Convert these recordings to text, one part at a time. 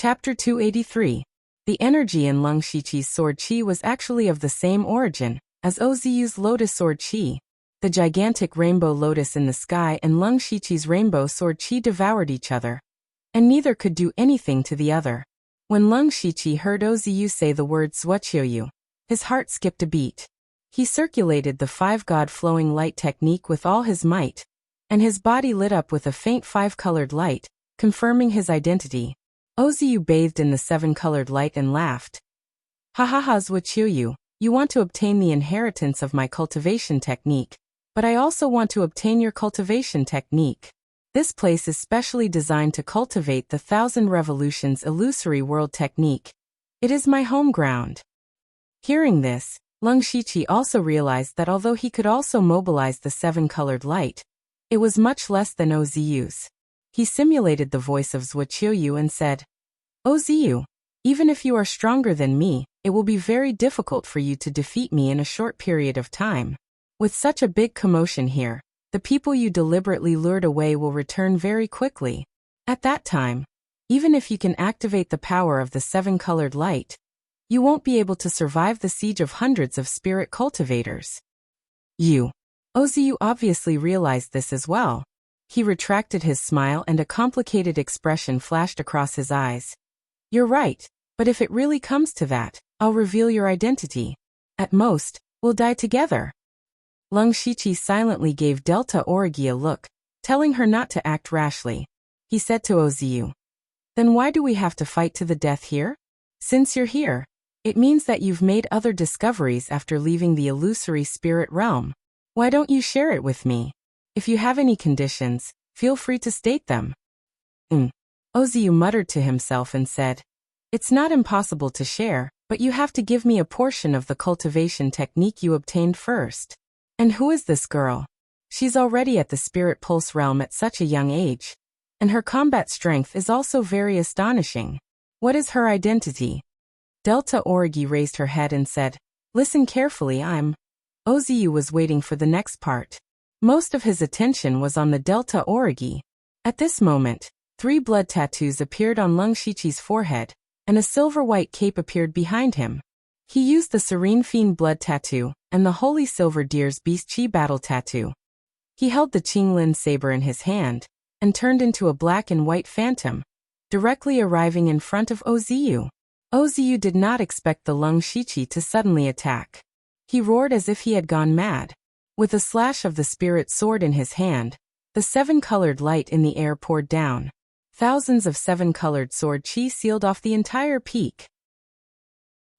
Chapter 283. The energy in Lung Shiqi's sword qi was actually of the same origin as Oziu's lotus sword qi. The gigantic rainbow lotus in the sky and Lung Shiqi's rainbow sword qi devoured each other, and neither could do anything to the other. When Lung Shiqi heard Oziu say the word Zhuqiu, his heart skipped a beat. He circulated the five-god flowing light technique with all his might, and his body lit up with a faint five-colored light, confirming his identity. Oziu bathed in the seven-colored light and laughed. Ha ha ha, Zhuqiu, you want to obtain the inheritance of my cultivation technique, but I also want to obtain your cultivation technique. This place is specially designed to cultivate the 1,000 revolutions illusory world technique. It is my home ground. Hearing this, Lung Shiqi also realized that although he could also mobilize the seven-colored light, it was much less than Oziu's. He simulated the voice of Zhuqiu and said, Oziu, even if you are stronger than me, it will be very difficult for you to defeat me in a short period of time. With such a big commotion here, the people you deliberately lured away will return very quickly. At that time, even if you can activate the power of the seven-colored light, you won't be able to survive the siege of hundreds of spirit cultivators. Oziu obviously realized this as well. He retracted his smile and a complicated expression flashed across his eyes. You're right, but if it really comes to that, I'll reveal your identity. At most, we'll die together. Lung Shiqi silently gave Delta Origi a look, telling her not to act rashly. He said to Oziu, Then why do we have to fight to the death here? Since you're here, it means that you've made other discoveries after leaving the illusory spirit realm. Why don't you share it with me? If you have any conditions, feel free to state them. Oziu muttered to himself and said, It's not impossible to share, but you have to give me a portion of the cultivation technique you obtained first. And who is this girl? She's already at the spirit pulse realm at such a young age. And her combat strength is also very astonishing. What is her identity? Delta Origi raised her head and said, Listen carefully, Oziu was waiting for the next part. Most of his attention was on the Delta Origi. At this moment, 3 blood tattoos appeared on Lung Shiqi's forehead, and a silver-white cape appeared behind him. He used the Serene Fiend blood tattoo and the Holy Silver Deer's Beast Chi battle tattoo. He held the Qinglin saber in his hand, and turned into a black and white phantom, directly arriving in front of Oziu. Oziu did not expect the Lung Shiqi to suddenly attack. He roared as if he had gone mad. With a slash of the spirit sword in his hand, the seven-colored light in the air poured down. Thousands of seven-colored sword qi sealed off the entire peak.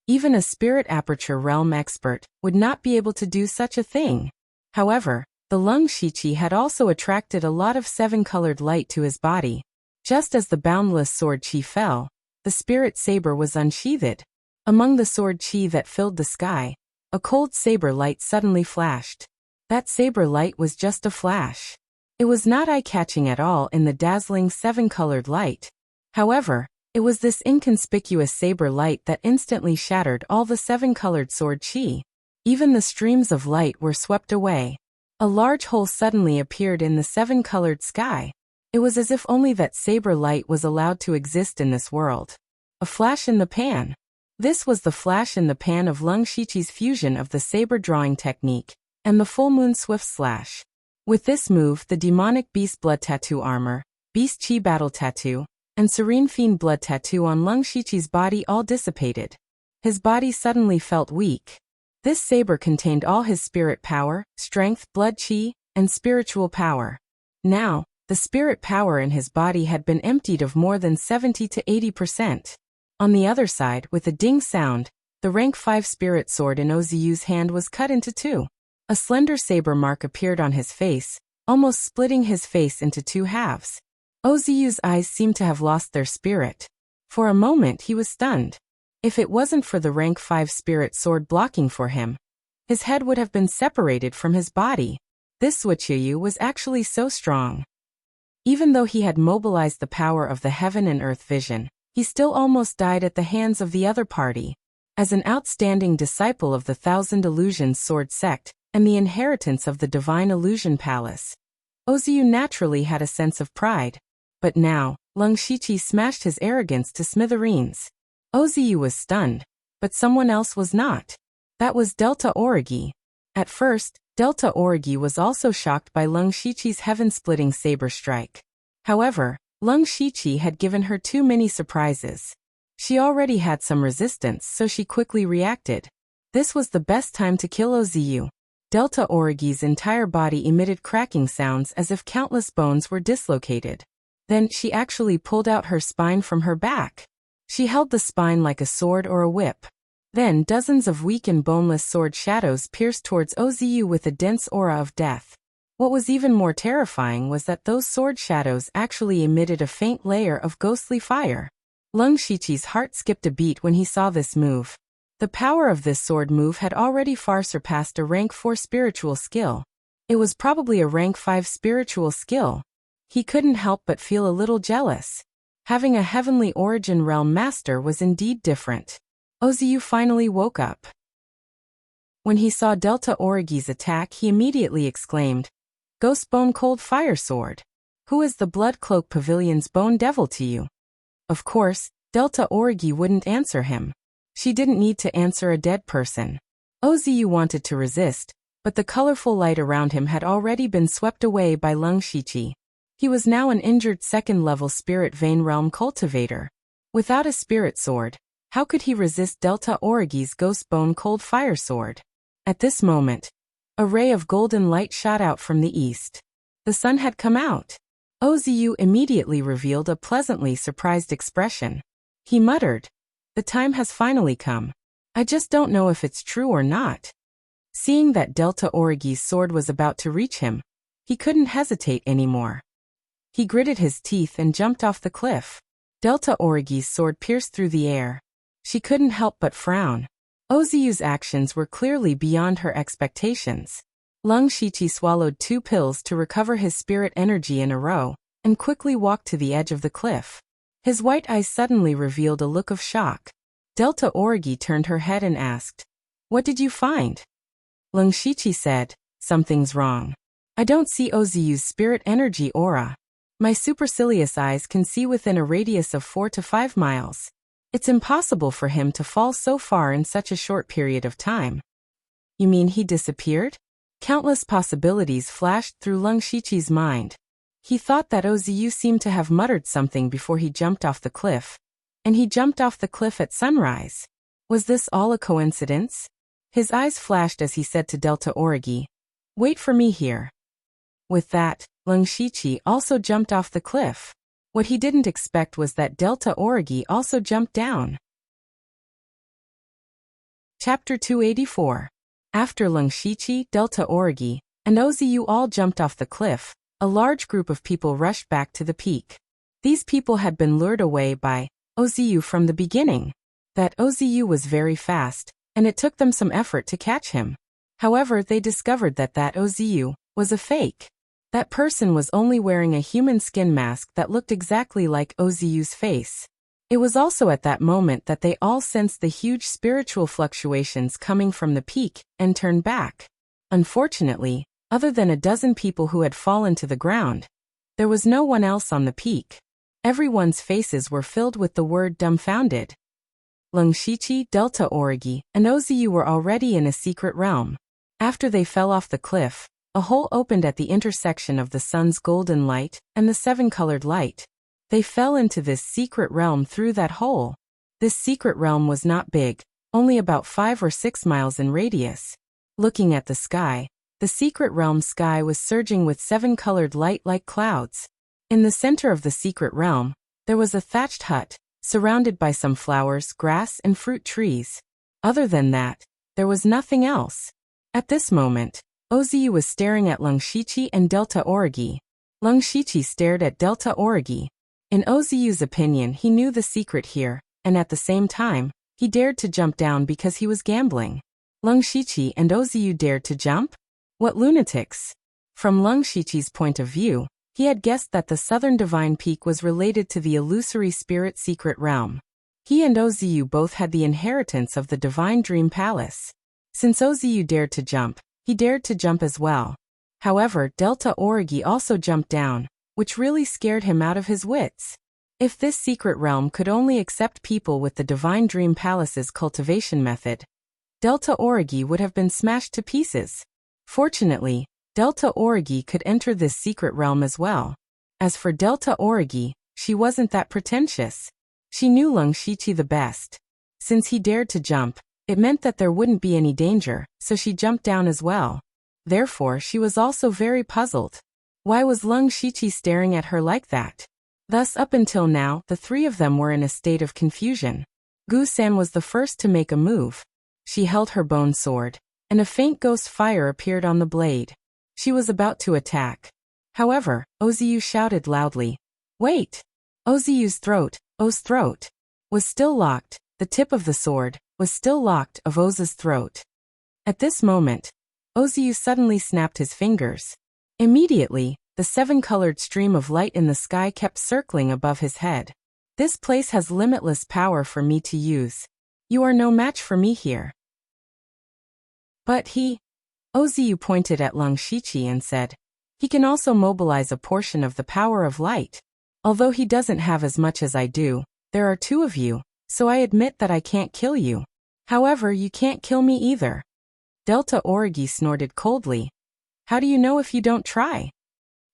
Even a spirit aperture realm expert would not be able to do such a thing. However, the Lung Shiqi had also attracted a lot of seven-colored light to his body. Just as the boundless sword qi fell, the spirit saber was unsheathed. Among the sword qi that filled the sky, a cold saber light suddenly flashed. That saber light was just a flash. It was not eye-catching at all in the dazzling seven-colored light. However, it was this inconspicuous saber light that instantly shattered all the seven-colored sword qi. Even the streams of light were swept away. A large hole suddenly appeared in the seven-colored sky. It was as if only that saber light was allowed to exist in this world. A flash in the pan. This was the flash in the pan of Lung Shiqi's fusion of the saber drawing technique and the full moon swift slash. With this move, the demonic beast blood tattoo armor, beast chi battle tattoo, and serene fiend blood tattoo on Lung Shiqi's body all dissipated. His body suddenly felt weak. This saber contained all his spirit power, strength, blood chi, and spiritual power. Now, the spirit power in his body had been emptied of more than 70 to 80%. On the other side, with a ding sound, the rank 5 spirit sword in Oziu's hand was cut into 2. A slender saber mark appeared on his face, almost splitting his face into 2 halves. Oziu's eyes seemed to have lost their spirit. For a moment he was stunned. If it wasn't for the rank 5 spirit sword blocking for him, his head would have been separated from his body. This Zhuqiu was actually so strong. Even though he had mobilized the power of the heaven and earth vision, he still almost died at the hands of the other party. As an outstanding disciple of the Thousand Illusions Sword Sect and the inheritance of the Divine Illusion Palace, Oziu naturally had a sense of pride. But now, Lung Shiqi smashed his arrogance to smithereens. Ozu was stunned, but someone else was not. That was Delta Origi. At first, Delta Origi was also shocked by Lung Shiqi's heaven-splitting saber strike. However, Lung Shiqi had given her too many surprises. She already had some resistance, so she quickly reacted. This was the best time to kill Ozu. Delta Origi's entire body emitted cracking sounds as if countless bones were dislocated. Then she actually pulled out her spine from her back. She held the spine like a sword or a whip. Then dozens of weak and boneless sword shadows pierced towards Ozu with a dense aura of death. What was even more terrifying was that those sword shadows actually emitted a faint layer of ghostly fire. Lung Shiqi's heart skipped a beat when he saw this move. The power of this sword move had already far surpassed a rank 4 spiritual skill. It was probably a rank 5 spiritual skill. He couldn't help but feel a little jealous. Having a heavenly origin realm master was indeed different. Ozu finally woke up. When he saw Delta Origi's attack, he immediately exclaimed, "Ghost Bone Cold Fire Sword. Who is the Blood Cloak Pavilion's Bone Devil to you?" Of course, Delta Origi wouldn't answer him. She didn't need to answer a dead person. Ozu wanted to resist, but the colorful light around him had already been swept away by Lung Shiqi. He was now an injured second-level Spirit Vein Realm cultivator. Without a spirit sword, how could he resist Delta Origi's Ghost Bone Cold Fire Sword? At this moment, a ray of golden light shot out from the east. The sun had come out. Ozu immediately revealed a pleasantly surprised expression. He muttered, "The time has finally come. I just don't know if it's true or not." Seeing that Delta Origi's sword was about to reach him, he couldn't hesitate anymore. He gritted his teeth and jumped off the cliff. Delta Origi's sword pierced through the air. She couldn't help but frown. Ozu's actions were clearly beyond her expectations. Lung Shiqi swallowed 2 pills to recover his spirit energy in a row, and quickly walked to the edge of the cliff. His white eyes suddenly revealed a look of shock. Delta Origi turned her head and asked, "What did you find?" Lung Shiqi said, "Something's wrong. I don't see Ozu's spirit energy aura. My supercilious eyes can see within a radius of 4 to 5 miles. It's impossible for him to fall so far in such a short period of time." "You mean he disappeared?" Countless possibilities flashed through Lung Shiqi's mind. He thought that Ozu seemed to have muttered something before he jumped off the cliff. And he jumped off the cliff at sunrise. Was this all a coincidence? His eyes flashed as he said to Delta Origi, "Wait for me here." With that, Lung Shiqi also jumped off the cliff. What he didn't expect was that Delta Origi also jumped down. Chapter 284. After Lung Shiqi, Delta Origi, and Ozu all jumped off the cliff, a large group of people rushed back to the peak. These people had been lured away by Ozu from the beginning. That Ozu was very fast, and it took them some effort to catch him. However, they discovered that Ozu was a fake. That person was only wearing a human skin mask that looked exactly like Ozu's face. It was also at that moment that they all sensed the huge spiritual fluctuations coming from the peak and turned back. Unfortunately, other than a dozen people who had fallen to the ground, there was no one else on the peak. Everyone's faces were filled with the word dumbfounded. Lung Shiqi, Delta Origi, and Ozu were already in a secret realm. After they fell off the cliff, a hole opened at the intersection of the sun's golden light and the 7-colored light. They fell into this secret realm through that hole. This secret realm was not big, only about 5 or 6 miles in radius. Looking at the sky, the secret realm's sky was surging with 7-colored light like clouds. In the center of the secret realm, there was a thatched hut, surrounded by some flowers, grass, and fruit trees. Other than that, there was nothing else. At this moment, Ozu was staring at Lung Shiqi and Delta Origi. Lung Shiqi stared at Delta Origi. In Ozu's opinion, he knew the secret here, and at the same time, he dared to jump down because he was gambling. Lung Shiqi and Ozu dared to jump? What lunatics! From Lung Shiqi's point of view, he had guessed that the Southern Divine Peak was related to the illusory spirit secret realm. He and Ozu both had the inheritance of the Divine Dream Palace. Since Ozu dared to jump, he dared to jump as well. However, Delta Origi also jumped down, which really scared him out of his wits. If this secret realm could only accept people with the Divine Dream Palace's cultivation method, Delta Origi would have been smashed to pieces. Fortunately, Delta Origi could enter this secret realm as well. As for Delta Origi, she wasn't that pretentious. She knew Lung Shiqi the best. Since he dared to jump, it meant that there wouldn't be any danger, so she jumped down as well. Therefore, she was also very puzzled. Why was Lung Shiqi staring at her like that? Thus up until now, the three of them were in a state of confusion. Gu-san was the first to make a move. She held her bone sword, and a faint ghost fire appeared on the blade. She was about to attack. However, Oziu shouted loudly, "Wait!" Oziu's throat, O's throat, was still locked. The tip of the sword was still locked of Oz's throat. At this moment, Oziu suddenly snapped his fingers. Immediately, the seven-colored stream of light in the sky kept circling above his head. This place has limitless power for me to use. You are no match for me here. But Oziu pointed at Lung Shiqi and said, he can also mobilize a portion of the power of light. Although he doesn't have as much as I do, there are two of you, so I admit that I can't kill you. However, you can't kill me either. Delta Origi snorted coldly. How do you know if you don't try?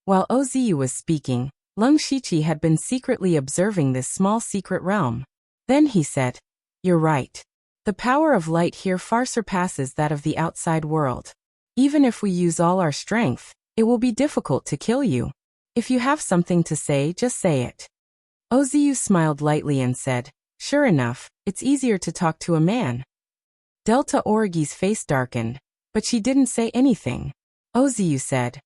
While Oziu was speaking, Lung Shiqi had been secretly observing this small secret realm. Then he said, "You're right. The power of light here far surpasses that of the outside world. Even if we use all our strength, it will be difficult to kill you. If you have something to say, just say it." Oziu smiled lightly and said, "Sure enough, it's easier to talk to a man." Delta Origi's face darkened, but she didn't say anything. Oziu said,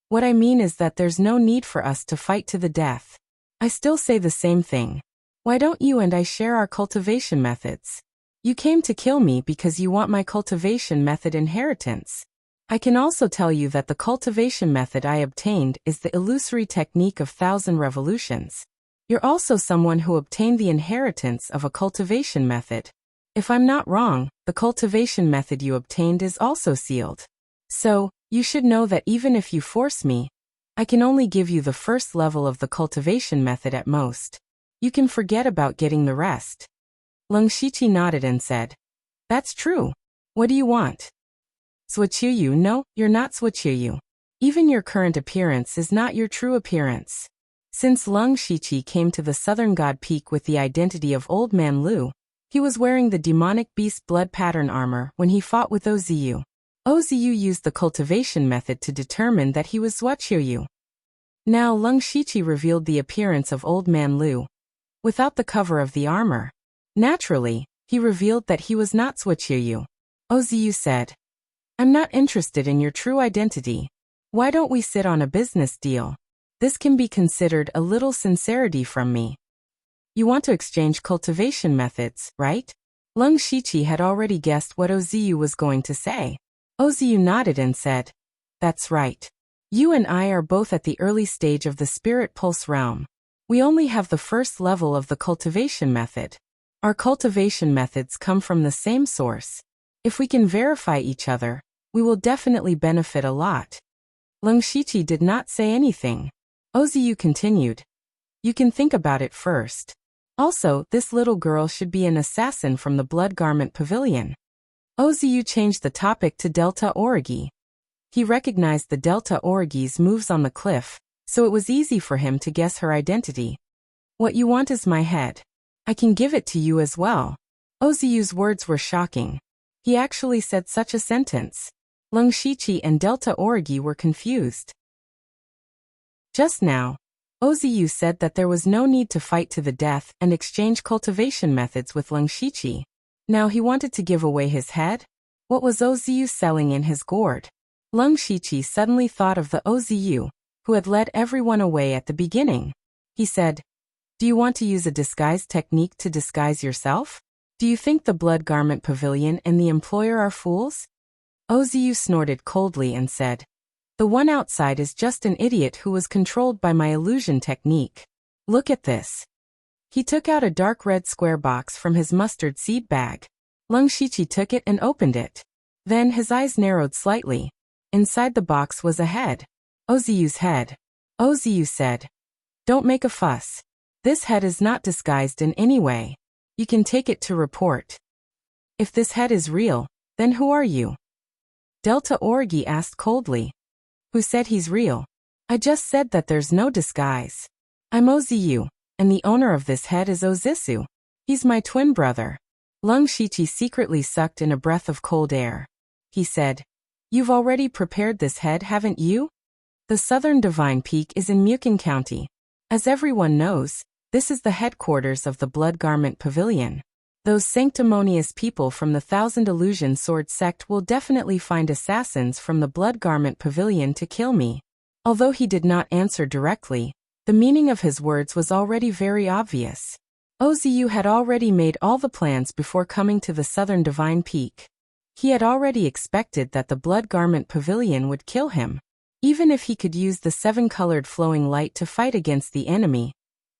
"What I mean is that there's no need for us to fight to the death. I still say the same thing. Why don't you and I share our cultivation methods? You came to kill me because you want my cultivation method inheritance. I can also tell you that the cultivation method I obtained is the illusory technique of 1,000 revolutions. You're also someone who obtained the inheritance of a cultivation method. If I'm not wrong, the cultivation method you obtained is also sealed. So, you should know that even if you force me, I can only give you the first level of the cultivation method at most. You can forget about getting the rest." Lung Shiqi nodded and said, "That's true. What do you want?" "Suochuyu, no, you're not Suochuyu. Even your current appearance is not your true appearance." Since Lung Shiqi came to the Southern God Peak with the identity of Old Man Lu, he was wearing the demonic beast blood pattern armor when he fought with Oziu. Oziu used the cultivation method to determine that he was Suochuyu. Now Lung Shiqi revealed the appearance of Old Man Lu, without the cover of the armor. Naturally, he revealed that he was not Suochuyu. Oziu said, "I'm not interested in your true identity. Why don't we sit on a business deal? This can be considered a little sincerity from me. You want to exchange cultivation methods, right?" Lung Shiqi had already guessed what Oziu was going to say. Oziu nodded and said, "That's right. You and I are both at the early stage of the Spirit Pulse realm. We only have the first level of the cultivation method. Our cultivation methods come from the same source. If we can verify each other, we will definitely benefit a lot." Lung Shiqi did not say anything. Oziu continued, "You can think about it first. Also, this little girl should be an assassin from the Blood Garment Pavilion." Oziu changed the topic to Delta Origi. He recognized the Delta Origi's moves on the cliff, so it was easy for him to guess her identity. "What you want is my head. I can give it to you as well." Oziu's words were shocking. He actually said such a sentence. Lung Shiqi and Delta Origi were confused. Just now, Oziu said that there was no need to fight to the death and exchange cultivation methods with Lung Shiqi. Now he wanted to give away his head? What was Oziu selling in his gourd? Lung Shiqi suddenly thought of the Oziu, who had led everyone away at the beginning. He said, "Do you want to use a disguise technique to disguise yourself? Do you think the Blood Garment Pavilion and the employer are fools?" Oziu snorted coldly and said, "The one outside is just an idiot who was controlled by my illusion technique. Look at this." He took out a dark red square box from his mustard seed bag. Lung Shiqi took it and opened it. Then his eyes narrowed slightly. Inside the box was a head. Oziu's head. Ozu said. Don't make a fuss. This head is not disguised in any way. You can take it to report. If this head is real, then who are you? Delta Orgi asked coldly. Who said he's real? I just said that there's no disguise. I'm Ozu, and the owner of this head is Ozisu. He's my twin brother. Lung Shichi secretly sucked in a breath of cold air. He said, You've already prepared this head, haven't you? The Southern Divine Peak is in Mukin County. As everyone knows, this is the headquarters of the Blood Garment Pavilion. Those sanctimonious people from the Thousand Illusion Sword sect will definitely find assassins from the Blood Garment Pavilion to kill me. Although he did not answer directly, the meaning of his words was already very obvious. Ozu had already made all the plans before coming to the Southern Divine Peak. He had already expected that the Blood Garment Pavilion would kill him, even if he could use the seven-colored flowing light to fight against the enemy.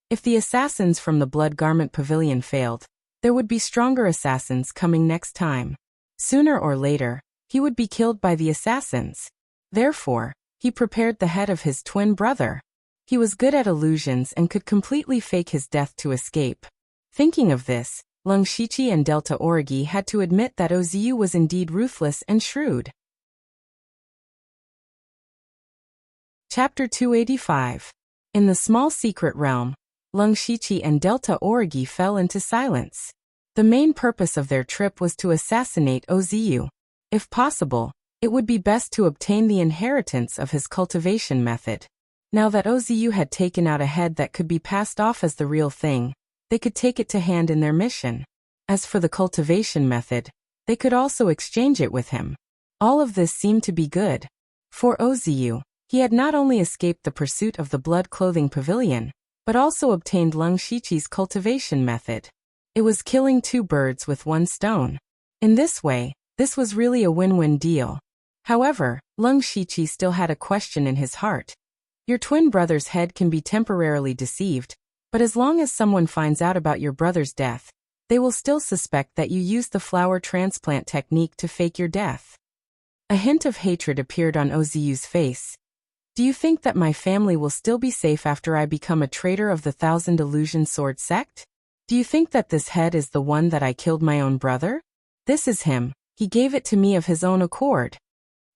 If the assassins from the Blood Garment Pavilion failed, there would be stronger assassins coming next time. Sooner or later, he would be killed by the assassins. Therefore, he prepared the head of his twin brother. He was good at illusions and could completely fake his death to escape. Thinking of this, Lung Shichi and Delta Orgi had to admit that Ozu was indeed ruthless and shrewd. Chapter 285. In the small secret realm, Lung Shichi and Delta Orgi fell into silence. The main purpose of their trip was to assassinate Ozu. If possible, it would be best to obtain the inheritance of his cultivation method. Now that Ozu had taken out a head that could be passed off as the real thing, they could take it to hand in their mission. As for the cultivation method, they could also exchange it with him. All of this seemed to be good. For Ozu, he had not only escaped the pursuit of the Blood Clothing Pavilion, but also obtained Lung Shichi's cultivation method. It was killing two birds with one stone. In this way, this was really a win-win deal. However, Lung Shichi still had a question in his heart. Your twin brother's head can be temporarily deceived, but as long as someone finds out about your brother's death, they will still suspect that you used the flower transplant technique to fake your death. A hint of hatred appeared on Ozu's face. Do you think that my family will still be safe after I become a traitor of the Thousand Illusion Sword sect? Do you think that this head is the one that I killed my own brother? This is him. He gave it to me of his own accord.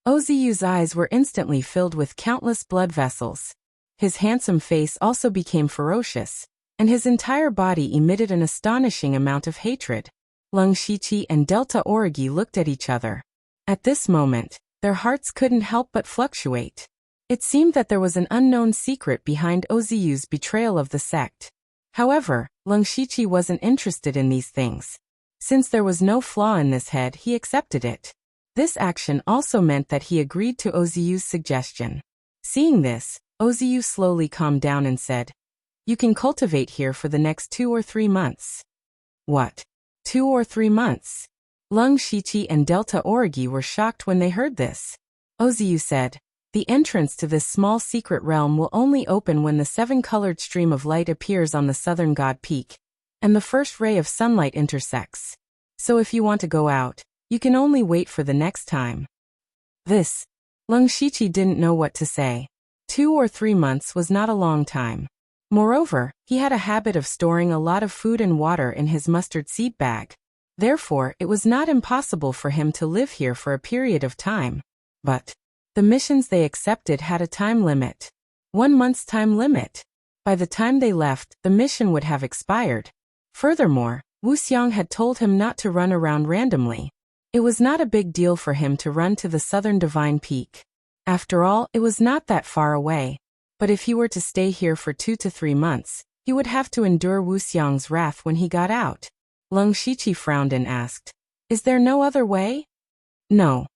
Ozu's eyes were instantly filled with countless blood vessels. His handsome face also became ferocious, and his entire body emitted an astonishing amount of hatred. Lung Shichi and Delta Orgi looked at each other. At this moment, their hearts couldn't help but fluctuate. It seemed that there was an unknown secret behind Ozu's betrayal of the sect. However, Lung Shichi wasn't interested in these things. Since there was no flaw in this head, he accepted it. This action also meant that he agreed to Ozu's suggestion. Seeing this, Ozu slowly calmed down and said, You can cultivate here for the next 2 or 3 months. What? 2 or 3 months? Lung Shichi and Delta Orgi were shocked when they heard this. Ozu said, The entrance to this small secret realm will only open when the 7-colored stream of light appears on the southern god peak, and the first ray of sunlight intersects. So if you want to go out, you can only wait for the next time. This. Lung Shichi didn't know what to say. 2 or 3 months was not a long time. Moreover, he had a habit of storing a lot of food and water in his mustard seed bag. Therefore, it was not impossible for him to live here for a period of time. But the missions they accepted had a time limit. 1 month's time limit. By the time they left, the mission would have expired. Furthermore, Wu Xiang had told him not to run around randomly. It was not a big deal for him to run to the Southern Divine Peak. After all, it was not that far away. But if he were to stay here for 2 to 3 months, he would have to endure Wu Xiang's wrath when he got out. Lung Shichi frowned and asked, Is there no other way? No.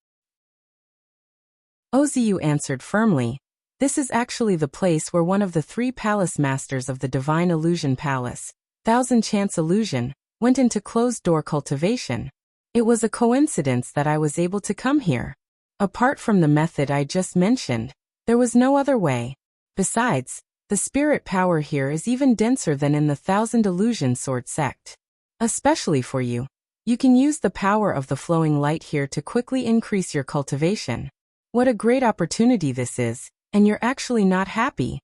Ozu answered firmly, This is actually the place where one of the 3 palace masters of the Divine Illusion Palace, Thousand Chance Illusion, went into closed-door cultivation. It was a coincidence that I was able to come here. Apart from the method I just mentioned, there was no other way. Besides, the spirit power here is even denser than in the Thousand Illusion Sword sect. Especially for you. You can use the power of the flowing light here to quickly increase your cultivation. What a great opportunity this is, and you're actually not happy.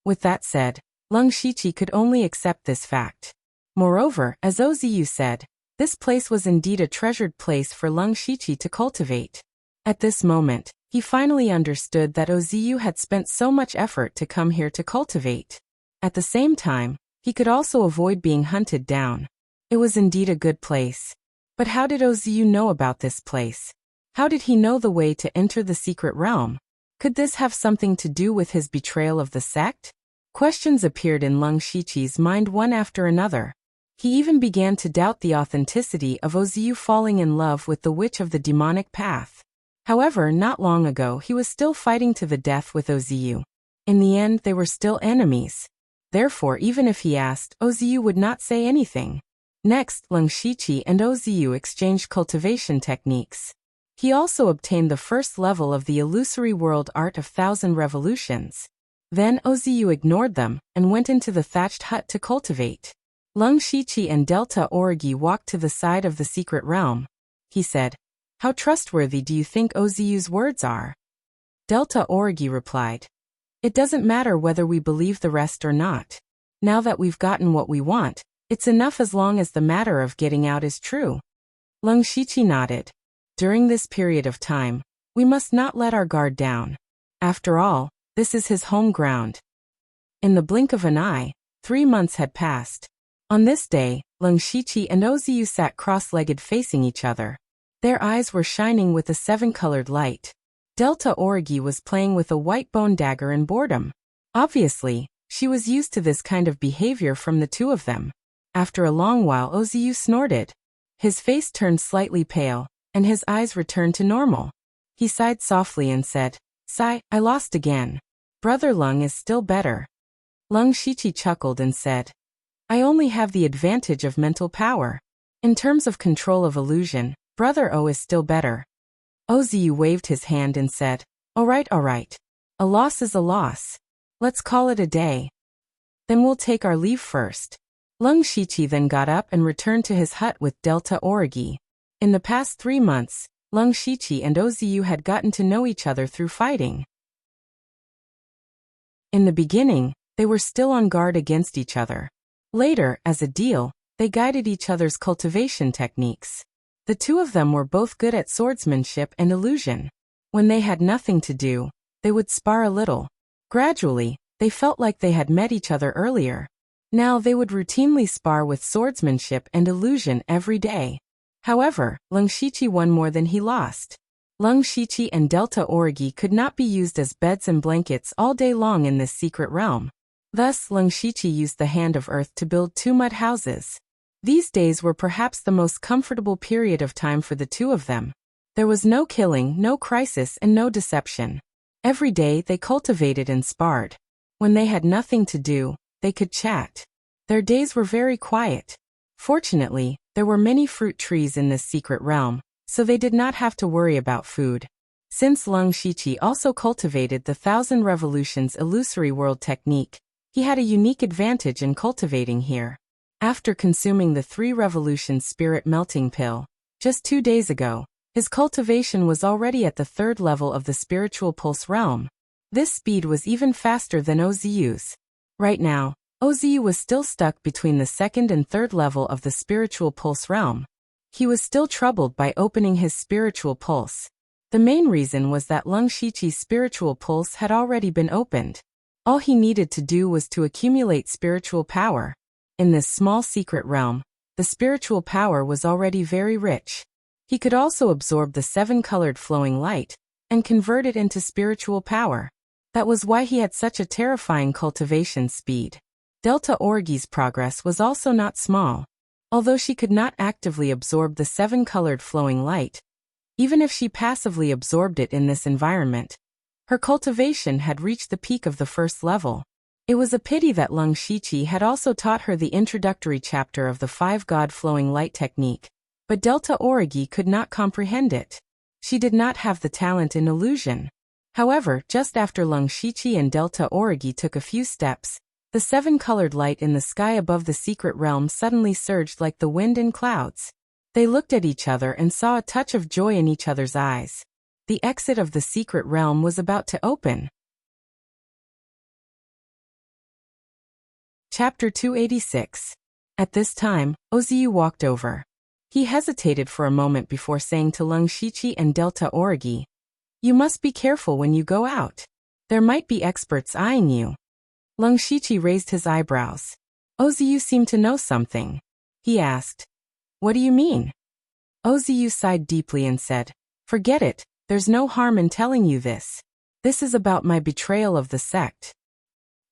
With that said, Lung Shiqi could only accept this fact. Moreover, as Oziyu said, this place was indeed a treasured place for Lung Shiqi to cultivate. At this moment, he finally understood that Oziyu had spent so much effort to come here to cultivate. At the same time, he could also avoid being hunted down. It was indeed a good place. But how did Oziyu know about this place? How did he know the way to enter the secret realm? Could this have something to do with his betrayal of the sect? Questions appeared in Lung Shiqi's mind one after another. He even began to doubt the authenticity of Oziyu falling in love with the witch of the demonic path. However, not long ago he was still fighting to the death with Oziyu. In the end, they were still enemies. Therefore, even if he asked, Oziyu would not say anything. Next, Lung Shiqi and Oziyu exchanged cultivation techniques. He also obtained the first level of the illusory world art of 1,000 revolutions. Then Oziyu ignored them and went into the thatched hut to cultivate. Lung Shiqi and Delta Origi walked to the side of the secret realm. He said, "How trustworthy do you think Oziyu's words are?" Delta Origi replied, "It doesn't matter whether we believe the rest or not. Now that we've gotten what we want, it's enough as long as the matter of getting out is true." Lung Shiqi nodded. During this period of time, we must not let our guard down. After all, this is his home ground. In the blink of an eye, 3 months had passed. On this day, Lung Shiqi and Oziyu sat cross-legged facing each other. Their eyes were shining with a 7-colored light. Delta Origi was playing with a white bone dagger in boredom. Obviously, she was used to this kind of behavior from the two of them. After a long while, Oziyu snorted. His face turned slightly pale, and his eyes returned to normal. He sighed softly and said, "Sigh, I lost again. Brother Lung is still better." Lung Shiqi chuckled and said, "I only have the advantage of mental power. In terms of control of illusion, Brother O is still better." Oziyu waved his hand and said, all right. A loss is a loss. Let's call it a day. Then we'll take our leave first." Lung Shiqi then got up and returned to his hut with Delta Origi. In the past 3 months, Lung Shiqi and Oziyu had gotten to know each other through fighting. In the beginning, they were still on guard against each other. Later, as a deal, they guided each other's cultivation techniques. The two of them were both good at swordsmanship and illusion. When they had nothing to do, they would spar a little. Gradually, they felt like they had met each other earlier. Now they would routinely spar with swordsmanship and illusion every day. However, Lung Shiqi won more than he lost. Lung Shiqi and Delta Origi could not be used as beds and blankets all day long in this secret realm. Thus, Lung Shiqi used the Hand of Earth to build 2 mud houses. These days were perhaps the most comfortable period of time for the two of them. There was no killing, no crisis, and no deception. Every day they cultivated and sparred. When they had nothing to do, they could chat. Their days were very quiet. Fortunately, there were many fruit trees in this secret realm, so they did not have to worry about food. Since Lung Shiqi also cultivated the 1,000 revolutions illusory world technique, he had a unique advantage in cultivating here. After consuming the 3 revolutions spirit melting pill, just 2 days ago, his cultivation was already at the 3rd level of the spiritual pulse realm. This speed was even faster than Oziyu's. Right now, Oziyu was still stuck between the 2nd and 3rd level of the spiritual pulse realm. He was still troubled by opening his spiritual pulse. The main reason was that Lung Shiqi's spiritual pulse had already been opened. All he needed to do was to accumulate spiritual power. In this small secret realm, the spiritual power was already very rich. He could also absorb the 7-colored flowing light and convert it into spiritual power. That was why he had such a terrifying cultivation speed. Delta Origi's progress was also not small. Although she could not actively absorb the 7-colored flowing light, even if she passively absorbed it in this environment, her cultivation had reached the peak of the 1st level. It was a pity that Lung Shiqi had also taught her the introductory chapter of the 5-God flowing light technique, but Delta Origi could not comprehend it. She did not have the talent in illusion. However, just after Lung Shiqi and Delta Origi took a few steps, the 7-colored light in the sky above the secret realm suddenly surged like the wind in clouds. They looked at each other and saw a touch of joy in each other's eyes. The exit of the secret realm was about to open. Chapter 286. At this time, Oziu walked over. He hesitated for a moment before saying to Lung Shichi and Delta Origi, "You must be careful when you go out. There might be experts eyeing you." Lung Shichi raised his eyebrows. Oziu seemed to know something. He asked, "What do you mean?" Oziu sighed deeply and said, "Forget it, there's no harm in telling you this. This is about my betrayal of the sect."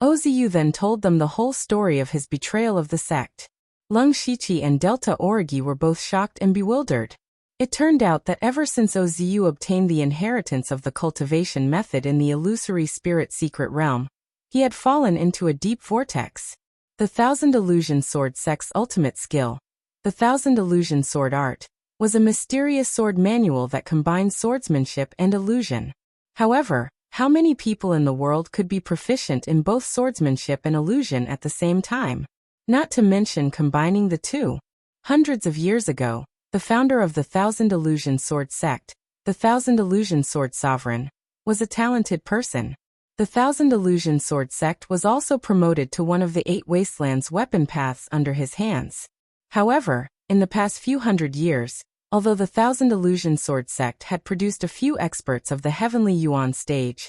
Oziu then told them the whole story of his betrayal of the sect. Lung Shichi and Delta Origi were both shocked and bewildered. It turned out that ever since Oziu obtained the inheritance of the cultivation method in the illusory spirit secret realm, he had fallen into a deep vortex. The Thousand Illusion Sword sect's ultimate skill, the Thousand Illusion Sword art, was a mysterious sword manual that combined swordsmanship and illusion. However, how many people in the world could be proficient in both swordsmanship and illusion at the same time? Not to mention combining the two. Hundreds of years ago, the founder of the Thousand Illusion Sword sect, the Thousand Illusion Sword Sovereign, was a talented person. The Thousand Illusion Sword sect was also promoted to one of the 8 Wastelands weapon paths under his hands. However, in the past few hundred years, although the Thousand Illusion Sword sect had produced a few experts of the Heavenly Yuan stage,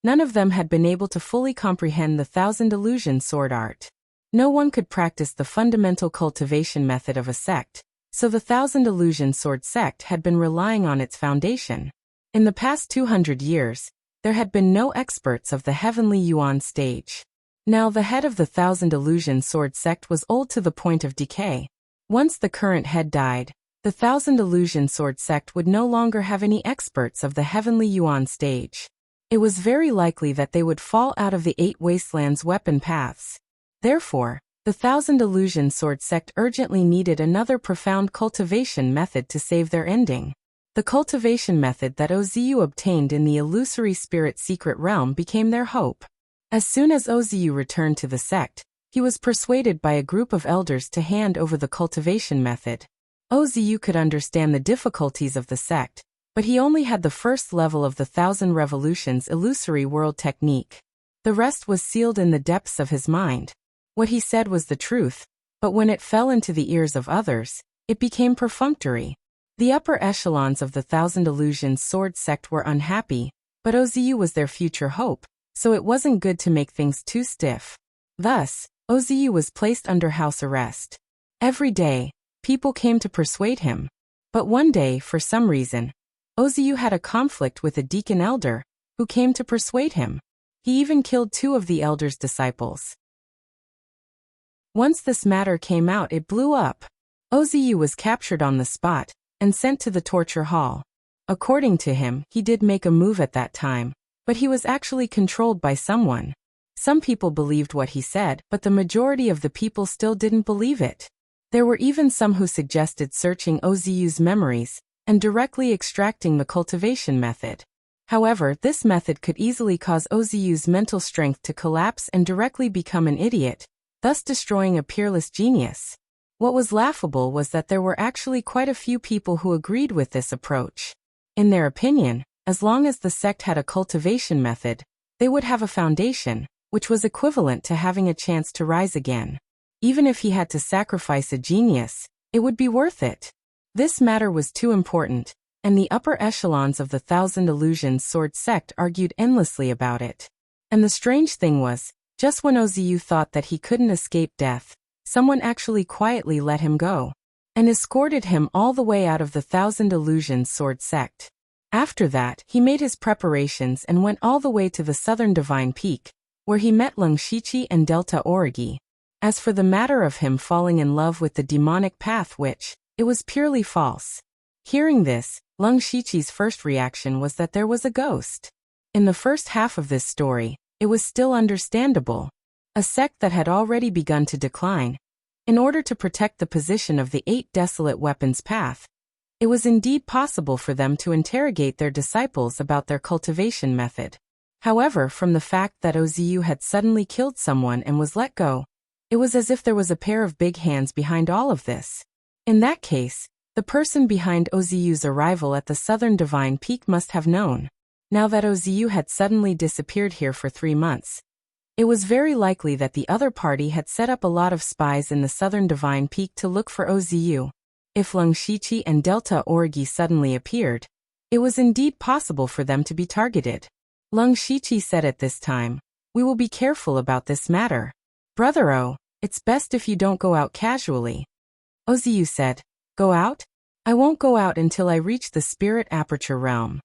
none of them had been able to fully comprehend the Thousand Illusion Sword art. No one could practice the fundamental cultivation method of a sect, so the Thousand Illusion Sword sect had been relying on its foundation. In the past 200 years, there had been no experts of the Heavenly Yuan stage. Now the head of the Thousand Illusion Sword sect was old to the point of decay. Once the current head died, the Thousand Illusion Sword sect would no longer have any experts of the Heavenly Yuan stage. It was very likely that they would fall out of the 8 Wastelands weapon paths. Therefore, the Thousand Illusion Sword sect urgently needed another profound cultivation method to save their ending. The cultivation method that Oziu obtained in the illusory spirit secret realm became their hope. As soon as Oziu returned to the sect, he was persuaded by a group of elders to hand over the cultivation method. Oziu could understand the difficulties of the sect, but he only had the first level of the Thousand Revolutions illusory world technique. The rest was sealed in the depths of his mind. What he said was the truth, but when it fell into the ears of others, it became perfunctory. The upper echelons of the Thousand Illusions Sword sect were unhappy, but Oziu was their future hope, so it wasn't good to make things too stiff. Thus, Oziu was placed under house arrest. Every day, people came to persuade him. But one day, for some reason, Oziu had a conflict with a deacon elder, who came to persuade him. He even killed 2 of the elder's disciples. Once this matter came out, it blew up. Oziu was captured on the spot and sent to the torture hall. According to him, he did make a move at that time, but he was actually controlled by someone. Some people believed what he said, but the majority of the people still didn't believe it. There were even some who suggested searching Oziu's memories and directly extracting the cultivation method. However, this method could easily cause Oziu's mental strength to collapse and directly become an idiot, thus destroying a peerless genius. What was laughable was that there were actually quite a few people who agreed with this approach. In their opinion, as long as the sect had a cultivation method, they would have a foundation, which was equivalent to having a chance to rise again. Even if he had to sacrifice a genius, it would be worth it. This matter was too important, and the upper echelons of the Thousand Illusions Sword sect argued endlessly about it. And the strange thing was, just when Oziu thought that he couldn't escape death, someone actually quietly let him go, and escorted him all the way out of the Thousand Illusions Sword sect. After that, he made his preparations and went all the way to the Southern Divine Peak, where he met Lung Shichi and Delta Origi. As for the matter of him falling in love with the demonic path witch, it was purely false. Hearing this, Lung Shichi's first reaction was that there was a ghost. In the first half of this story, it was still understandable. A sect that had already begun to decline. In order to protect the position of the 8 desolate weapons path, it was indeed possible for them to interrogate their disciples about their cultivation method. However, from the fact that Oziu had suddenly killed someone and was let go, it was as if there was a pair of big hands behind all of this. In that case, the person behind Oziu's arrival at the Southern Divine Peak must have known. Now that Oziu had suddenly disappeared here for 3 months, It was very likely that the other party had set up a lot of spies in the southern Divine Peak to look for Ozu. If Leng Shiqi and Delta Orgi suddenly appeared, it was indeed possible for them to be targeted. Leng Shiqi said at this time, "We will be careful about this matter. Brother O, it's best if you don't go out casually." Ozu said, "Go out? I won't go out until I reach the Spirit Aperture Realm."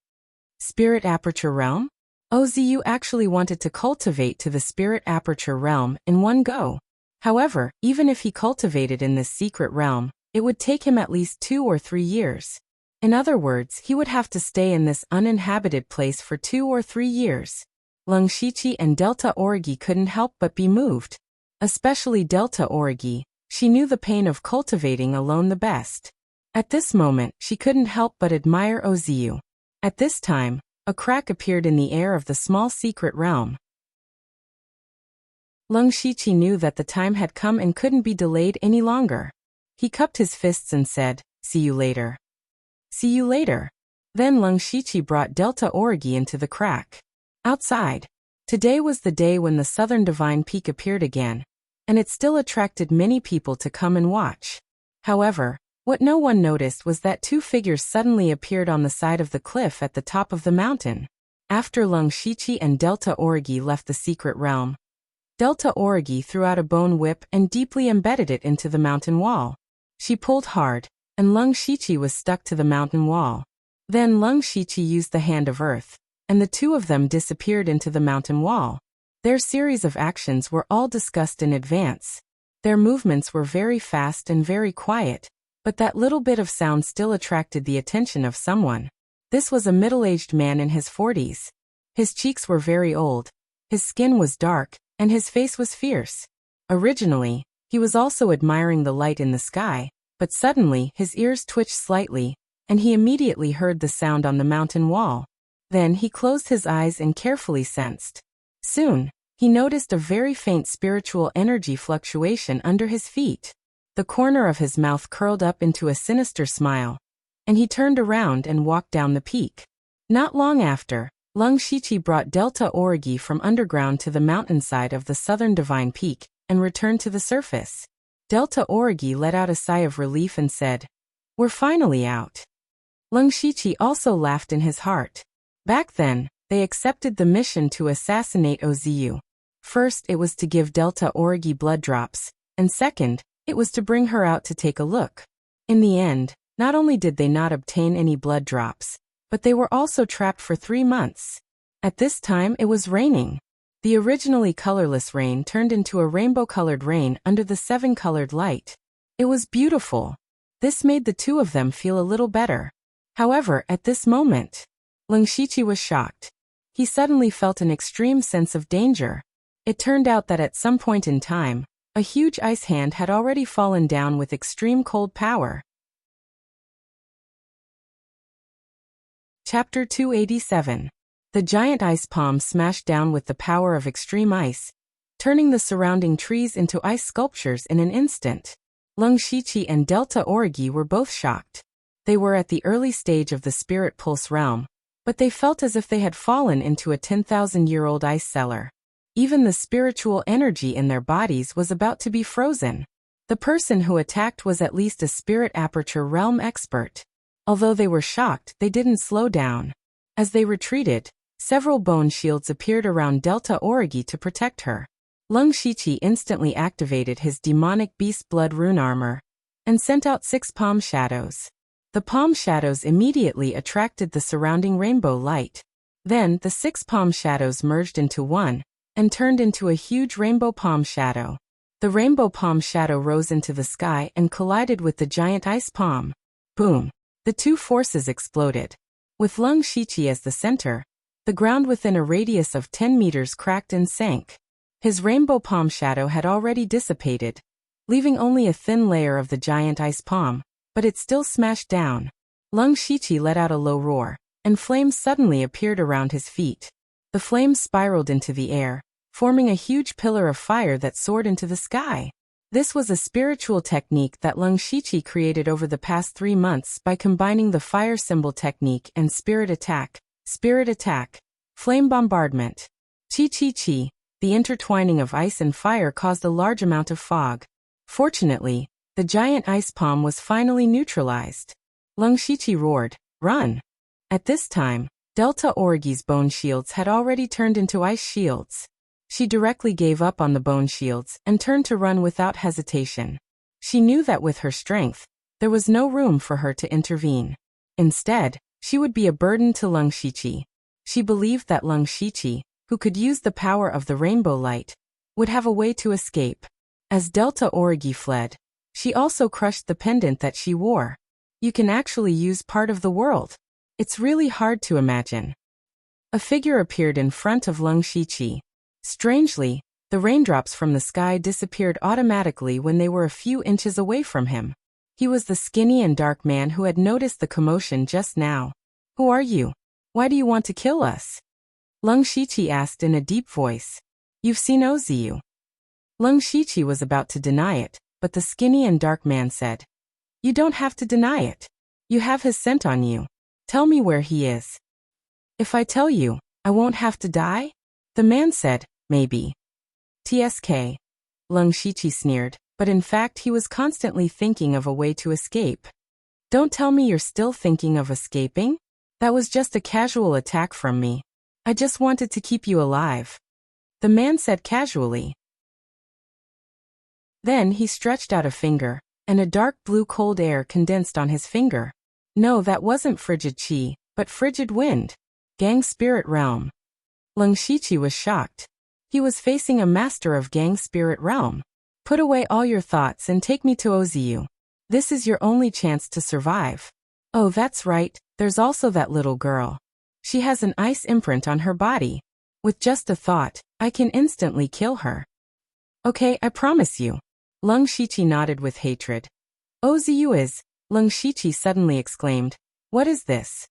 Spirit Aperture Realm? Ozu actually wanted to cultivate to the Spirit Aperture Realm in one go. However, even if he cultivated in this secret realm, it would take him at least 2 or 3 years. In other words, he would have to stay in this uninhabited place for 2 or 3 years. Leng Shiqi and Delta Orgi couldn't help but be moved. Especially Delta Orgi, she knew the pain of cultivating alone the best. At this moment, she couldn't help but admire Ozu. At this time, a crack appeared in the air of the small secret realm. Leng Shiqi knew that the time had come and couldn't be delayed any longer. He cupped his fists and said, "See you later." "See you later." Then Leng Shiqi brought Delta Orgi into the crack. Outside. Today was the day when the southern Divine Peak appeared again, and it still attracted many people to come and watch. However, what no one noticed was that 2 figures suddenly appeared on the side of the cliff at the top of the mountain. After Leng Shiqi and Delta Orgi left the secret realm, Delta Orgi threw out a bone whip and deeply embedded it into the mountain wall. She pulled hard, and Leng Shiqi was stuck to the mountain wall. Then Leng Shiqi used the Hand of Earth, and the 2 of them disappeared into the mountain wall. Their series of actions were all discussed in advance. Their movements were very fast and very quiet, but that little bit of sound still attracted the attention of someone. This was a middle-aged man in his 40s. His cheeks were very old, his skin was dark, and his face was fierce. Originally, he was also admiring the light in the sky, but suddenly his ears twitched slightly, and he immediately heard the sound on the mountain wall. Then he closed his eyes and carefully sensed. Soon, he noticed a very faint spiritual energy fluctuation under his feet. The corner of his mouth curled up into a sinister smile, and he turned around and walked down the peak. Not long after, Leng Shiqi brought Delta Orgi from underground to the mountainside of the southern Divine Peak and returned to the surface. Delta Orgi let out a sigh of relief and said, "We're finally out." Leng Shiqi also laughed in his heart. Back then, they accepted the mission to assassinate Ozu. First, it was to give Delta Orgi blood drops, and second, it was to bring her out to take a look. In the end, not only did they not obtain any blood drops, but they were also trapped for 3 months. At this time it was raining. The originally colorless rain turned into a rainbow-colored rain under the 7-colored light. It was beautiful. This made the 2 of them feel a little better. However, at this moment, Leng Shiqi was shocked. He suddenly felt an extreme sense of danger. It turned out that at some point in time, a huge ice hand had already fallen down with extreme cold power. Chapter 287. The giant ice palm smashed down with the power of extreme ice, turning the surrounding trees into ice sculptures in an instant. Leng Shiqi and Delta Orgi were both shocked. They were at the early stage of the Spirit Pulse realm, but they felt as if they had fallen into a 10,000-year-old ice cellar. Even the spiritual energy in their bodies was about to be frozen. The person who attacked was at least a Spirit Aperture realm expert. Although they were shocked, they didn't slow down. As they retreated, several bone shields appeared around Delta Orgi to protect her. Leng Shiqi instantly activated his demonic beast blood rune armor and sent out 6 palm shadows. The palm shadows immediately attracted the surrounding rainbow light. Then the 6 palm shadows merged into one and turned into a huge rainbow palm shadow. The rainbow palm shadow rose into the sky and collided with the giant ice palm. Boom! The 2 forces exploded. With Leng Shiqi as the center, the ground within a radius of 10 meters cracked and sank. His rainbow palm shadow had already dissipated, leaving only a thin layer of the giant ice palm, but it still smashed down. Leng Shiqi let out a low roar, and flames suddenly appeared around his feet. The flames spiraled into the air, forming a huge pillar of fire that soared into the sky. This was a spiritual technique that Leng Shiqi created over the past 3 months by combining the fire symbol technique and spirit attack, flame bombardment. Chi. The The intertwining of ice and fire caused a large amount of fog. Fortunately, the giant ice palm was finally neutralized. Lung Shiqi roared, "Run!" At this time, Delta Origi's bone shields had already turned into ice shields. She directly gave up on the bone shields and turned to run without hesitation. She knew that with her strength, there was no room for her to intervene. Instead, she would be a burden to Lung Shiqi. She believed that Lung Shiqi, who could use the power of the rainbow light, would have a way to escape. As Delta Origi fled, she also crushed the pendant that she wore. You can actually use part of the world. It's really hard to imagine. A figure appeared in front of Lung Shiqi. Strangely, the raindrops from the sky disappeared automatically when they were a few inches away from him. He was the skinny and dark man who had noticed the commotion just now. "Who are you? Why do you want to kill us?" Lung Shiqi asked in a deep voice. "You've seen Oziu." Lung Shiqi was about to deny it, but the skinny and dark man said, "You don't have to deny it. You have his scent on you. Tell me where he is." "If I tell you, I won't have to die?" The man said, "Maybe." "TSK." Lung Shiqi sneered, but in fact he was constantly thinking of a way to escape. "Don't tell me you're still thinking of escaping? That was just a casual attack from me. I just wanted to keep you alive," the man said casually. Then he stretched out a finger, and a dark blue cold air condensed on his finger. No, that wasn't frigid chi, but frigid wind. Gang Spirit Realm. Lung Shiqi was shocked. He was facing a master of Gang Spirit Realm. "Put away all your thoughts and take me to Oziu. This is your only chance to survive." "Oh, that's right, there's also that little girl. She has an ice imprint on her body. With just a thought, I can instantly kill her." "Okay, I promise you." Lung Shiqi nodded with hatred. "Oziu is," Lung Shiqi suddenly exclaimed. "What is this?"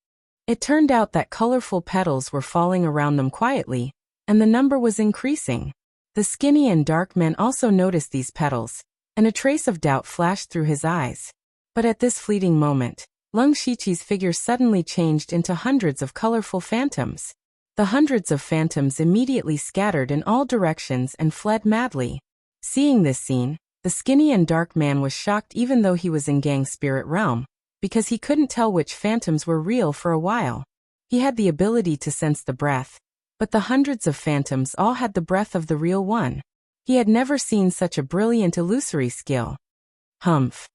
It turned out that colorful petals were falling around them quietly, and the number was increasing. The skinny and dark man also noticed these petals, and a trace of doubt flashed through his eyes. But at this fleeting moment, Lung Shiqi's figure suddenly changed into hundreds of colorful phantoms. The hundreds of phantoms immediately scattered in all directions and fled madly. Seeing this scene, the skinny and dark man was shocked even though he was in Gang Spirit Realm, because he couldn't tell which phantoms were real for a while. He had the ability to sense the breath, but the hundreds of phantoms all had the breath of the real one. He had never seen such a brilliant illusory skill. "Humph."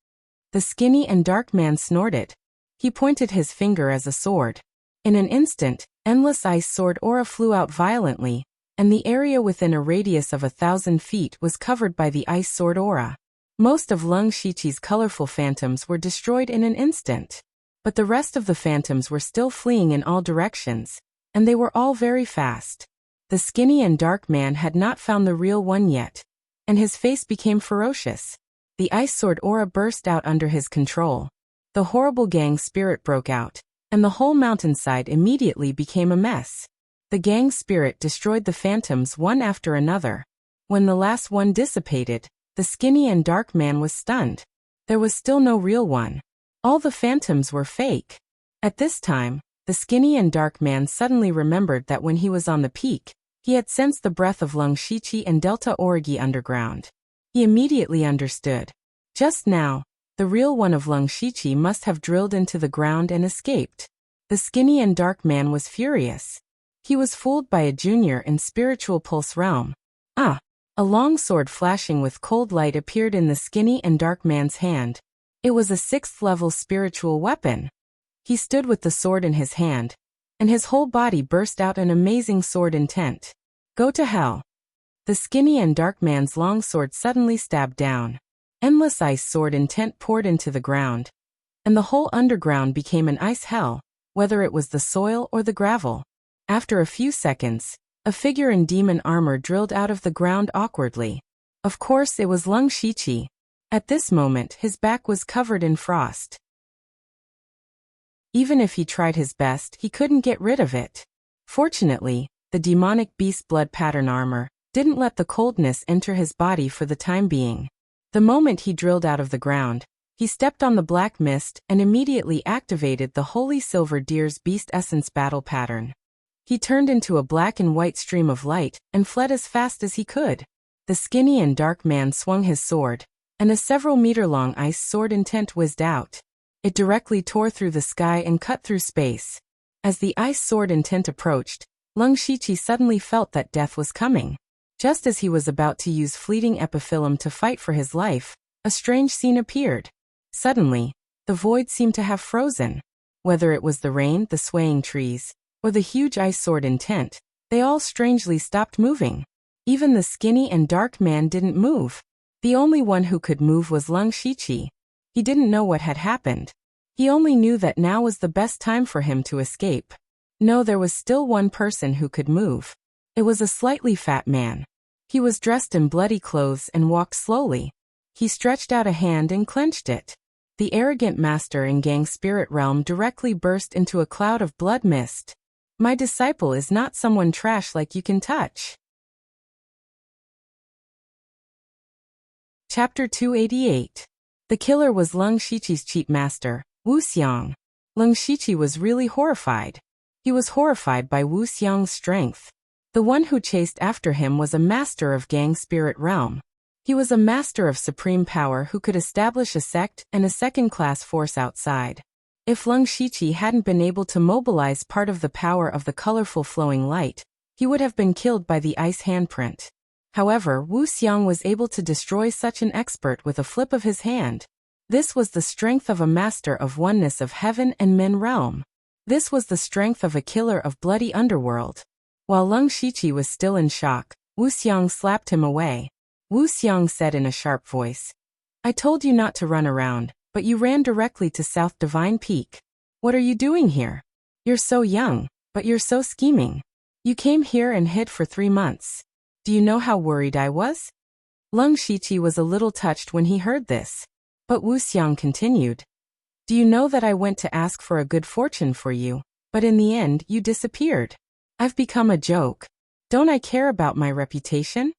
The skinny and dark man snorted. He pointed his finger as a sword. In an instant, endless ice sword aura flew out violently, and the area within a radius of 1,000 feet was covered by the ice sword aura. Most of Lung Shiqi's colorful phantoms were destroyed in an instant. But the rest of the phantoms were still fleeing in all directions, and they were all very fast. The skinny and dark man had not found the real one yet, and his face became ferocious. The ice sword aura burst out under his control. The horrible gang spirit broke out, and the whole mountainside immediately became a mess. The gang spirit destroyed the phantoms one after another. When the last one dissipated, the skinny and dark man was stunned. There was still no real one. All the phantoms were fake. At this time, the skinny and dark man suddenly remembered that when he was on the peak, he had sensed the breath of Lung Shiqi and Delta Origi underground. He immediately understood. Just now, the real one of Lung Shiqi must have drilled into the ground and escaped. The skinny and dark man was furious. He was fooled by a junior in Spiritual Pulse Realm. A long sword flashing with cold light appeared in the skinny and dark man's hand. It was a 6th-level spiritual weapon. He stood with the sword in his hand, and his whole body burst out an amazing sword intent. "Go to hell." The skinny and dark man's long sword suddenly stabbed down. Endless ice sword intent poured into the ground, and the whole underground became an ice hell, whether it was the soil or the gravel. After a few seconds, a figure in demon armor drilled out of the ground awkwardly. Of course it was Lung Shiqi. At this moment his back was covered in frost. Even if he tried his best, he couldn't get rid of it. Fortunately, the demonic beast blood pattern armor didn't let the coldness enter his body for the time being. The moment he drilled out of the ground, he stepped on the black mist and immediately activated the Holy Silver Deer's Beast Essence battle pattern. He turned into a black and white stream of light and fled as fast as he could. The skinny and dark man swung his sword, and a several-meter-long ice sword intent whizzed out. It directly tore through the sky and cut through space. As the ice sword intent approached, Lung Shiqi suddenly felt that death was coming. Just as he was about to use fleeting epiphyllum to fight for his life, a strange scene appeared. Suddenly, the void seemed to have frozen. Whether it was the rain, the swaying trees, or the huge ice sword intent, they all strangely stopped moving. Even the skinny and dark man didn't move. The only one who could move was Lung Shiqi. He didn't know what had happened. He only knew that now was the best time for him to escape. No, there was still one person who could move. It was a slightly fat man. He was dressed in bloody clothes and walked slowly. He stretched out a hand and clenched it. The arrogant master in Gang Spirit Realm directly burst into a cloud of blood mist. My disciple is not someone trash like you can touch. Chapter 288. The killer was Lung Shiqi's cheat master, Wu Xiang. Lung Shiqi was really horrified. He was horrified by Wu Xiang's strength. The one who chased after him was a master of Gang Spirit Realm. He was a master of supreme power who could establish a sect and a second-class force outside. If Lung Shiqi hadn't been able to mobilize part of the power of the colorful flowing light, he would have been killed by the ice handprint. However, Wu Xiang was able to destroy such an expert with a flip of his hand. This was the strength of a master of oneness of heaven and men realm. This was the strength of a killer of bloody underworld. While Lung Shiqi was still in shock, Wu Xiang slapped him away. Wu Xiang said in a sharp voice, "I told you not to run around, but you ran directly to South Divine Peak. What are you doing here? You're so young, but you're so scheming. You came here and hid for 3 months. Do you know how worried I was?" Lung Shiqi was a little touched when he heard this. But Wu Xiang continued, "Do you know that I went to ask for a good fortune for you, but in the end you disappeared? I've become a joke. Don't I care about my reputation?"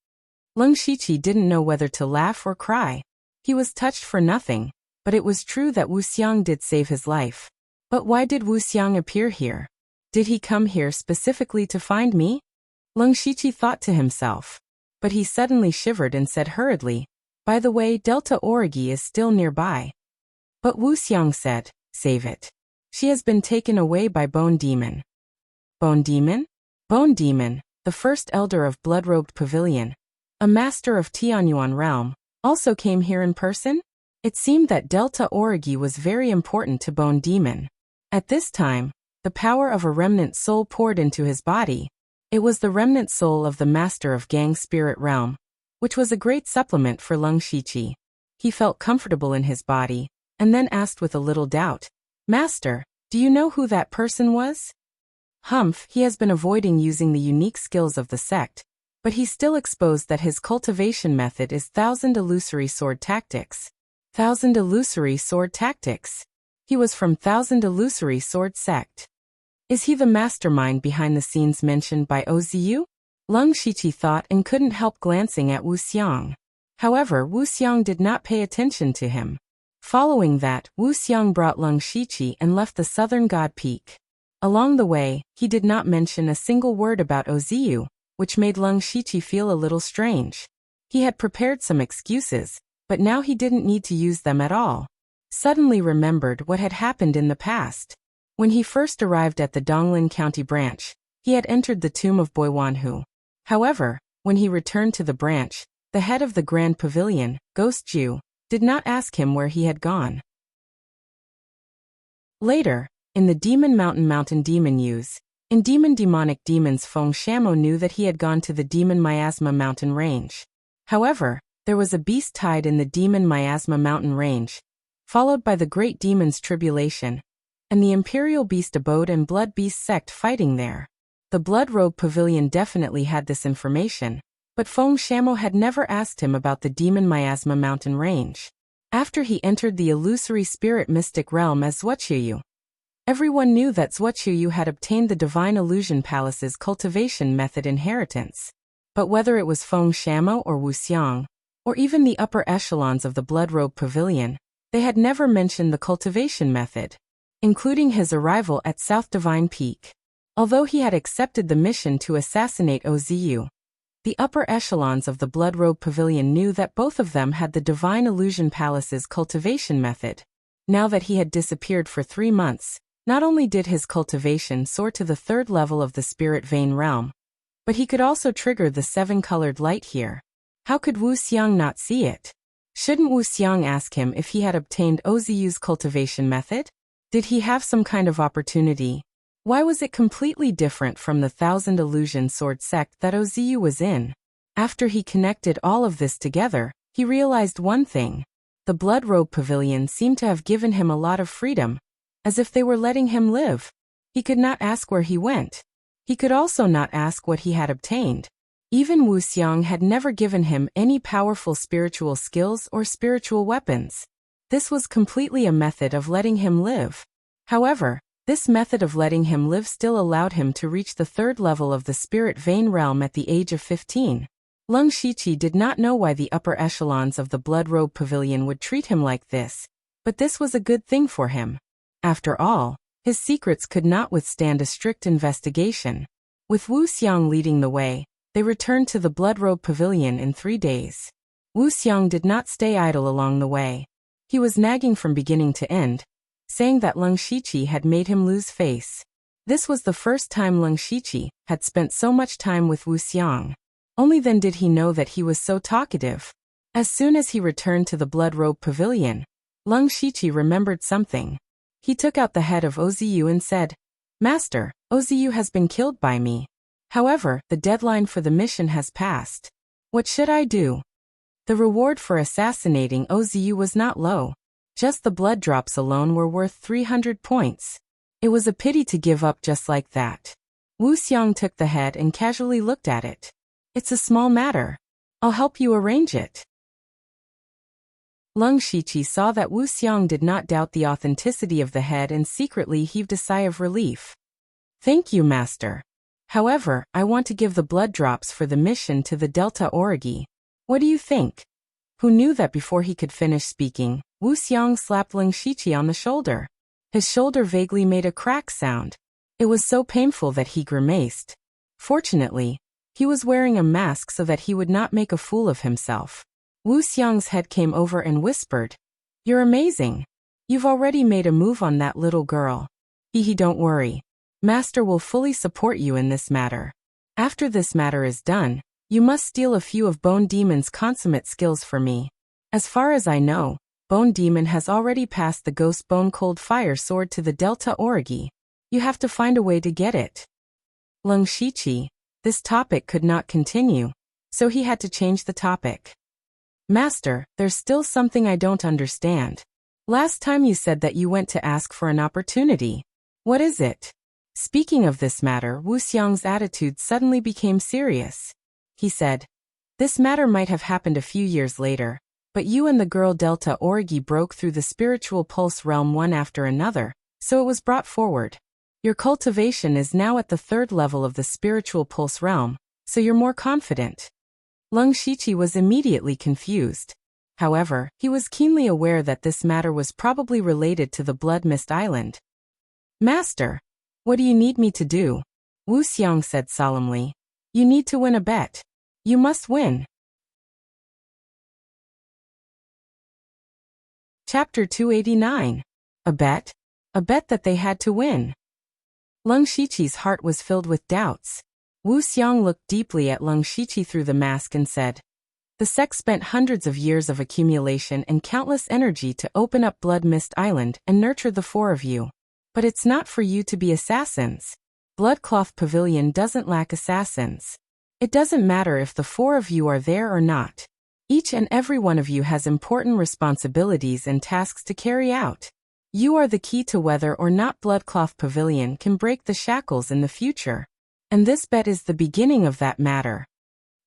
Lung Shiqi didn't know whether to laugh or cry. He was touched for nothing, but it was true that Wu Xiang did save his life. But why did Wu Xiang appear here? Did he come here specifically to find me? Lung Shiqi thought to himself. But he suddenly shivered and said hurriedly, "By the way, Delta Origi is still nearby." But Wu Xiang said, "Save it. She has been taken away by Bone Demon." Bone Demon? Bone Demon, the first elder of Blood-Robed Pavilion, a master of Tianyuan realm, also came here in person? It seemed that Delta Origi was very important to Bone Demon. At this time, the power of a remnant soul poured into his body. It was the remnant soul of the master of Gang Spirit Realm, which was a great supplement for Lung Shiqi. He felt comfortable in his body, and then asked with a little doubt, "Master, do you know who that person was?" Humph, he has been avoiding using the unique skills of the sect, but he still exposed that his cultivation method is 1,000 illusory sword tactics. 1,000 illusory sword tactics. He was from 1,000 illusory sword sect. Is he the mastermind behind the scenes mentioned by Ozu? Lung Shiqi thought and couldn't help glancing at Wu Xiang. However, Wu Xiang did not pay attention to him. Following that, Wu Xiang brought Lung Shiqi and left the southern god peak. Along the way, he did not mention a single word about Ozu, which made Lung Shiqi feel a little strange. He had prepared some excuses, but now he didn't need to use them at all. Suddenly remembered what had happened in the past. When he first arrived at the Donglin County branch, he had entered the tomb of Boiwanhu. However, when he returned to the branch, the head of the Grand Pavilion, Ghost Ju, did not ask him where he had gone. Later, in the Demon Mountain Demon Use, in Demonic Demons, Feng Shamo knew that he had gone to the Demon Miasma Mountain Range. However, there was a beast tied in the Demon Miasma Mountain Range, followed by the Great Demon's Tribulation, and the Imperial Beast Abode and Blood Beast sect fighting there. The Blood Robe Pavilion definitely had this information, but Feng Shamo had never asked him about the Demon Miasma Mountain Range. After he entered the illusory spirit mystic realm as Zhuochuyu, everyone knew that Zhuochuyu had obtained the Divine Illusion Palace's cultivation method inheritance. But whether it was Feng Shamo or Wu Xiang, or even the upper echelons of the Blood Robe Pavilion, they had never mentioned the cultivation method, including his arrival at South Divine Peak. Although he had accepted the mission to assassinate Ozu, the upper echelons of the Blood Robe Pavilion knew that both of them had the Divine Illusion Palace's cultivation method. Now that he had disappeared for 3 months, not only did his cultivation soar to the 3rd level of the Spirit Vein realm, but he could also trigger the 7-colored light here. How could Wu Xiang not see it? Shouldn't Wu Xiang ask him if he had obtained Ozu's cultivation method? Did he have some kind of opportunity? Why was it completely different from the 1000 Illusion Sword sect that Ozu was in? After he connected all of this together, he realized one thing. The Blood Robe Pavilion seemed to have given him a lot of freedom, as if they were letting him live. He could not ask where he went. He could also not ask what he had obtained. Even Wu Xiang had never given him any powerful spiritual skills or spiritual weapons. This was completely a method of letting him live. However, this method of letting him live still allowed him to reach the 3rd level of the Spirit Vein realm at the age of 15. Lung Shiqi did not know why the upper echelons of the Blood Robe Pavilion would treat him like this, but this was a good thing for him. After all, his secrets could not withstand a strict investigation. With Wu Xiang leading the way, they returned to the Blood Robe Pavilion in 3 days. Wu Xiang did not stay idle along the way. He was nagging from beginning to end, saying that Lung Shiqi had made him lose face. This was the first time Lung Shiqi had spent so much time with Wu Xiang. Only then did he know that he was so talkative. As soon as he returned to the Blood Robe Pavilion, Lung Shiqi remembered something. He took out the head of Ozu and said, "Master, Ozu has been killed by me. However, the deadline for the mission has passed. What should I do?" The reward for assassinating Ozu was not low. Just the blood drops alone were worth 300 points. It was a pity to give up just like that. Wu Xiang took the head and casually looked at it. "It's a small matter. I'll help you arrange it." Lung Shiqi saw that Wu Xiang did not doubt the authenticity of the head and secretly heaved a sigh of relief. "Thank you, Master. However, I want to give the blood drops for the mission to the Delta Origi. What do you think?" Who knew that before he could finish speaking, Wu Xiang slapped Lung Shiqi on the shoulder. His shoulder vaguely made a crack sound. It was so painful that he grimaced. Fortunately, he was wearing a mask so that he would not make a fool of himself. Wu Xiang's head came over and whispered, "You're amazing. You've already made a move on that little girl. Don't worry. Master will fully support you in this matter. After this matter is done, you must steal a few of Bone Demon's consummate skills for me. As far as I know, Bone Demon has already passed the Ghost Bone Cold Fire Sword to the Delta Origi. You have to find a way to get it." Lung Shiqi, this topic could not continue, so he had to change the topic. "Master, there's still something I don't understand. Last time you said that you went to ask for an opportunity. What is it?" Speaking of this matter, Wu Xiang's attitude suddenly became serious. He said, "This matter might have happened a few years later, but you and the girl Delta Origi broke through the spiritual pulse realm one after another, so it was brought forward. Your cultivation is now at the 3rd level of the spiritual pulse realm, so you're more confident." Lung Shiqi was immediately confused. However, he was keenly aware that this matter was probably related to the Blood Mist Island. "Master, what do you need me to do?" Wu Xiang said solemnly. "You need to win a bet. You must win." Chapter 289. A bet? A bet that they had to win. Lung Shiqi's heart was filled with doubts. Wu Xiang looked deeply at Lung Shiqi through the mask and said, "The sect spent hundreds of years of accumulation and countless energy to open up Blood Mist Island and nurture the 4 of you. But it's not for you to be assassins. Bloodcloth Pavilion doesn't lack assassins. It doesn't matter if the 4 of you are there or not. Each and every one of you has important responsibilities and tasks to carry out. You are the key to whether or not Bloodcloth Pavilion can break the shackles in the future. And this bet is the beginning of that matter."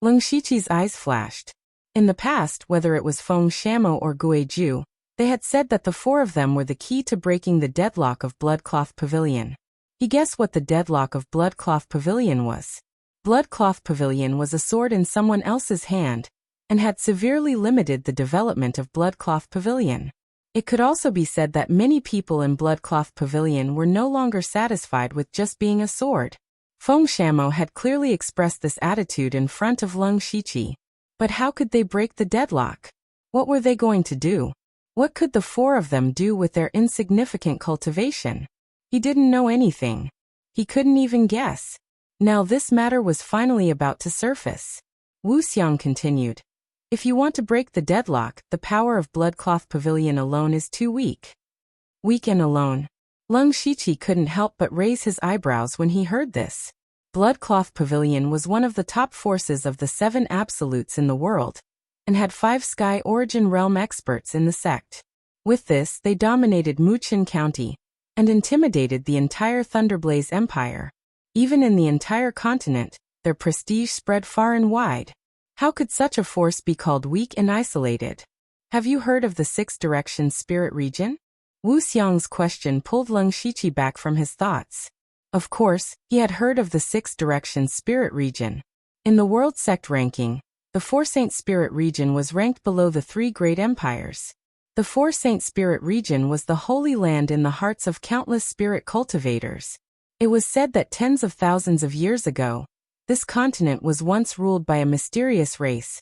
Lung Shiqi's eyes flashed. In the past, whether it was Feng Shamo or Guiju, they had said that the 4 of them were the key to breaking the deadlock of Bloodcloth Pavilion. He guessed what the deadlock of Bloodcloth Pavilion was. Bloodcloth Pavilion was a sword in someone else's hand, and had severely limited the development of Bloodcloth Pavilion. It could also be said that many people in Bloodcloth Pavilion were no longer satisfied with just being a sword. Feng Shamo had clearly expressed this attitude in front of Leng Shiqi. But how could they break the deadlock? What were they going to do? What could the four of them do with their insignificant cultivation? He didn't know anything. He couldn't even guess. Now this matter was finally about to surface. Wu Xiang continued. If you want to break the deadlock, the power of Bloodcloth Pavilion alone is too weak. Weak and alone. Leng Shiqi couldn't help but raise his eyebrows when he heard this. Bloodcloth Pavilion was one of the top forces of the 7 absolutes in the world, and had 5 Sky Origin Realm experts in the sect. With this, they dominated Muqin County, and intimidated the entire Thunderblaze Empire. Even in the entire continent, their prestige spread far and wide. How could such a force be called weak and isolated? Have you heard of the 6 Directions Spirit Region? Wu Xiang's question pulled Leng Shiqi back from his thoughts. Of course, he had heard of the 6 Directions Spirit Region. In the world sect ranking, the 4 Saint Spirit Region was ranked below the 3 Great Empires. The 4 Saint Spirit Region was the holy land in the hearts of countless spirit cultivators. It was said that tens of thousands of years ago, this continent was once ruled by a mysterious race,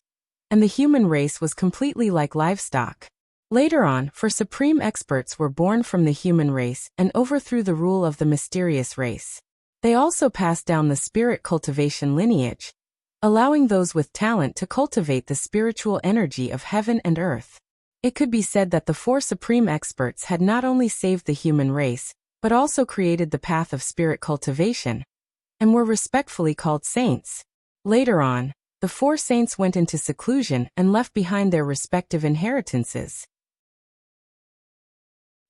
and the human race was completely like livestock. Later on, 4 supreme experts were born from the human race and overthrew the rule of the mysterious race. They also passed down the spirit cultivation lineage, allowing those with talent to cultivate the spiritual energy of heaven and earth. It could be said that the 4 supreme experts had not only saved the human race, but also created the path of spirit cultivation, and were respectfully called saints. Later on, the 4 saints went into seclusion and left behind their respective inheritances.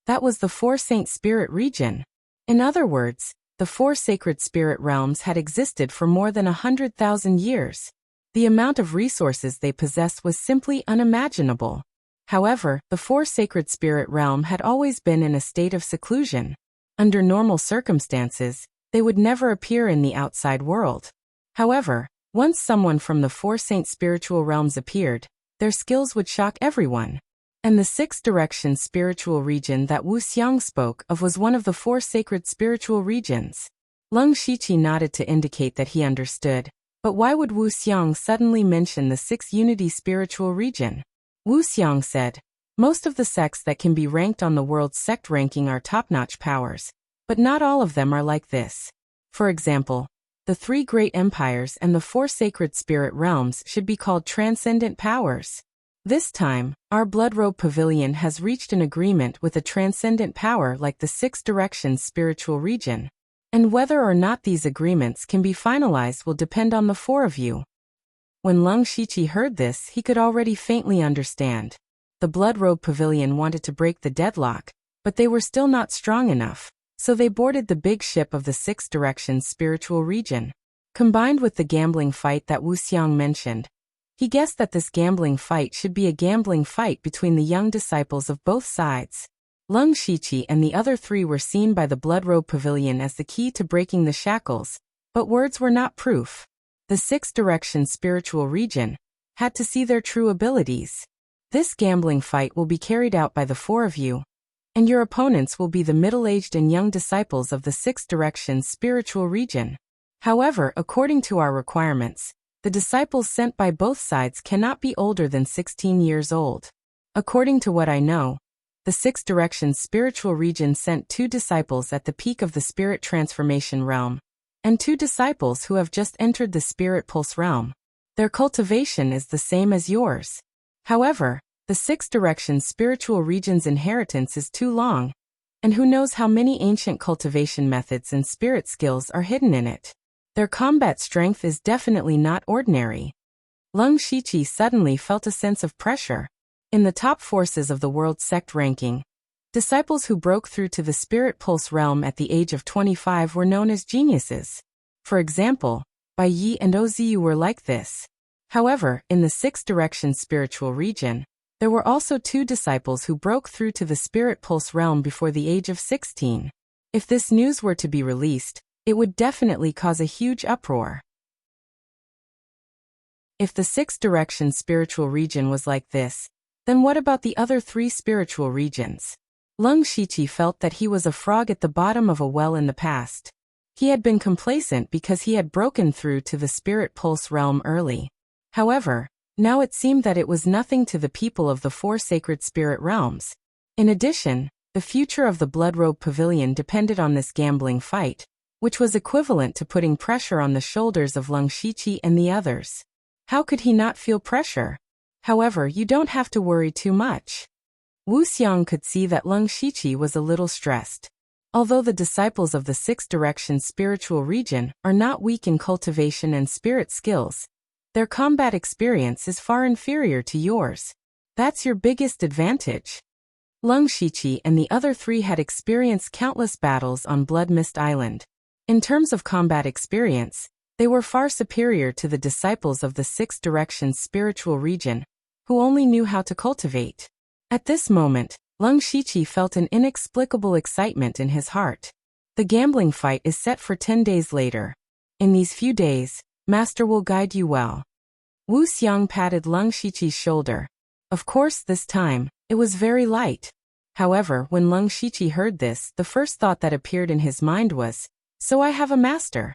That was the 4 Saint Spirit Region. In other words, the 4 sacred spirit realms had existed for more than 100,000 years. The amount of resources they possessed was simply unimaginable. However, the 4 sacred spirit realm had always been in a state of seclusion. Under normal circumstances, they would never appear in the outside world. However, once someone from the 4 Saint spiritual realms appeared, their skills would shock everyone. And the 6 Directions Spiritual Region that Wu Xiang spoke of was one of the 4 sacred spiritual regions. Leng Shiqi nodded to indicate that he understood, but why would Wu Xiang suddenly mention the 6 Unity Spiritual Region? Wu Xiang said, most of the sects that can be ranked on the world's sect ranking are top-notch powers, but not all of them are like this. For example, the 3 great empires and the 4 sacred spirit realms should be called transcendent powers. This time, our Bloodrobe Pavilion has reached an agreement with a transcendent power like the 6 Directions Spiritual Region. And whether or not these agreements can be finalized will depend on the 4 of you. When Leng Shiqi heard this, he could already faintly understand. The Bloodrobe Pavilion wanted to break the deadlock, but they were still not strong enough, so they boarded the big ship of the 6 Directions Spiritual Region. Combined with the gambling fight that Wu Xiang mentioned, he guessed that this gambling fight should be a gambling fight between the young disciples of both sides. Leng Shiqi and the other 3 were seen by the Bloodrobe Pavilion as the key to breaking the shackles, but words were not proof. The 6 Directions Spiritual Region had to see their true abilities. This gambling fight will be carried out by the 4 of you, and your opponents will be the middle-aged and young disciples of the 6 Directions Spiritual Region. However, according to our requirements, the disciples sent by both sides cannot be older than 16 years old. According to what I know, the 6 Directions Spiritual Region sent 2 disciples at the peak of the Spirit Transformation Realm, and 2 disciples who have just entered the Spirit Pulse Realm. Their cultivation is the same as yours. However, the 6 Directions Spiritual Region's inheritance is too long, and who knows how many ancient cultivation methods and spirit skills are hidden in it. Their combat strength is definitely not ordinary. Leng Shiqi suddenly felt a sense of pressure. In the top forces of the world sect ranking, disciples who broke through to the Spirit Pulse realm at the age of 25 were known as geniuses. For example, Bai Yi and Oziyu were like this. However, in the 6 Directions Spiritual Region, there were also 2 disciples who broke through to the Spirit Pulse realm before the age of 16. If this news were to be released, it would definitely cause a huge uproar. If the 6 Directions Spiritual Region was like this, Then what about the other 3 spiritual regions? Leng Shiqi felt that he was a frog at the bottom of a well in the past. He had been complacent because he had broken through to the spirit pulse realm early. However, now it seemed that it was nothing to the people of the 4 sacred spirit realms. In addition, the future of the Blood Robe Pavilion depended on this gambling fight, which was equivalent to putting pressure on the shoulders of Leng Shiqi and the others. How could he not feel pressure? However, you don't have to worry too much. Wu Xiang could see that Leng Shiqi was a little stressed. Although the disciples of the 6 directions spiritual region are not weak in cultivation and spirit skills, their combat experience is far inferior to yours. That's your biggest advantage. Leng Shiqi and the other 3 had experienced countless battles on Blood Mist Island. In terms of combat experience, they were far superior to the disciples of the 6 directions spiritual region, who only knew how to cultivate. At this moment, Leng Shiqi felt an inexplicable excitement in his heart. The gambling fight is set for 10 days later. In these few days, Master will guide you well. Wu Xiang patted Leng Shiqi's shoulder. Of course, this time, it was very light. However, when Leng Shiqi heard this, the first thought that appeared in his mind was, "So I have a master."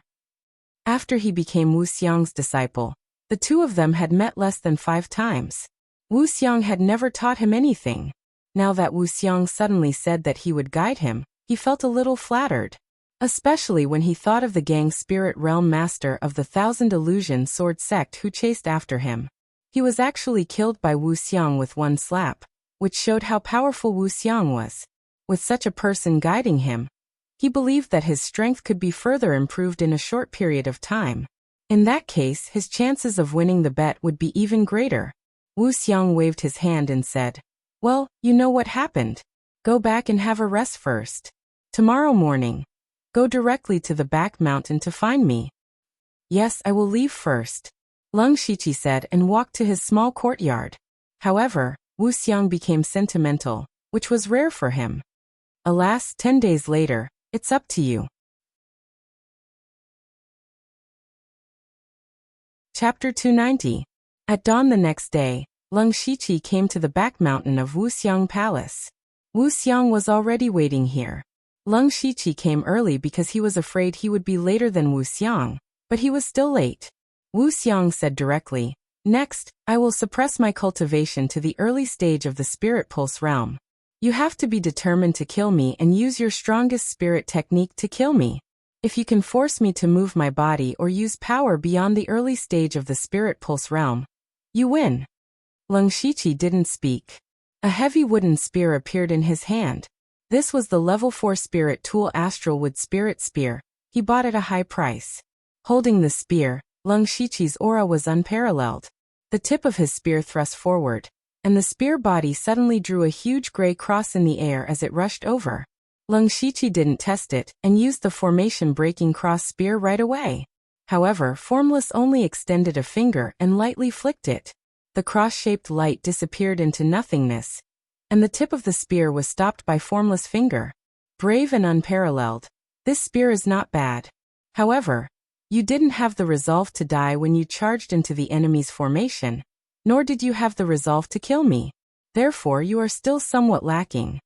After he became Wu Xiang's disciple, the 2 of them had met less than 5 times. Wu Xiang had never taught him anything. Now that Wu Xiang suddenly said that he would guide him, he felt a little flattered. Especially when he thought of the gang spirit realm master of the 1,000 Illusion Sword sect who chased after him. He was actually killed by Wu Xiang with one slap, which showed how powerful Wu Xiang was. With such a person guiding him, he believed that his strength could be further improved in a short period of time. In that case, his chances of winning the bet would be even greater. Wu Xiang waved his hand and said, "Well, you know what happened. Go back and have a rest first. Tomorrow morning, go directly to the back mountain to find me." "Yes, I will leave first," Leng Shiqi said and walked to his small courtyard. However, Wu Xiang became sentimental, which was rare for him. Alas, 10 days later, it's up to you. Chapter 290. At dawn the next day, Leng Shiqi came to the back mountain of Wu Xiang Palace. Wu Xiang was already waiting here. Leng Shiqi came early because he was afraid he would be later than Wu Xiang, but he was still late. Wu Xiang said directly, "Next, I will suppress my cultivation to the early stage of the spirit pulse realm. You have to be determined to kill me and use your strongest spirit technique to kill me. If you can force me to move my body or use power beyond the early stage of the spirit pulse realm, you win." Leng Shiqi didn't speak. A heavy wooden spear appeared in his hand. This was the level 4 spirit tool Astral Wood Spirit Spear. He bought at a high price. Holding the spear, Leng Shiqi's aura was unparalleled. The tip of his spear thrust forward, and the spear body suddenly drew a huge gray cross in the air as it rushed over. Leng Shiqi didn't test it and used the formation-breaking cross spear right away. However, Formless only extended a finger and lightly flicked it. The cross-shaped light disappeared into nothingness, and the tip of the spear was stopped by Formless' finger. Brave and unparalleled. This spear is not bad. However, you didn't have the resolve to die when you charged into the enemy's formation, nor did you have the resolve to kill me. Therefore, you are still somewhat lacking.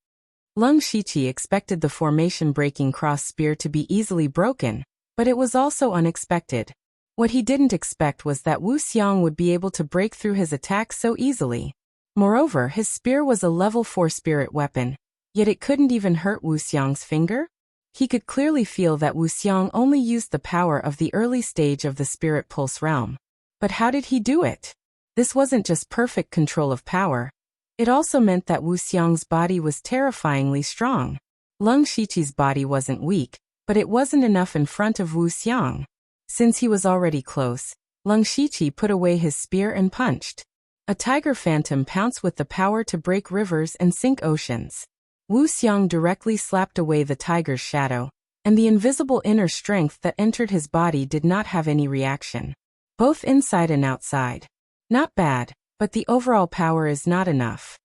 Leng Shiqi expected the formation-breaking cross spear to be easily broken, but it was also unexpected. What he didn't expect was that Wu Xiang would be able to break through his attack so easily. Moreover, his spear was a level 4 spirit weapon, yet it couldn't even hurt Wu Xiang's finger? He could clearly feel that Wu Xiang only used the power of the early stage of the spirit pulse realm. But how did he do it? This wasn't just perfect control of power. It also meant that Wu Xiang's body was terrifyingly strong. Leng Shiqi's body wasn't weak, but it wasn't enough in front of Wu Xiang. Since he was already close, Leng Shiqi put away his spear and punched. A tiger phantom pounced with the power to break rivers and sink oceans. Wu Xiang directly slapped away the tiger's shadow, and the invisible inner strength that entered his body did not have any reaction. Both inside and outside. Not bad, but the overall power is not enough.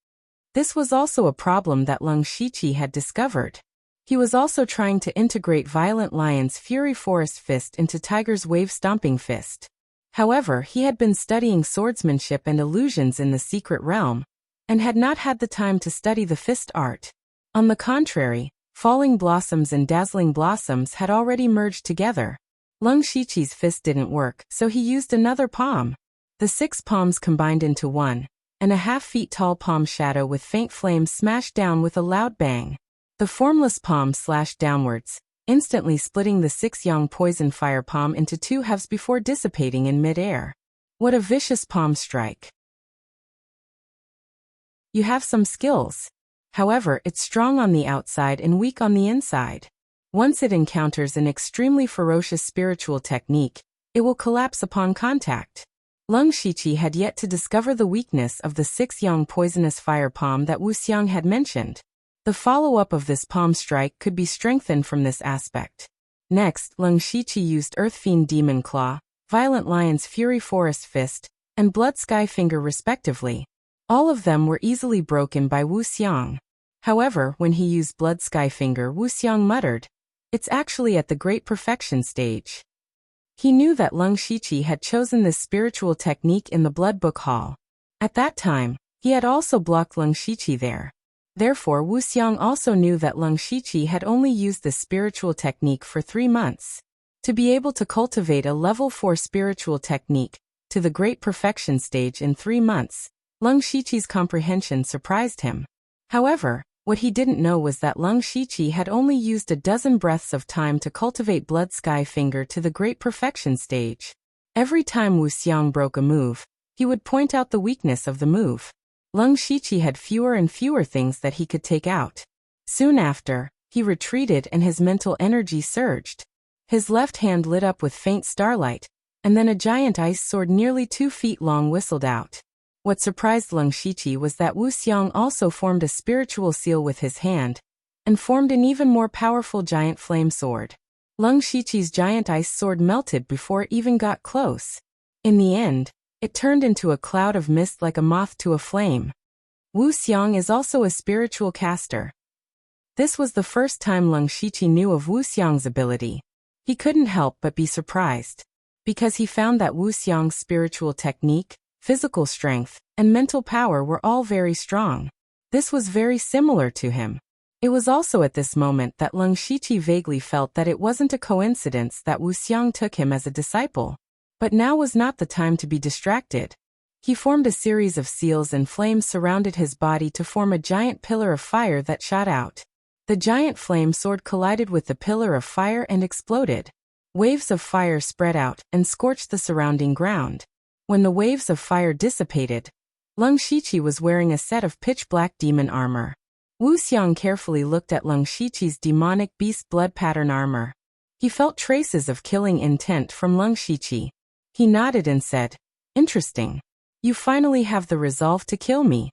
This was also a problem that Leng Shiqi had discovered. He was also trying to integrate Violent Lion's Fury Forest Fist into Tiger's Wave Stomping Fist. However, he had been studying swordsmanship and illusions in the secret realm, and had not had the time to study the fist art. On the contrary, falling blossoms and dazzling blossoms had already merged together. Lung Shiqi's fist didn't work, so he used another palm. The 6 palms combined into one, and a half-feet-tall palm shadow with faint flames smashed down with a loud bang. The formless palm slashed downwards, instantly splitting the 6-yang poison fire palm into 2 halves before dissipating in mid-air. What a vicious palm strike. You have some skills. However, it's strong on the outside and weak on the inside. Once it encounters an extremely ferocious spiritual technique, it will collapse upon contact. Lung Shiqi had yet to discover the weakness of the 6-yang poisonous fire palm that Wu Xiang had mentioned. The follow-up of this palm strike could be strengthened from this aspect. Next, Lung Shiqi used Earth Fiend Demon Claw, Violent Lion's Fury Forest Fist, and Blood Sky Finger respectively. All of them were easily broken by Wu Xiang. However, when he used Blood Sky Finger, Wu Xiang muttered, "It's actually at the Great Perfection stage." He knew that Lung Shiqi had chosen this spiritual technique in the Blood Book Hall. At that time, he had also blocked Lung Shiqi there. Therefore, Wu Xiang also knew that Lung Shiqi had only used this spiritual technique for 3 months. To be able to cultivate a level 4 spiritual technique to the Great Perfection stage in 3 months, Lung Shiqi's comprehension surprised him. However, what he didn't know was that Lung Shiqi had only used a dozen breaths of time to cultivate Blood Sky Finger to the Great Perfection stage. Every time Wu Xiang broke a move, he would point out the weakness of the move. Lung Shiqi had fewer and fewer things that he could take out. Soon after, he retreated and his mental energy surged. His left hand lit up with faint starlight, and then a giant ice sword nearly 2 feet long whistled out. What surprised Lung Shiqi was that Wu Xiang also formed a spiritual seal with his hand, and formed an even more powerful giant flame sword. Lung Shiqi's giant ice sword melted before it even got close. In the end, it turned into a cloud of mist like a moth to a flame. Wu Xiang is also a spiritual caster. This was the first time Lung Shiqi knew of Wu Xiang's ability. He couldn't help but be surprised, because he found that Wu Xiang's spiritual technique, physical strength, and mental power were all very strong. This was very similar to him. It was also at this moment that Lung Shiqi vaguely felt that it wasn't a coincidence that Wu Xiang took him as a disciple. But now was not the time to be distracted. He formed a series of seals and flames surrounded his body to form a giant pillar of fire that shot out. The giant flame sword collided with the pillar of fire and exploded. Waves of fire spread out and scorched the surrounding ground. When the waves of fire dissipated, Lung Shiqi was wearing a set of pitch-black demon armor. Wu Xiang carefully looked at Lung Shiqi's demonic beast blood pattern armor. He felt traces of killing intent from Lung Shiqi. He nodded and said, "Interesting. You finally have the resolve to kill me."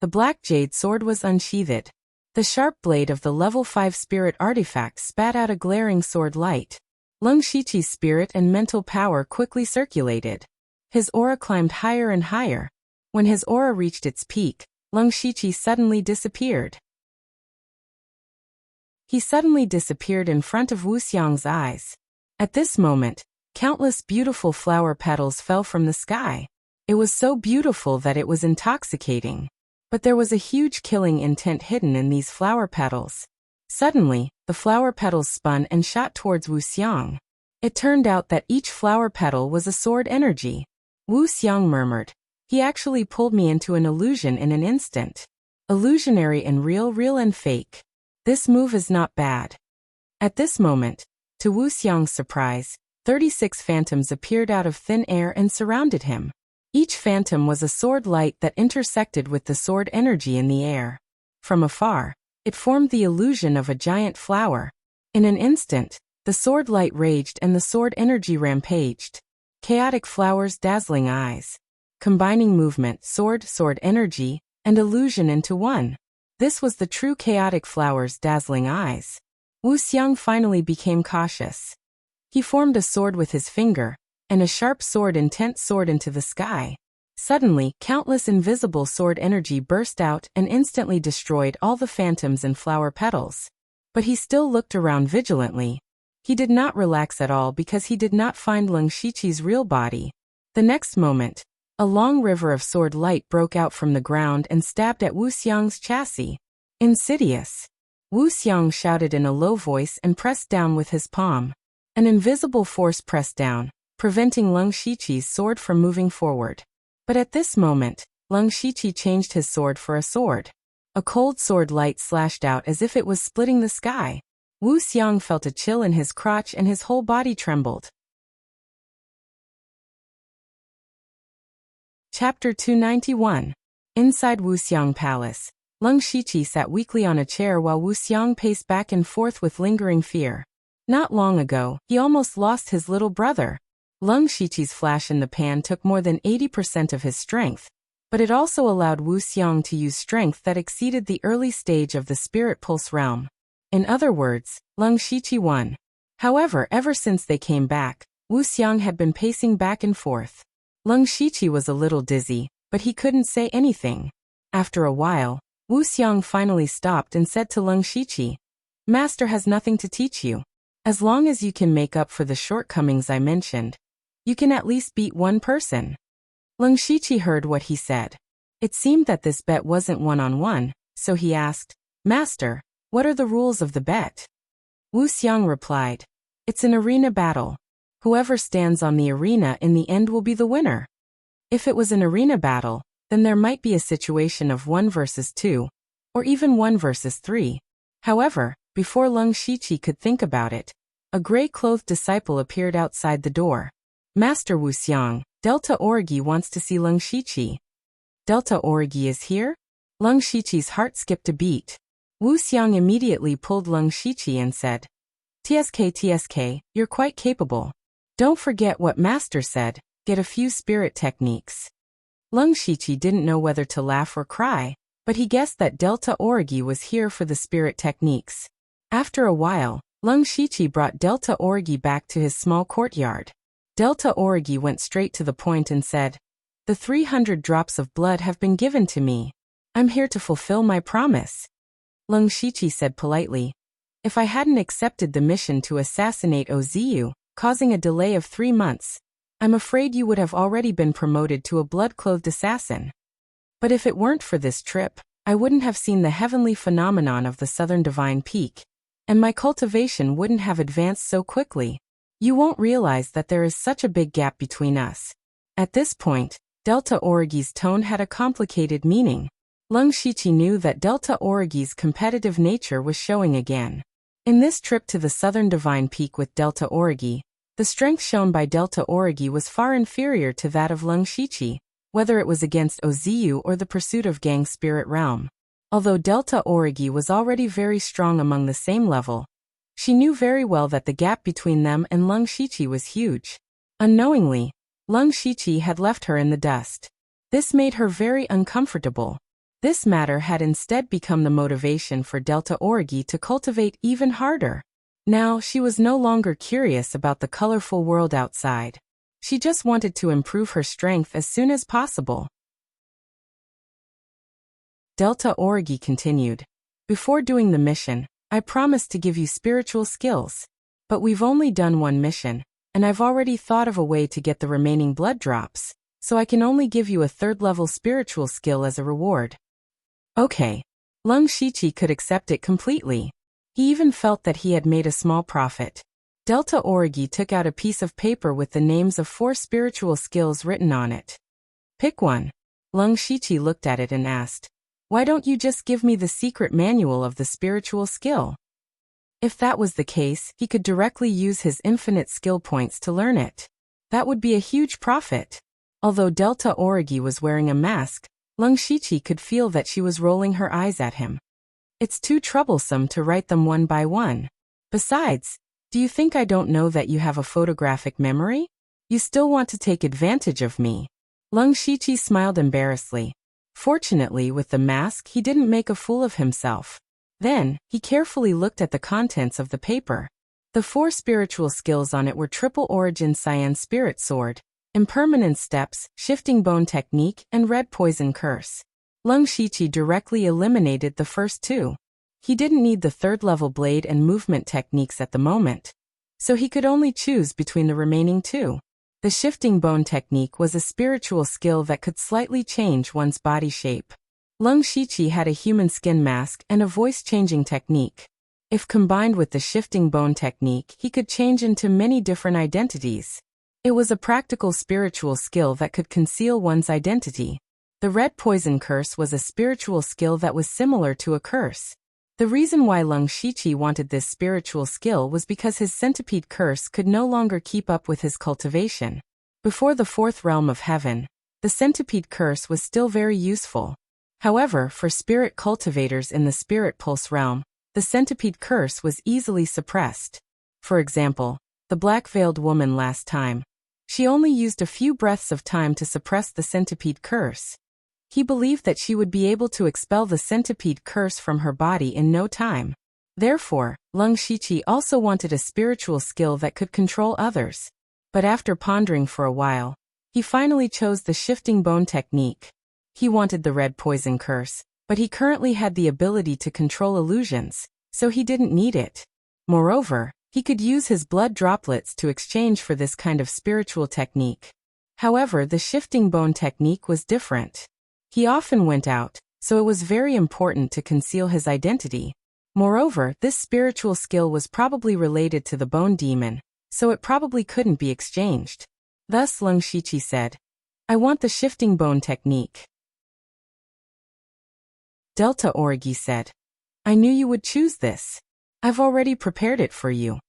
The black jade sword was unsheathed. The sharp blade of the level 5 spirit artifact spat out a glaring sword light. Lung Shiqi's spirit and mental power quickly circulated. His aura climbed higher and higher. When his aura reached its peak, Lung Shiqi suddenly disappeared. He suddenly disappeared in front of Wu Xiang's eyes. At this moment, countless beautiful flower petals fell from the sky. It was so beautiful that it was intoxicating. But there was a huge killing intent hidden in these flower petals. Suddenly, the flower petals spun and shot towards Wu Xiang. It turned out that each flower petal was a sword energy. Wu Xiang murmured, "He actually pulled me into an illusion in an instant. Illusionary and real, real and fake. This move is not bad." At this moment, to Wu Xiang's surprise, 36 phantoms appeared out of thin air and surrounded him. Each phantom was a sword light that intersected with the sword energy in the air. From afar, it formed the illusion of a giant flower. In an instant, the sword light raged and the sword energy rampaged. Chaotic flowers, dazzling eyes. Combining movement, sword energy, and illusion into one. This was the true chaotic flowers, dazzling eyes. Wu Xiang finally became cautious. He formed a sword with his finger, and a sharp sword intent soared into the sky. Suddenly, countless invisible sword energy burst out and instantly destroyed all the phantoms and flower petals. But he still looked around vigilantly. He did not relax at all because he did not find Lung Shiqi's real body. The next moment, A long river of sword light broke out from the ground and stabbed at Wu Xiang's chassis. Insidious. Wu Xiang shouted in a low voice and pressed down with his palm. An invisible force pressed down, preventing Leng Shiqi's sword from moving forward. But at this moment, Leng Shiqi changed his sword for a sword. A cold sword light slashed out as if it was splitting the sky. Wu Xiang felt a chill in his crotch and his whole body trembled. Chapter 291. Inside Wu Xiang Palace, Leng Shiqi sat weakly on a chair while Wu Xiang paced back and forth with lingering fear. Not long ago, he almost lost his little brother. Leng Shiqi's flash in the pan took more than 80% of his strength, but it also allowed Wu Xiang to use strength that exceeded the early stage of the Spirit Pulse realm. In other words, Leng Shiqi won. However, ever since they came back, Wu Xiang had been pacing back and forth. Leng Shiqi was a little dizzy, but he couldn't say anything. After a while, Wu Xiang finally stopped and said to Leng Shiqi, "Master has nothing to teach you. As long as you can make up for the shortcomings I mentioned, you can at least beat one person." Leng Shiqi heard what he said. It seemed that this bet wasn't one-on-one, so he asked, "Master, what are the rules of the bet?" Wu Xiang replied, "It's an arena battle. Whoever stands on the arena in the end will be the winner." If it was an arena battle, then there might be a situation of 1 versus 2, or even 1 versus 3. However, before Leng Shiqi could think about it, a gray-clothed disciple appeared outside the door. "Master Wu Xiang, Delta Orgi wants to see Leng Shiqi." "Delta Orgi is here?" Leng Shiqi's heart skipped a beat. Wu Xiang immediately pulled Leng Shiqi and said, TSK, you're quite capable. Don't forget what Master said, get a few spirit techniques." Leng Shiqi didn't know whether to laugh or cry, but he guessed that Delta Orgi was here for the spirit techniques. After a while, Leng Shiqi brought Delta Orgi back to his small courtyard. Delta Orgi went straight to the point and said, "The 300 drops of blood have been given to me. I'm here to fulfill my promise." Leng Shiqi said politely, "If I hadn't accepted the mission to assassinate Oziyu, causing a delay of 3 months, I'm afraid you would have already been promoted to a blood-clothed assassin. But if it weren't for this trip, I wouldn't have seen the heavenly phenomenon of the Southern Divine Peak, and my cultivation wouldn't have advanced so quickly. You won't realize that there is such a big gap between us." At this point, Delta Origi's tone had a complicated meaning. Leng Shiqi knew that Delta Origi's competitive nature was showing again. In this trip to the Southern Divine Peak with Delta Origi, the strength shown by Delta Origi was far inferior to that of Leng Shiqi, whether it was against Oziyu or the pursuit of Gang Spirit Realm. Although Delta Origi was already very strong among the same level, she knew very well that the gap between them and Leng Shiqi was huge. Unknowingly, Leng Shiqi had left her in the dust. This made her very uncomfortable. This matter had instead become the motivation for Delta Origi to cultivate even harder. Now, she was no longer curious about the colorful world outside. She just wanted to improve her strength as soon as possible. Delta Origi continued, "Before doing the mission, I promised to give you spiritual skills. But we've only done one mission, and I've already thought of a way to get the remaining blood drops, so I can only give you a 3rd-level spiritual skill as a reward." Okay. Leng Shiqi could accept it completely. He even felt that he had made a small profit. Delta Origi took out a piece of paper with the names of 4 spiritual skills written on it. "Pick one." Leng Shiqi looked at it and asked, "Why don't you just give me the secret manual of the spiritual skill?" If that was the case, he could directly use his infinite skill points to learn it. That would be a huge profit. Although Delta Origi was wearing a mask, Leng Shiqi could feel that she was rolling her eyes at him. It's too troublesome to write them one by one. Besides, do you think I don't know that you have a photographic memory? You still want to take advantage of me. Leng Shiqi smiled embarrassedly. Fortunately, with the mask, he didn't make a fool of himself. Then, he carefully looked at the contents of the paper. The 4 spiritual skills on it were Triple Origin Cyan Spirit Sword, Impermanent Steps, Shifting Bone Technique, and Red Poison Curse. Leng Shiqi directly eliminated the first 2. He didn't need the 3rd-level blade and movement techniques at the moment, so he could only choose between the remaining 2. The shifting bone technique was a spiritual skill that could slightly change one's body shape. Lung Shiqi had a human skin mask and a voice-changing technique. If combined with the shifting bone technique, he could change into many different identities. It was a practical spiritual skill that could conceal one's identity. The red poison curse was a spiritual skill that was similar to a curse. The reason why Lung Shiqi wanted this spiritual skill was because his centipede curse could no longer keep up with his cultivation. Before the fourth realm of heaven, the centipede curse was still very useful. However, for spirit cultivators in the spirit pulse realm, the centipede curse was easily suppressed. For example, the black-veiled woman last time. She only used a few breaths of time to suppress the centipede curse. He believed that she would be able to expel the centipede curse from her body in no time. Therefore, Lung Shiqi also wanted a spiritual skill that could control others. But after pondering for a while, he finally chose the shifting bone technique. He wanted the red poison curse, but he currently had the ability to control illusions, so he didn't need it. Moreover, he could use his blood droplets to exchange for this kind of spiritual technique. However, the shifting bone technique was different. He often went out, so it was very important to conceal his identity. Moreover, this spiritual skill was probably related to the bone demon, so it probably couldn't be exchanged. Thus Lung Shiqi said, "I want the shifting bone technique." Delta Orgi said, "I knew you would choose this. I've already prepared it for you."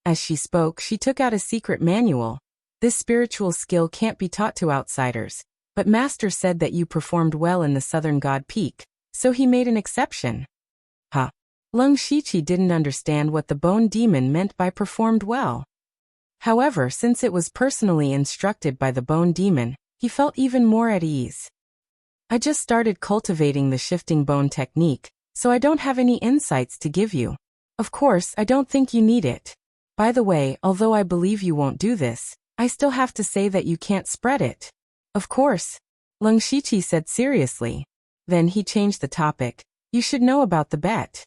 As she spoke, she took out a secret manual. This spiritual skill can't be taught to outsiders, but Master said that you performed well in the Southern God Peak, so he made an exception. Huh. Lung Shiqi didn't understand what the bone demon meant by performed well. However, since it was personally instructed by the bone demon, he felt even more at ease. "I just started cultivating the shifting bone technique, so I don't have any insights to give you. Of course, I don't think you need it. By the way, although I believe you won't do this, I still have to say that you can't spread it." "Of course," Lung Shiqi said seriously. Then he changed the topic. "You should know about the bet."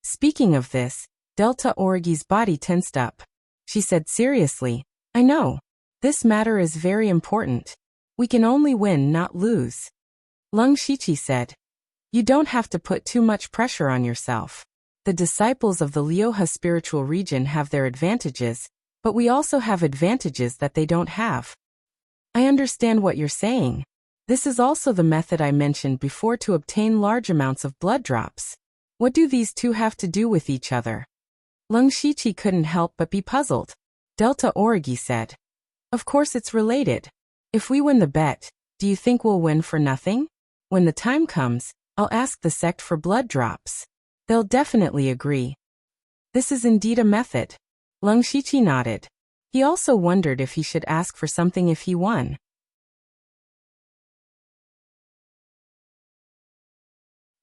Speaking of this, Delta Orgi's body tensed up. She said seriously, "I know. This matter is very important. We can only win, not lose." Lung Shiqi said, "You don't have to put too much pressure on yourself. The disciples of the Lioha spiritual region have their advantages, but we also have advantages that they don't have." "I understand what you're saying. This is also the method I mentioned before to obtain large amounts of blood drops. What do these two have to do with each other?" Lung Shiqi couldn't help but be puzzled. Delta Orgi said, "Of course it's related. If we win the bet, do you think we'll win for nothing? When the time comes, I'll ask the sect for blood drops. They'll definitely agree." This is indeed a method. Lung Shiqi nodded. He also wondered if he should ask for something if he won.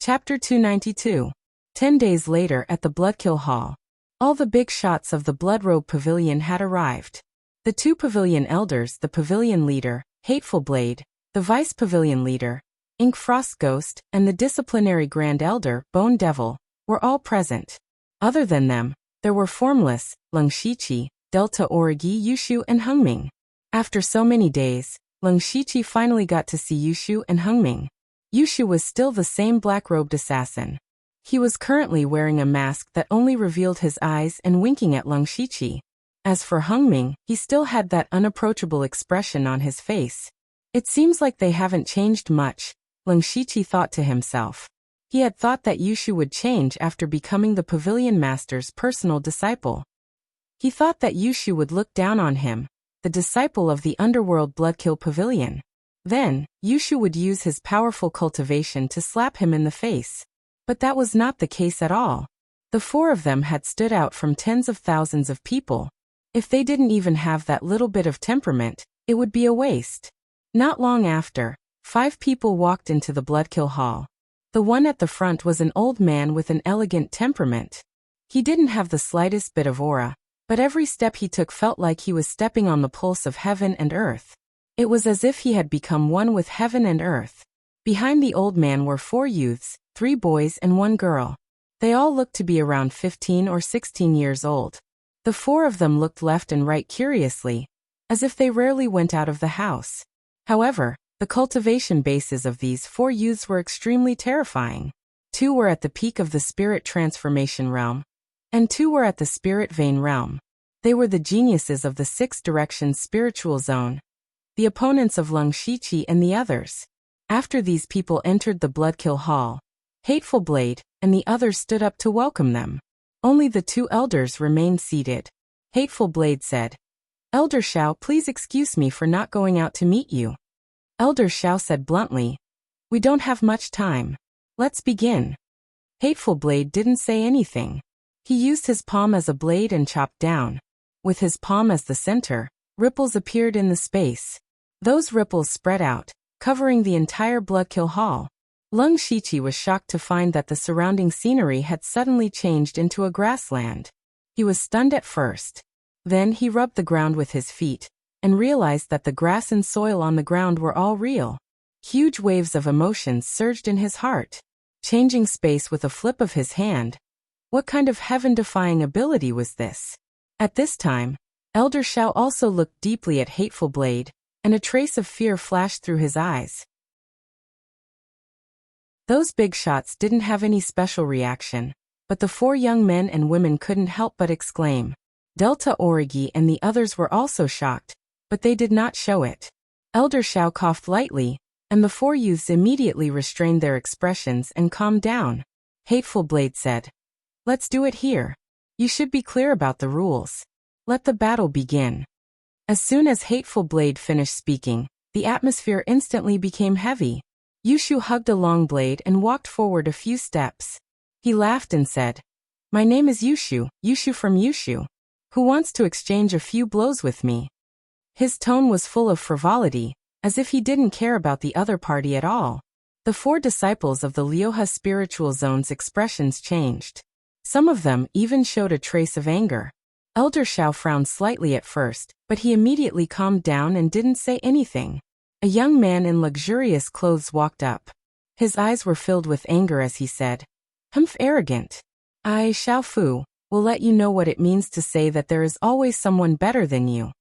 Chapter 292. 10 days later at the Bloodkill Hall. All the big shots of the Bloodrobe Pavilion had arrived. The two pavilion elders, the pavilion leader, Hateful Blade, the vice pavilion leader, Ink Frost Ghost, and the disciplinary Grand Elder, Bone Devil, were all present. Other than them, there were Formless, Lung Shiqi, Delta Orgi, Yushu, and Hungming. After so many days, Lung Shiqi finally got to see Yushu and Hungming. Yushu was still the same black-robed assassin. He was currently wearing a mask that only revealed his eyes and winking at Lung Shiqi. As for Hungming, he still had that unapproachable expression on his face. It seems like they haven't changed much, Lung Shiqi thought to himself. He had thought that Yushu would change after becoming the pavilion master's personal disciple. He thought that Yushu would look down on him, the disciple of the underworld Bloodkill Pavilion. Then, Yushu would use his powerful cultivation to slap him in the face. But that was not the case at all. The four of them had stood out from tens of thousands of people. If they didn't even have that little bit of temperament, it would be a waste. Not long after, 5 people walked into the Bloodkill Hall. The one at the front was an old man with an elegant temperament. He didn't have the slightest bit of aura, but every step he took felt like he was stepping on the pulse of heaven and earth. It was as if he had become one with heaven and earth. Behind the old man were 4 youths, 3 boys and 1 girl. They all looked to be around 15 or 16 years old. The 4 of them looked left and right curiously, as if they rarely went out of the house. However, the cultivation bases of these 4 youths were extremely terrifying. 2 were at the peak of the spirit transformation realm, and 2 were at the spirit vein realm. They were the geniuses of the 6 directions spiritual zone, the opponents of Lung Shiqi and the others. After these people entered the Bloodkill Hall, Hateful Blade and the others stood up to welcome them. Only the 2 elders remained seated. Hateful Blade said, "Elder Xiao, please excuse me for not going out to meet you." Elder Xiao said bluntly, "We don't have much time. Let's begin." Hateful Blade didn't say anything. He used his palm as a blade and chopped down. With his palm as the center, ripples appeared in the space. Those ripples spread out, covering the entire Bloodkill Hall. Lung Shiqi was shocked to find that the surrounding scenery had suddenly changed into a grassland. He was stunned at first. Then he rubbed the ground with his feet, and realized that the grass and soil on the ground were all real. Huge waves of emotions surged in his heart, changing space with a flip of his hand. What kind of heaven-defying ability was this? At this time, Elder Xiao also looked deeply at Hateful Blade, and a trace of fear flashed through his eyes. Those big shots didn't have any special reaction, but the 4 young men and women couldn't help but exclaim. Delta Origi and the others were also shocked, but they did not show it. Elder Xiao coughed lightly, and the 4 youths immediately restrained their expressions and calmed down. Hateful Blade said, "Let's do it here. You should be clear about the rules. Let the battle begin." As soon as Hateful Blade finished speaking, the atmosphere instantly became heavy. Yushu hugged a long blade and walked forward a few steps. He laughed and said, "My name is Yushu, Yushu from Yushu. Who wants to exchange a few blows with me?" His tone was full of frivolity, as if he didn't care about the other party at all. The 4 disciples of the Lioha spiritual zone's expressions changed. Some of them even showed a trace of anger. Elder Xiao frowned slightly at first, but he immediately calmed down and didn't say anything. A young man in luxurious clothes walked up. His eyes were filled with anger as he said, "Humph, arrogant. I, Xiao Fu, will let you know what it means to say that there is always someone better than you."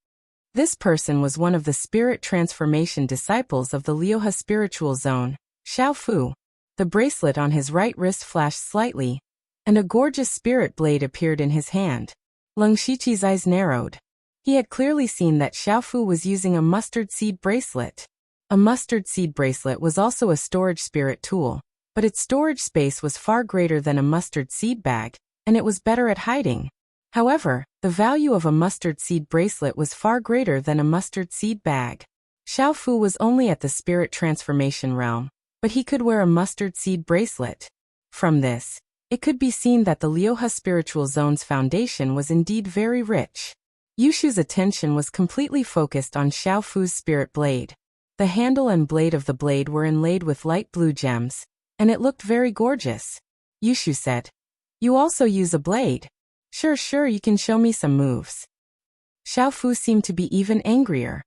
This person was one of the spirit transformation disciples of the Lioha spiritual zone, Xiao Fu. The bracelet on his right wrist flashed slightly, and a gorgeous spirit blade appeared in his hand. Lung Shiqi's eyes narrowed. He had clearly seen that Xiao Fu was using a mustard seed bracelet. A mustard seed bracelet was also a storage spirit tool, but its storage space was far greater than a mustard seed bag, and it was better at hiding. However, the value of a mustard seed bracelet was far greater than a mustard seed bag. Xiao Fu was only at the spirit transformation realm, but he could wear a mustard seed bracelet. From this, it could be seen that the Lioha spiritual zone's foundation was indeed very rich. Yushu's attention was completely focused on Xiao Fu's spirit blade. The handle and blade of the blade were inlaid with light blue gems, and it looked very gorgeous. Yushu said, "You also use a blade? Sure, you can show me some moves." Xiao Fu seemed to be even angrier.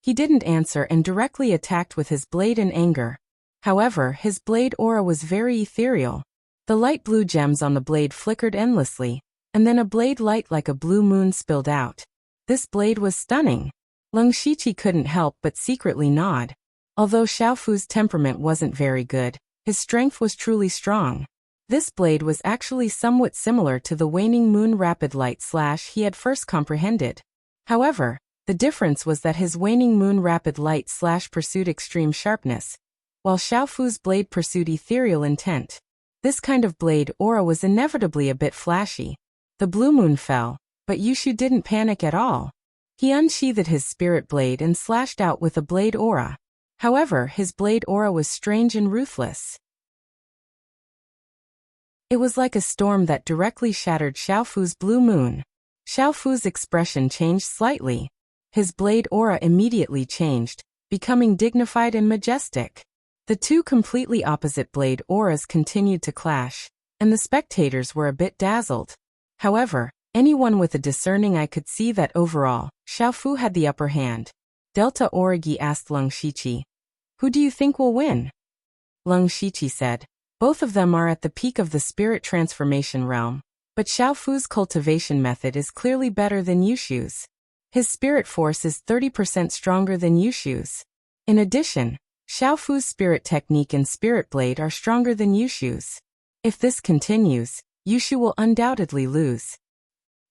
He didn't answer and directly attacked with his blade in anger. However, his blade aura was very ethereal. The light blue gems on the blade flickered endlessly, and then a blade light like a blue moon spilled out. This blade was stunning. Lung Shiqi couldn't help but secretly nod. Although Xiao Fu's temperament wasn't very good, his strength was truly strong. This blade was actually somewhat similar to the waning moon rapid light slash he had first comprehended. However, the difference was that his waning moon rapid light slash pursued extreme sharpness, while Xiao Fu's blade pursued ethereal intent. This kind of blade aura was inevitably a bit flashy. The blue moon fell, but Yushu didn't panic at all. He unsheathed his spirit blade and slashed out with a blade aura. However, his blade aura was strange and ruthless. It was like a storm that directly shattered Xiao Fu's blue moon. Xiao Fu's expression changed slightly. His blade aura immediately changed, becoming dignified and majestic. The 2 completely opposite blade auras continued to clash, and the spectators were a bit dazzled. However, anyone with a discerning eye could see that overall, Xiao Fu had the upper hand. Delta Origi asked Lung Shiqi, "Who do you think will win?" Lung Shiqi said, "Both of them are at the peak of the spirit transformation realm, but Xiao Fu's cultivation method is clearly better than Yushu's." His spirit force is 30% stronger than Yushu's. In addition, Xiaofu's spirit technique and spirit blade are stronger than Yushu's. If this continues, Yushu will undoubtedly lose.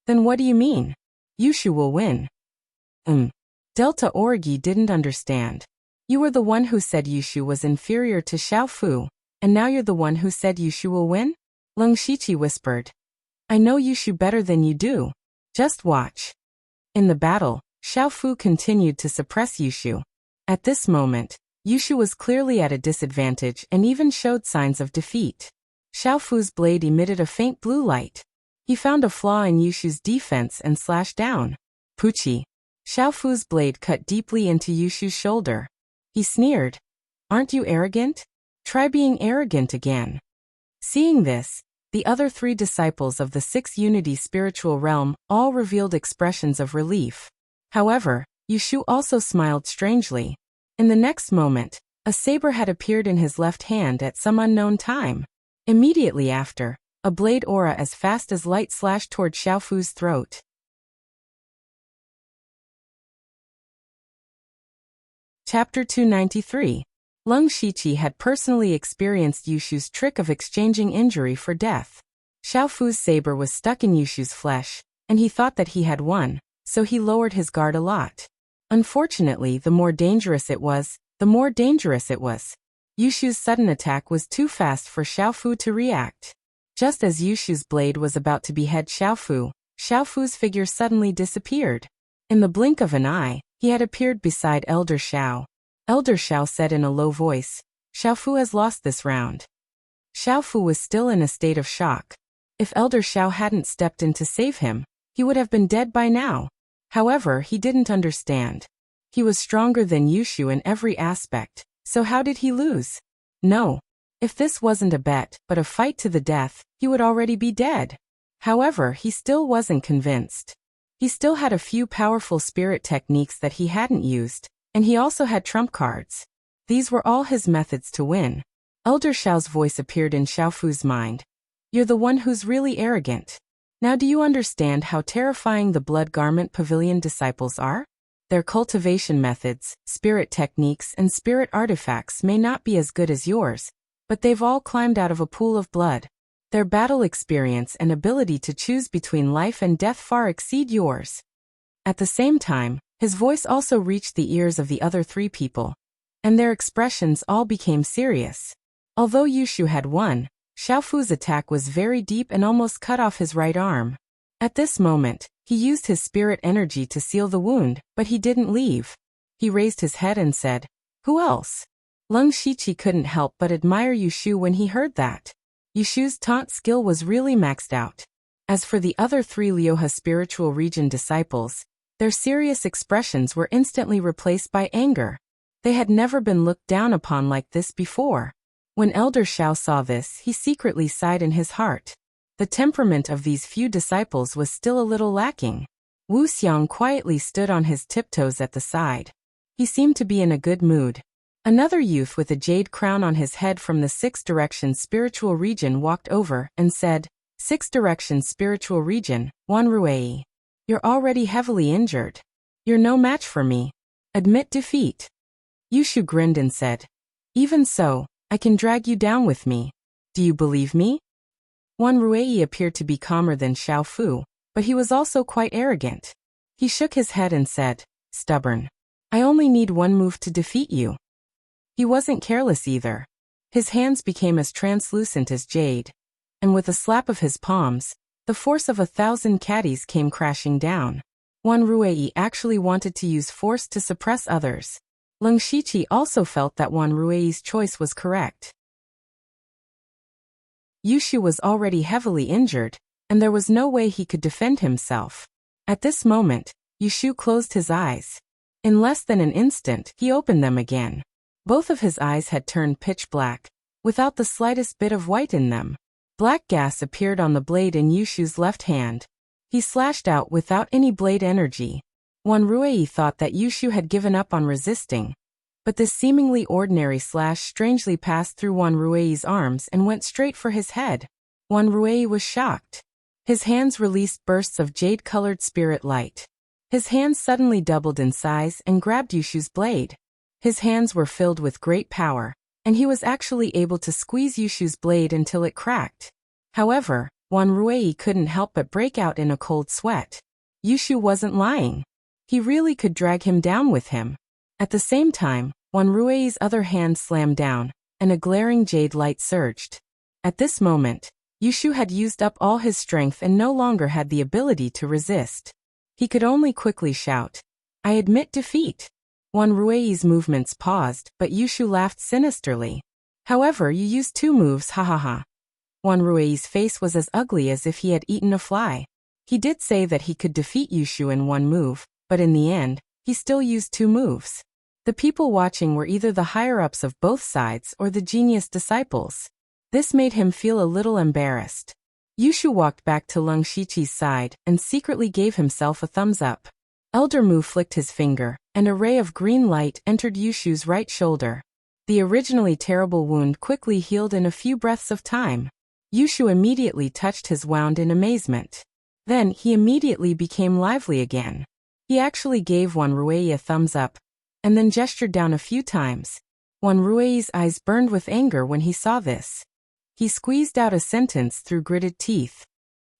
Then what do you mean? Yushu will win. Delta Orgi didn't understand. You were the one who said Yushu was inferior to Xiaofu, and now you're the one who said Yushu will win? Leng Shiqi whispered. I know Yushu better than you do. Just watch. In the battle, Xiaofu continued to suppress Yushu. At this moment, Yushu was clearly at a disadvantage and even showed signs of defeat. Xiaofu's blade emitted a faint blue light. He found a flaw in Yushu's defense and slashed down. Puchi. Xiaofu's blade cut deeply into Yushu's shoulder. He sneered. Aren't you arrogant? Try being arrogant again. Seeing this, the other 3 disciples of the 6 Unity spiritual realm all revealed expressions of relief. However, Yushu also smiled strangely. In the next moment, a saber had appeared in his left hand at some unknown time. Immediately after, a blade aura as fast as light slashed toward Xiaofu's throat. Chapter 293. Leng Shiqi had personally experienced Yushu's trick of exchanging injury for death. Xiaofu's saber was stuck in Yushu's flesh, and he thought that he had won, so he lowered his guard a lot. Unfortunately, the more dangerous it was, Yushu's sudden attack was too fast for Xiaofu to react. Just as Yushu's blade was about to behead Xiaofu, Xiaofu's figure suddenly disappeared. In the blink of an eye, he had appeared beside Elder Xiao. Elder Xiao said in a low voice, Xiaofu has lost this round. Xiaofu was still in a state of shock. If Elder Xiao hadn't stepped in to save him, he would have been dead by now. However, he didn't understand. He was stronger than Yushu in every aspect, so how did he lose? No. If this wasn't a bet, but a fight to the death, he would already be dead. However, he still wasn't convinced. He still had a few powerful spirit techniques that he hadn't used, and he also had trump cards. These were all his methods to win. Elder Xiao's voice appeared in Xiaofu's mind. You're the one who's really arrogant. Now do you understand how terrifying the Blood Garment Pavilion disciples are? Their cultivation methods, spirit techniques, and spirit artifacts may not be as good as yours, but they've all climbed out of a pool of blood. Their battle experience and ability to choose between life and death far exceed yours. At the same time, his voice also reached the ears of the other 3 people, and their expressions all became serious. Although Yushu had won, Xiaofu's attack was very deep and almost cut off his right arm. At this moment, he used his spirit energy to seal the wound, but he didn't leave. He raised his head and said, Who else? Leng Shiqi couldn't help but admire Yushu when he heard that. Yushu's taunt skill was really maxed out. As for the other 3 Lioha spiritual region disciples, their serious expressions were instantly replaced by anger. They had never been looked down upon like this before. When Elder Xiao saw this, he secretly sighed in his heart. The temperament of these few disciples was still a little lacking. Wu Xiang quietly stood on his tiptoes at the side. He seemed to be in a good mood. Another youth with a jade crown on his head from the 6th Direction spiritual region walked over and said, 6th Direction spiritual region, Wan Ruei. You're already heavily injured. You're no match for me. Admit defeat. Yushu grinned and said, Even so, I can drag you down with me. Do you believe me? Wan Ruei appeared to be calmer than Xiaofu, but he was also quite arrogant. He shook his head and said, Stubborn. I only need one move to defeat you. He wasn't careless either. His hands became as translucent as jade, and with a slap of his palms, the force of 1,000 caddies came crashing down. Wan Ruei actually wanted to use force to suppress others. Leng Shiqi also felt that Wan Ruei's choice was correct. Yushu was already heavily injured, and there was no way he could defend himself. At this moment, Yushu closed his eyes. In less than an instant, he opened them again. Both of his eyes had turned pitch black, without the slightest bit of white in them. Black gas appeared on the blade in Yushu's left hand. He slashed out without any blade energy. Wan Ruei thought that Yushu had given up on resisting, but this seemingly ordinary slash strangely passed through Wan Ruei's arms and went straight for his head. Wan Ruei was shocked. His hands released bursts of jade-colored spirit light. His hands suddenly doubled in size and grabbed Yushu's blade. His hands were filled with great power, and he was actually able to squeeze Yushu's blade until it cracked. However, Wanruei couldn't help but break out in a cold sweat. Yushu wasn't lying. He really could drag him down with him. At the same time, Wanruei's other hand slammed down, and a glaring jade light surged. At this moment, Yushu had used up all his strength and no longer had the ability to resist. He could only quickly shout, "I admit defeat." Wanruei's movements paused, but Yushu laughed sinisterly. "However, you used 2 moves, ha ha ha." Wanruei's face was as ugly as if he had eaten a fly. He did say that he could defeat Yushu in 1 move, but in the end, he still used 2 moves. The people watching were either the higher-ups of both sides or the genius disciples. This made him feel a little embarrassed. Yushu walked back to Lung Shiqi's side and secretly gave himself a thumbs up. Elder Mu flicked his finger, and a ray of green light entered Yushu's right shoulder. The originally terrible wound quickly healed in a few breaths of time. Yushu immediately touched his wound in amazement. Then he immediately became lively again. He actually gave Wanruei a thumbs up, and then gestured down a few times. Wanruei's eyes burned with anger when he saw this. He squeezed out a sentence through gritted teeth.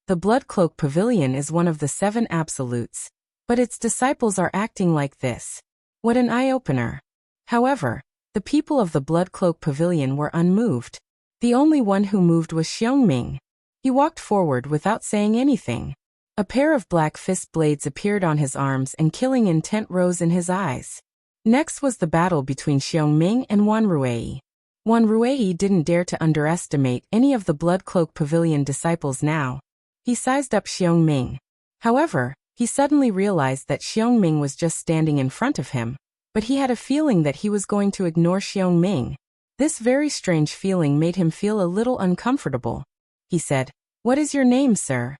The Blood Cloak Pavilion is one of the 7 absolutes, but its disciples are acting like this. What an eye-opener. However, the people of the Blood Cloak Pavilion were unmoved. The only one who moved was Xiongming. He walked forward without saying anything. A pair of black fist blades appeared on his arms and killing intent rose in his eyes. Next was the battle between Xiongming and Wanruei. Wanruei didn't dare to underestimate any of the Blood Cloak Pavilion disciples now. He sized up Xiongming. However, he suddenly realized that Xiongming was just standing in front of him, but he had a feeling that he was going to ignore Xiongming. This very strange feeling made him feel a little uncomfortable. He said, "What is your name, sir?"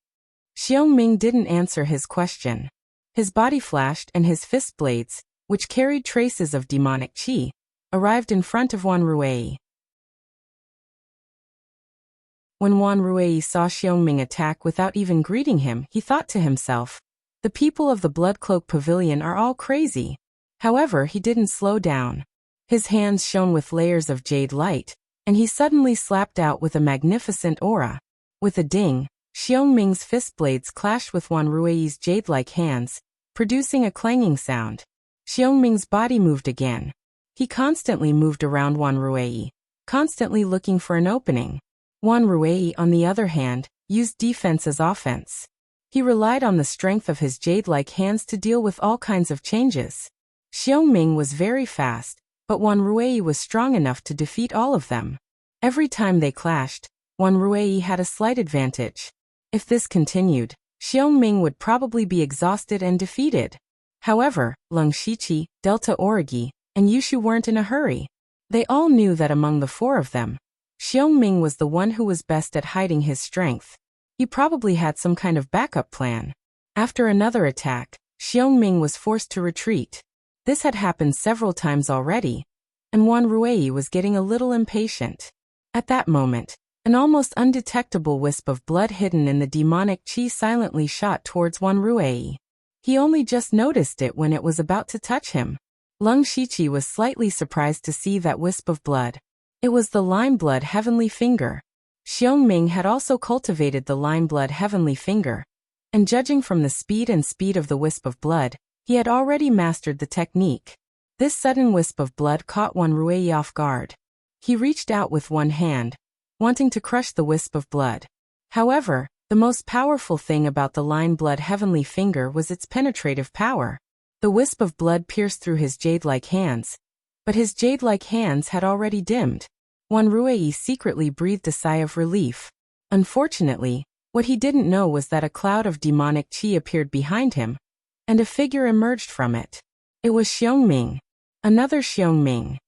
Xiongming didn't answer his question. His body flashed and his fist blades, which carried traces of demonic qi, arrived in front of Wanruei. When Wanruei saw Xiongming attack without even greeting him, he thought to himself, "The people of the Blood Cloak Pavilion are all crazy." However, he didn't slow down. His hands shone with layers of jade light, and he suddenly slapped out with a magnificent aura. With a ding, Xiongming's fist blades clashed with Wanruei's jade-like hands, producing a clanging sound. Xiongming's body moved again. He constantly moved around Wanruei, constantly looking for an opening. Wanruei, on the other hand, used defense as offense. He relied on the strength of his jade-like hands to deal with all kinds of changes. Xiongming was very fast, but Wanruei was strong enough to defeat all of them. Every time they clashed, Wanruei had a slight advantage. If this continued, Xiongming would probably be exhausted and defeated. However, Lung Shiqi, Delta Origi, and Yushu weren't in a hurry. They all knew that among the 4 of them, Xiongming was the one who was best at hiding his strength. He probably had some kind of backup plan. After another attack, Xiongming was forced to retreat. This had happened several times already, and Wanruei was getting a little impatient. At that moment, an almost undetectable wisp of blood hidden in the demonic qi silently shot towards Wanruei. He only just noticed it when it was about to touch him. Lung Shiqi was slightly surprised to see that wisp of blood. It was the Line Blood Heavenly Finger. Xiongming had also cultivated the Line Blood Heavenly Finger, and judging from the speed of the wisp of blood, he had already mastered the technique. This sudden wisp of blood caught Wanruei off guard. He reached out with one hand, wanting to crush the wisp of blood. However, the most powerful thing about the Line Blood Heavenly Finger was its penetrative power. The wisp of blood pierced through his jade-like hands, but his jade-like hands had already dimmed. Wanruei secretly breathed a sigh of relief. Unfortunately, what he didn't know was that a cloud of demonic qi appeared behind him, and a figure emerged from it. It was Xiongming. Another Xiongming.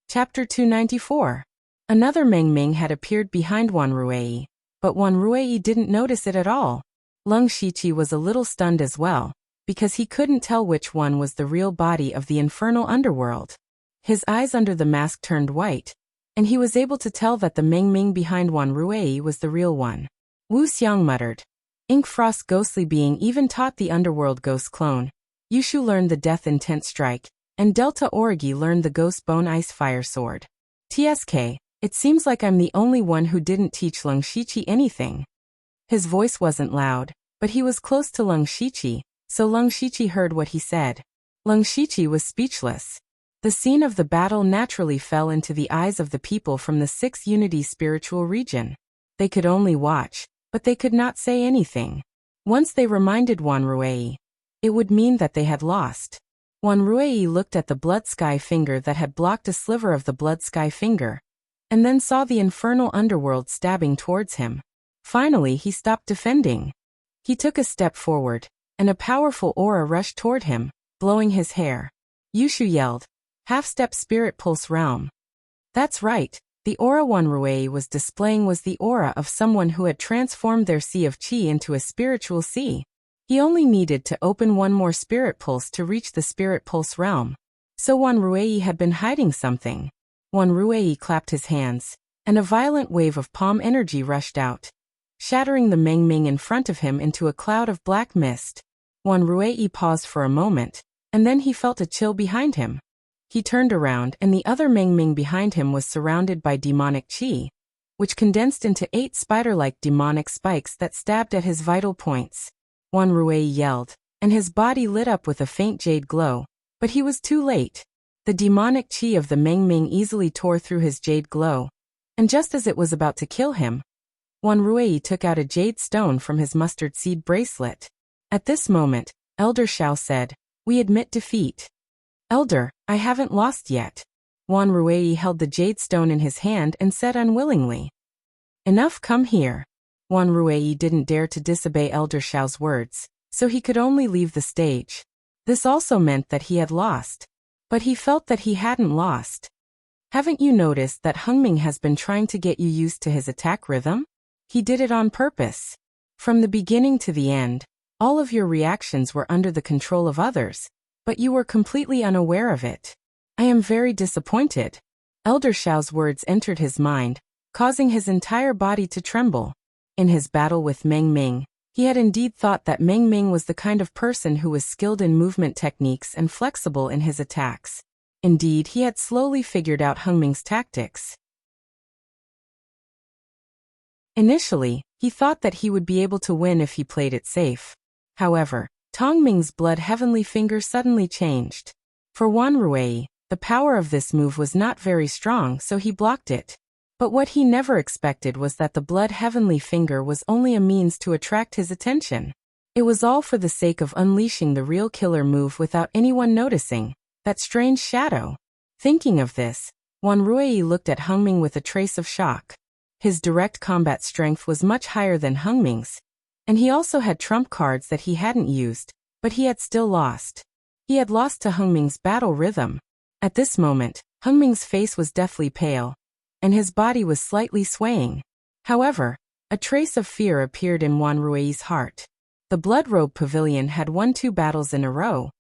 Chapter 294. Another Mengming had appeared behind Wanruei, but Wanruei didn't notice it at all. Lung Shiqi was a little stunned as well, because he couldn't tell which one was the real body of the infernal underworld. His eyes under the mask turned white, and he was able to tell that the Mengming behind Wanruei was the real one. Wu Xiang muttered. Ink Frost's ghostly being even taught the underworld ghost clone. Yushu learned the death intent strike, and Delta Origi learned the ghost bone ice fire sword. TSK, it seems like I'm the only one who didn't teach Leng Shiqi anything. His voice wasn't loud, but he was close to Leng Shiqi, so Leng Shiqi heard what he said. Leng Shiqi was speechless. The scene of the battle naturally fell into the eyes of the people from the 6th Unity spiritual region. They could only watch, but they could not say anything. Once they reminded Wanruei, it would mean that they had lost. Wanruei looked at the blood sky finger that had blocked a sliver of the blood sky finger, and then saw the infernal underworld stabbing towards him. Finally, he stopped defending. He took a step forward, and a powerful aura rushed toward him, blowing his hair. Yushu yelled, "Half-step spirit pulse realm." That's right, the aura Wanruei was displaying was the aura of someone who had transformed their sea of qi into a spiritual sea. He only needed to open one more spirit pulse to reach the spirit pulse realm. So Wanruei had been hiding something. Wanruei clapped his hands, and a violent wave of palm energy rushed out, shattering the Meng Ming in front of him into a cloud of black mist. Wanruei paused for a moment, and then he felt a chill behind him. He turned around and the other Meng Ming behind him was surrounded by demonic qi, which condensed into 8 spider-like demonic spikes that stabbed at his vital points. Wanruei yelled, and his body lit up with a faint jade glow, but he was too late. The demonic qi of the Meng Ming easily tore through his jade glow, and just as it was about to kill him, Wanruei took out a jade stone from his mustard seed bracelet. At this moment, Elder Xiao said, "We admit defeat." "Elder, I haven't lost yet." Wanruei held the jade stone in his hand and said unwillingly. "Enough, come here." Wanruei didn't dare to disobey Elder Xiao's words, so he could only leave the stage. This also meant that he had lost. But he felt that he hadn't lost. "Haven't you noticed that Hengming has been trying to get you used to his attack rhythm? He did it on purpose. From the beginning to the end, all of your reactions were under the control of others, but you were completely unaware of it. I am very disappointed." Elder Xiao's words entered his mind, causing his entire body to tremble. In his battle with Meng Ming, he had indeed thought that Meng Ming was the kind of person who was skilled in movement techniques and flexible in his attacks. Indeed, he had slowly figured out Hengming's tactics. Initially, he thought that he would be able to win if he played it safe. However, Tongming's blood heavenly finger suddenly changed. For Wanruei, the power of this move was not very strong, so he blocked it. But what he never expected was that the blood heavenly finger was only a means to attract his attention. It was all for the sake of unleashing the real killer move without anyone noticing, that strange shadow. Thinking of this, Wanruei looked at Hengming with a trace of shock. His direct combat strength was much higher than Hengming's, and he also had trump cards that he hadn't used, but he had still lost. He had lost to Hengming's battle rhythm. At this moment, Hengming's face was deathly pale, and his body was slightly swaying. However, a trace of fear appeared in Wanruei's heart. The Blood Robe Pavilion had won 2 battles in a row,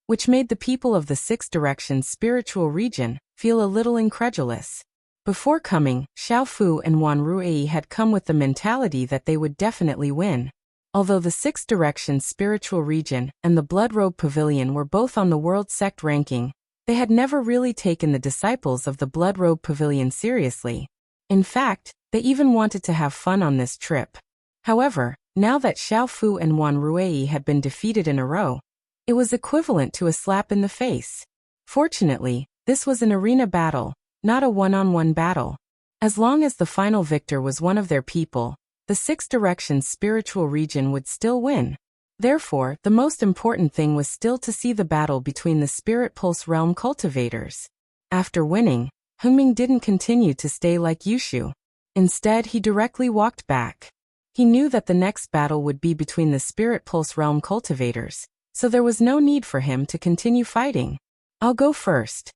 which made the people of the 6 Directions spiritual region feel a little incredulous. Before coming, Xiao Fu and Wanruei had come with the mentality that they would definitely win. Although the 6 Directions spiritual region and the Blood Robe Pavilion were both on the world sect ranking, they had never really taken the disciples of the Blood Robe Pavilion seriously. In fact, they even wanted to have fun on this trip. However, now that Xiao Fu and Wanruei had been defeated in a row, it was equivalent to a slap in the face. Fortunately, this was an arena battle, not a one-on-one battle. As long as the final victor was one of their people, the 6 Directions spiritual region would still win. Therefore, the most important thing was still to see the battle between the Spirit Pulse Realm cultivators. After winning, Hengming didn't continue to stay like Yushu. Instead, he directly walked back. He knew that the next battle would be between the Spirit Pulse Realm cultivators, so there was no need for him to continue fighting. "I'll go first."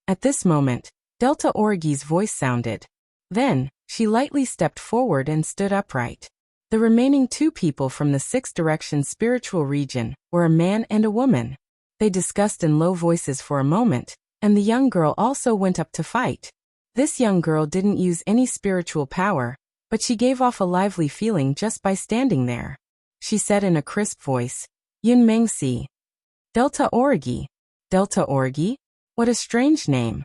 At this moment, Delta Origi's voice sounded. Then, she lightly stepped forward and stood upright. The remaining 2 people from the 6 Directions spiritual region were a man and a woman. They discussed in low voices for a moment, and the young girl also went up to fight. This young girl didn't use any spiritual power, but she gave off a lively feeling just by standing there. She said in a crisp voice, "Yun Mengsi. Delta Orgi. Delta Orgi? What a strange name."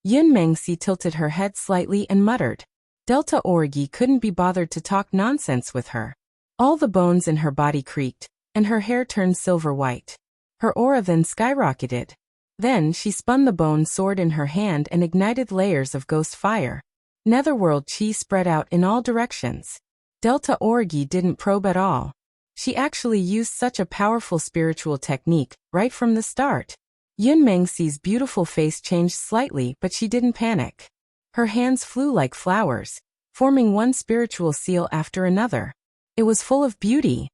Yun Mengsi tilted her head slightly and muttered. Delta Orgi couldn't be bothered to talk nonsense with her. All the bones in her body creaked, and her hair turned silver white. Her aura then skyrocketed. Then she spun the bone sword in her hand and ignited layers of ghost fire. Netherworld chi spread out in all directions. Delta Orgi didn't probe at all. She actually used such a powerful spiritual technique right from the start. Yun Mengxi's beautiful face changed slightly, but she didn't panic. Her hands flew like flowers, forming one spiritual seal after another. It was full of beauty.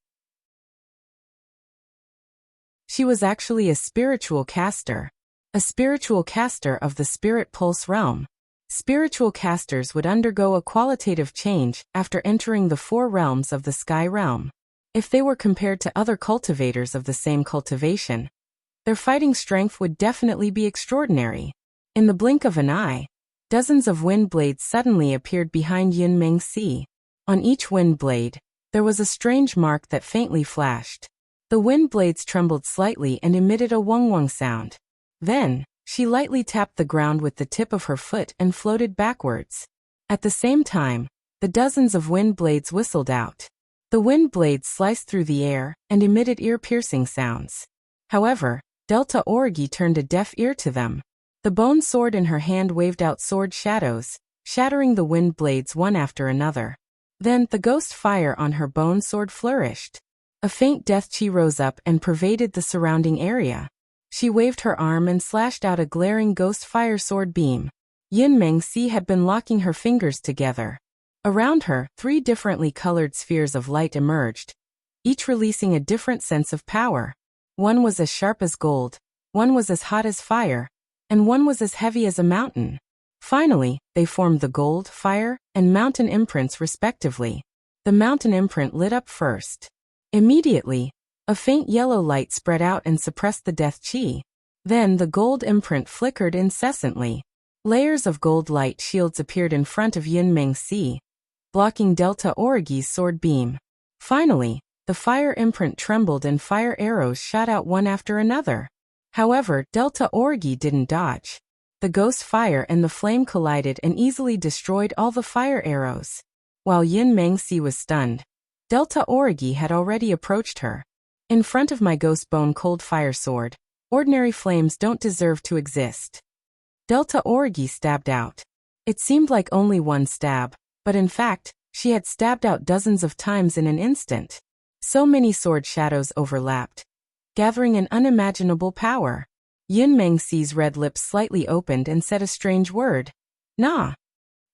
She was actually a spiritual caster. A spiritual caster of the spirit pulse realm. Spiritual casters would undergo a qualitative change after entering the 4 realms of the sky realm. If they were compared to other cultivators of the same cultivation, their fighting strength would definitely be extraordinary. In the blink of an eye, dozens of wind blades suddenly appeared behind Yun Mengxi. On each wind blade, there was a strange mark that faintly flashed. The wind blades trembled slightly and emitted a wung-wung sound. Then, she lightly tapped the ground with the tip of her foot and floated backwards. At the same time, the dozens of wind blades whistled out. The wind blades sliced through the air and emitted ear-piercing sounds. However, Delta Orgi turned a deaf ear to them. The bone sword in her hand waved out sword shadows, shattering the wind blades one after another. Then, the ghost fire on her bone sword flourished. A faint death chi rose up and pervaded the surrounding area. She waved her arm and slashed out a glaring ghost fire sword beam. Yun Mengxi had been locking her fingers together. Around her, 3 differently colored spheres of light emerged, each releasing a different sense of power. One was as sharp as gold, one was as hot as fire, and one was as heavy as a mountain. Finally, they formed the gold, fire, and mountain imprints respectively. The mountain imprint lit up first. Immediately, a faint yellow light spread out and suppressed the death chi. Then the gold imprint flickered incessantly. Layers of gold light shields appeared in front of Yun Mengxi, blocking Delta Origi's sword beam. Finally, the fire imprint trembled and fire arrows shot out one after another. However, Delta Orgi didn't dodge. The ghost fire and the flame collided and easily destroyed all the fire arrows. While Yun Mengxi was stunned, Delta Orgi had already approached her. "In front of my ghost bone cold fire sword, ordinary flames don't deserve to exist." Delta Orgi stabbed out. It seemed like only one stab, but in fact, she had stabbed out dozens of times in an instant. So many sword shadows overlapped, gathering an unimaginable power. Yun Mengxi's red lips slightly opened and said a strange word. "Nah."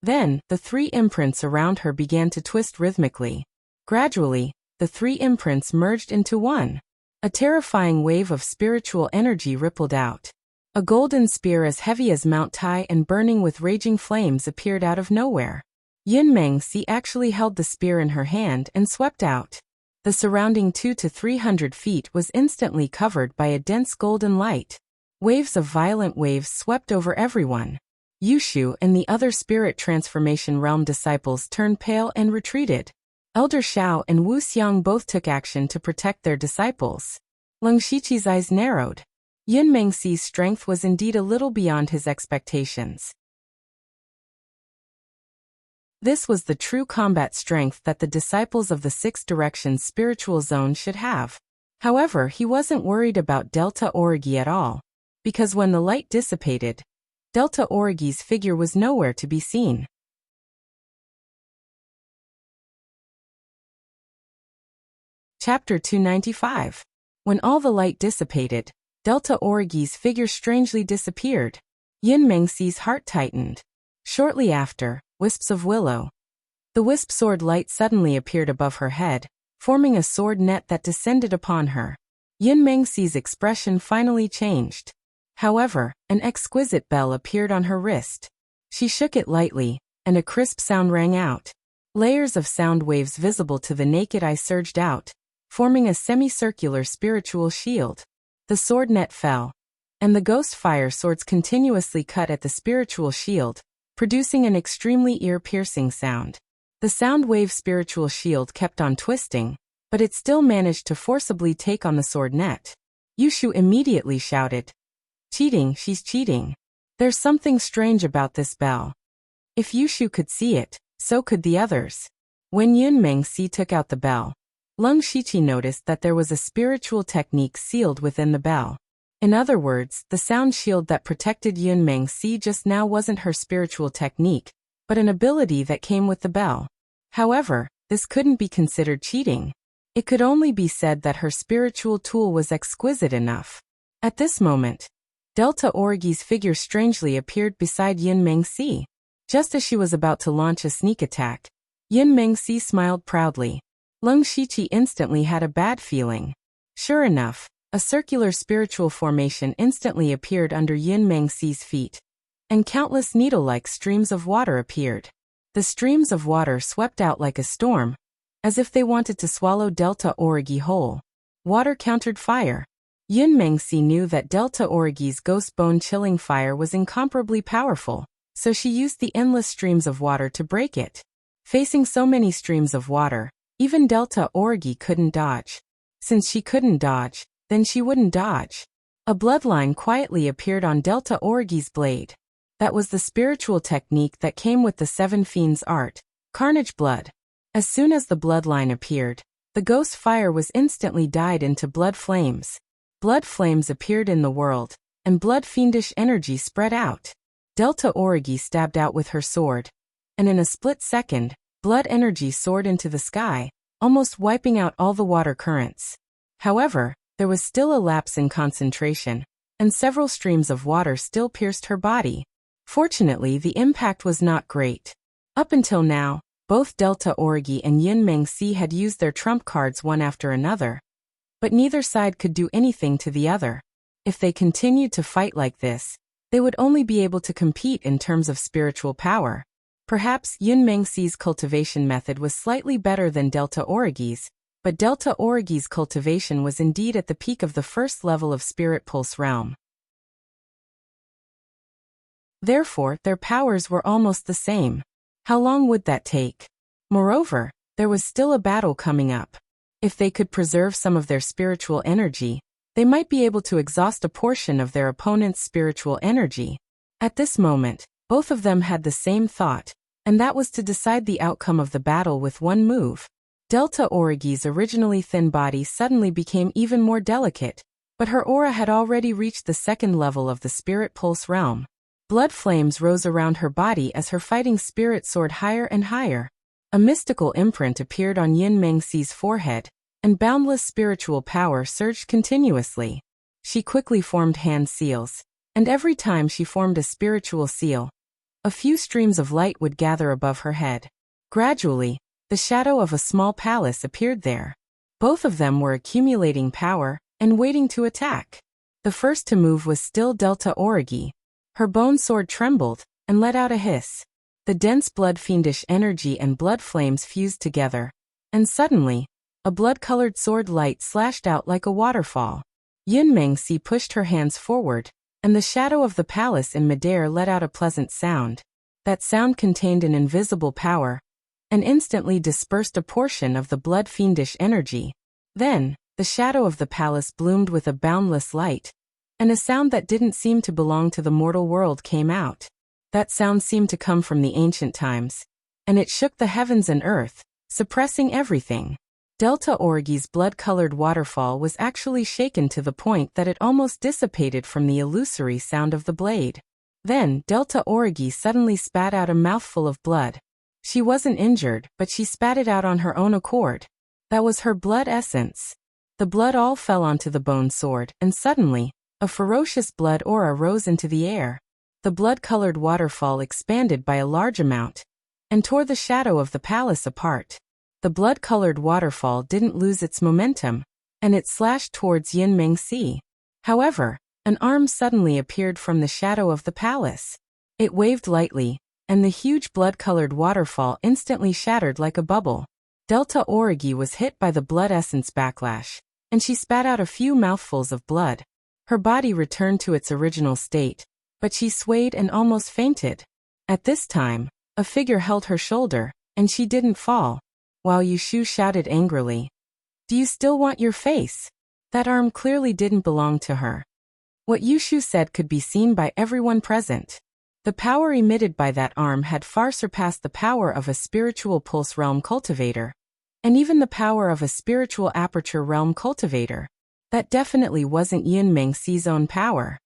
Then, the 3 imprints around her began to twist rhythmically. Gradually, the 3 imprints merged into one. A terrifying wave of spiritual energy rippled out. A golden spear as heavy as Mount Tai and burning with raging flames appeared out of nowhere. Yun Mengxi actually held the spear in her hand and swept out. The surrounding 200 to 300 feet was instantly covered by a dense golden light. Waves of violent waves swept over everyone. Yushu and the other spirit transformation realm disciples turned pale and retreated. Elder Xiao and Wu Xiang both took action to protect their disciples. Leng Shiqi's eyes narrowed. Yun Mengxi's strength was indeed a little beyond his expectations. This was the true combat strength that the disciples of the 6 Directions spiritual zone should have. However, he wasn't worried about Delta Orgi at all, because when the light dissipated, Delta Origi's figure was nowhere to be seen. Chapter 295. When all the light dissipated, Delta Origi's figure strangely disappeared. Yun Mengxi's heart tightened. Shortly after, wisps of willow. The wisp sword light suddenly appeared above her head, forming a sword net that descended upon her. Yun Mengxi's expression finally changed. However, an exquisite bell appeared on her wrist. She shook it lightly, and a crisp sound rang out. Layers of sound waves visible to the naked eye surged out, forming a semicircular spiritual shield. The sword net fell, and the ghost fire swords continuously cut at the spiritual shield, producing an extremely ear-piercing sound. The sound wave spiritual shield kept on twisting, but it still managed to forcibly take on the sword net. Yushu immediately shouted, "Cheating, she's cheating. There's something strange about this bell." If Yushu could see it, so could the others. When Yunmeng-si took out the bell, Lung Shiqi noticed that there was a spiritual technique sealed within the bell. In other words, the sound shield that protected Yunmeng-si just now wasn't her spiritual technique, but an ability that came with the bell. However, this couldn't be considered cheating. It could only be said that her spiritual tool was exquisite enough. At this moment, Delta Origi's figure strangely appeared beside Yunmeng-si. Just as she was about to launch a sneak attack, Yunmeng-si smiled proudly. Lung Shiqi instantly had a bad feeling. Sure enough, a circular spiritual formation instantly appeared under Yunmeng-si's feet, and countless needle-like streams of water appeared. The streams of water swept out like a storm, as if they wanted to swallow Delta Origi whole. Water countered fire. Yunmeng-si knew that Delta Origi's ghost bone-chilling fire was incomparably powerful, so she used the endless streams of water to break it. Facing so many streams of water, even Delta Origi couldn't dodge. Since she couldn't dodge, then she wouldn't dodge. A bloodline quietly appeared on Delta Origi's blade. That was the spiritual technique that came with the Seven Fiends art, Carnage Blood. As soon as the bloodline appeared, the ghost fire was instantly dyed into blood flames. Blood flames appeared in the world, and blood fiendish energy spread out. Delta Origi stabbed out with her sword, and in a split second, blood energy soared into the sky, almost wiping out all the water currents. However, there was still a lapse in concentration, and several streams of water still pierced her body. Fortunately, the impact was not great. Up until now, both Delta Origi and Yunmeng-si had used their trump cards one after another, but neither side could do anything to the other. If they continued to fight like this, they would only be able to compete in terms of spiritual power. Perhaps Yunmeng-si's cultivation method was slightly better than Delta Origi's, but Delta Origi's cultivation was indeed at the peak of the first level of Spirit Pulse realm. Therefore, their powers were almost the same. How long would that take? Moreover, there was still a battle coming up. If they could preserve some of their spiritual energy, they might be able to exhaust a portion of their opponent's spiritual energy. At this moment, both of them had the same thought, and that was to decide the outcome of the battle with one move. Delta Origi's originally thin body suddenly became even more delicate, but her aura had already reached the second level of the Spirit Pulse realm. Blood flames rose around her body as her fighting spirit soared higher and higher. A mystical imprint appeared on Yunmeng-si's forehead, and boundless spiritual power surged continuously. She quickly formed hand seals, and every time she formed a spiritual seal, a few streams of light would gather above her head. Gradually, the shadow of a small palace appeared there. Both of them were accumulating power and waiting to attack. The first to move was still Delta Origi. Her bone sword trembled and let out a hiss. The dense blood fiendish energy and blood flames fused together, and suddenly, a blood-colored sword light slashed out like a waterfall. Yunmeng-si pushed her hands forward, and the shadow of the palace in midair let out a pleasant sound. That sound contained an invisible power, and instantly dispersed a portion of the blood fiendish energy. Then, the shadow of the palace bloomed with a boundless light, and a sound that didn't seem to belong to the mortal world came out. That sound seemed to come from the ancient times, and it shook the heavens and earth, suppressing everything. Delta Origi's blood-colored waterfall was actually shaken to the point that it almost dissipated from the illusory sound of the blade. Then, Delta Origi suddenly spat out a mouthful of blood. She wasn't injured, but she spat it out on her own accord. That was her blood essence. The blood all fell onto the bone sword, and suddenly, a ferocious blood aura rose into the air. The blood-colored waterfall expanded by a large amount, and tore the shadow of the palace apart. The blood-colored waterfall didn't lose its momentum, and it slashed towards Yunmeng-si. However, an arm suddenly appeared from the shadow of the palace. It waved lightly, and the huge blood-colored waterfall instantly shattered like a bubble. Delta Origi was hit by the blood essence backlash, and she spat out a few mouthfuls of blood. Her body returned to its original state, but she swayed and almost fainted. At this time, a figure held her shoulder, and she didn't fall. While Yushu shouted angrily, "Do you still want your face?" That arm clearly didn't belong to her. What Yushu said could be seen by everyone present. The power emitted by that arm had far surpassed the power of a spiritual pulse realm cultivator, and even the power of a spiritual aperture realm cultivator. That definitely wasn't Yun Mengxi's own power.